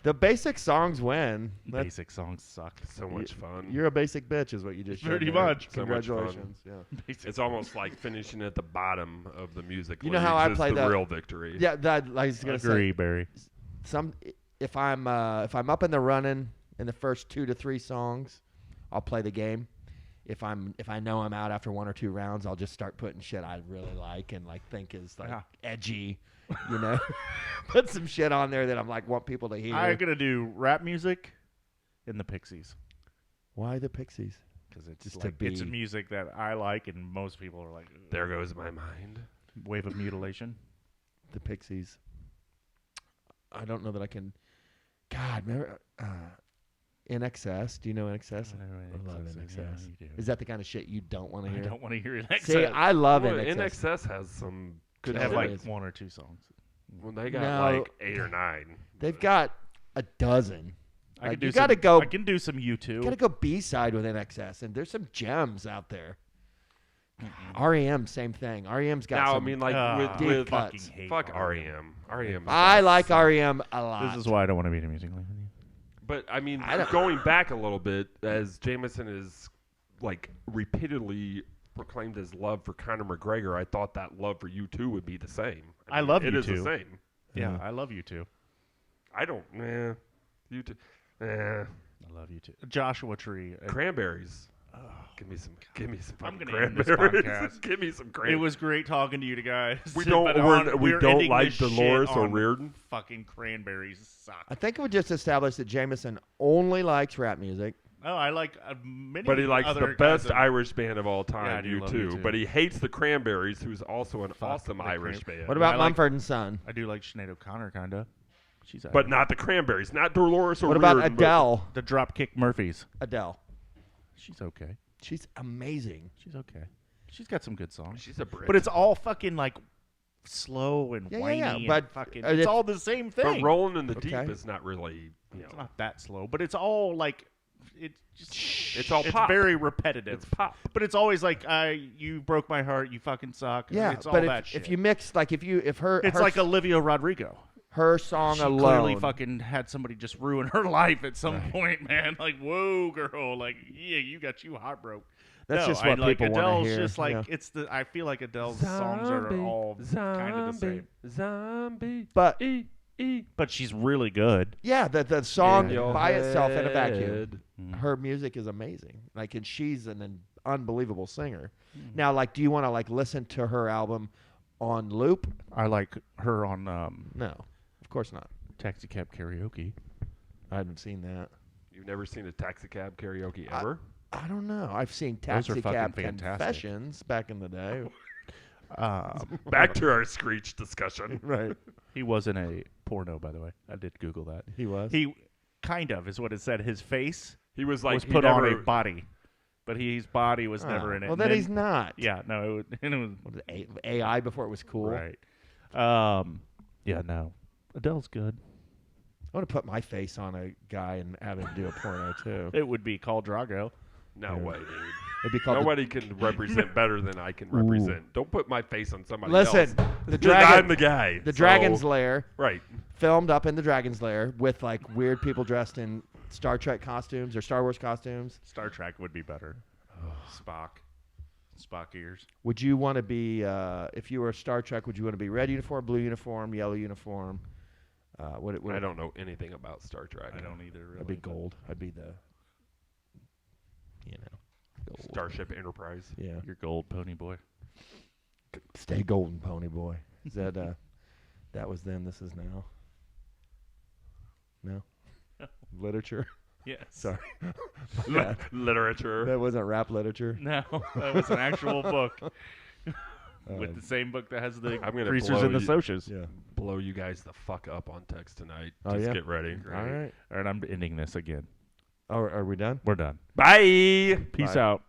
The basic songs win. Basic songs suck. So much fun. You're a basic bitch, is what you just Pretty showed there. much. So much fun. Congratulations. Yeah. It's almost like finishing at the bottom of the music. You know how I is play the that? real victory. Yeah, that I was gonna Agree, say. Barry. If I'm up in the running in the first 2 to 3 songs, I'll play the game. If I know I'm out after 1 or 2 rounds, I'll just start putting shit I really like and like think is like edgy, you know. Put some shit on there that I'm like want people to hear. I'm gonna do rap music in the Pixies Why the Pixies? because it's Just like to it's a be- music that I like and most people are like, There goes my mind. wave of mutilation. The Pixies. I don't know that I can. God, remember In Excess? Do you know In Excess? I love In Excess. Is that the kind of shit you don't want to I hear? don't want to hear it. See, I love Well, In Excess. NXS has some Could good have like hits. 1 or 2 songs. Well, they got No. like 8 or 9. They've got a dozen. I Like, can do you some, gotta go. I can do some You U2. gotta go B-side with NXS, and there's some gems out there. REM, same thing. REM's got Now, I some. mean, like deep with fucking cuts. hate fuck REM. REM. I like REM a lot. This is why I don't want to be in a music league with you. But I mean, I don't- going back a little bit, as Jameson is like repeatedly proclaimed his love for Conor McGregor, I thought that love for you too would be the same. I love it is U2. the same. Yeah, Yeah. I love U2. I don't. You too. I love U2. Joshua Tree. Cranberries. Oh, Give me some. Give me some I'm fucking gonna end this cranberries. podcast. Give me some it cranberries. was great talking to you guys. We But don't. We we're don't ending like this shit Dolores or on Reardon. Fucking cranberries suck. I think we just established that Jameson only likes rap music. Oh, I like many. But he likes other the best kinds of- Irish band of all Yeah, I time, do you love too. U2. But he hates the Cranberries, who's also an Fuck awesome the Irish band. What about I like- Mumford and Son? I do like Sinead O'Connor, kinda. She's But not the Cranberries, not Dolores or What about Reardon, but- Adele? the Dropkick Murphys. Adele. She's okay. She's amazing. She's okay. She's got some good songs. She's a Brit. But it's all fucking like slow and Yeah, yeah, whiny yeah, and but, fucking. if- It's all the same But thing. Rolling in the Deep Okay. is not really, It's not that slow, but it's all like it's just It's all it's pop. very repetitive. It's pop. But it's always like you broke my heart, you fucking suck. Yeah, it's all but that shit. if you mix, like if her, it's her, like Olivia Rodrigo. her song She alone. clearly fucking had somebody just ruin her life at some point, man. Like, whoa, girl, like, yeah, you got you heartbroken. That's No, just what like people want to Adele's hear. just like yeah. it's the. I feel like Adele's songs are all kind of the same, Zombie. But but she's really good. yeah, the song In your by itself in a vacuum, head. her music is amazing. Like, and she's an unbelievable singer. Mm. Now, like, do you want to like listen to her album on loop? I like her on No, of course not. Taxi Cab Karaoke. I haven't seen that. You've never seen a taxi cab karaoke ever? I don't know. I've seen Those are Taxi fucking Cab fantastic. Confessions back in the day. Back to our Screech discussion. Right. He was in a porno, by the way. I did Google that. He was. He kind of is what it said. His face He was like was he put on never- a body, but his body was never in it. Well, And then he's not. Yeah, no, it was What is it, AI before it was cool. right. Yeah, no. Adele's good. I want to put my face on a guy and have him do a porno too. It would be called Drago. No way, dude. It'd be called. Nobody can represent better than I can represent. Don't put my face on somebody Listen, else. the Because dragon, I'm the guy. the so- Dragon's Lair, Right. filmed up in the Dragon's Lair with like weird people dressed in Star Trek costumes or Star Wars costumes. Star Trek would be better. Spock ears. Would you want to be, if you were Star Trek, would you want to be red uniform, blue uniform, yellow uniform? I don't know anything about Star Trek. I don't either. Really. I'd be gold. I'd be the, gold. Starship Enterprise. Yeah. You're gold, pony boy. Stay golden, pony boy. Is that, that was then, this is now? No? Literature? Yes. Sorry. Literature. That wasn't rap literature. No, that was an actual book with Um, the same book that has the I'm gonna greasers blow and the you- socias. Yeah. Blow you guys the fuck up on text tonight. Oh, Just yeah? get ready. All right. All right, I'm ending this again. Oh, are we done? We're done. Bye. Peace Bye. out.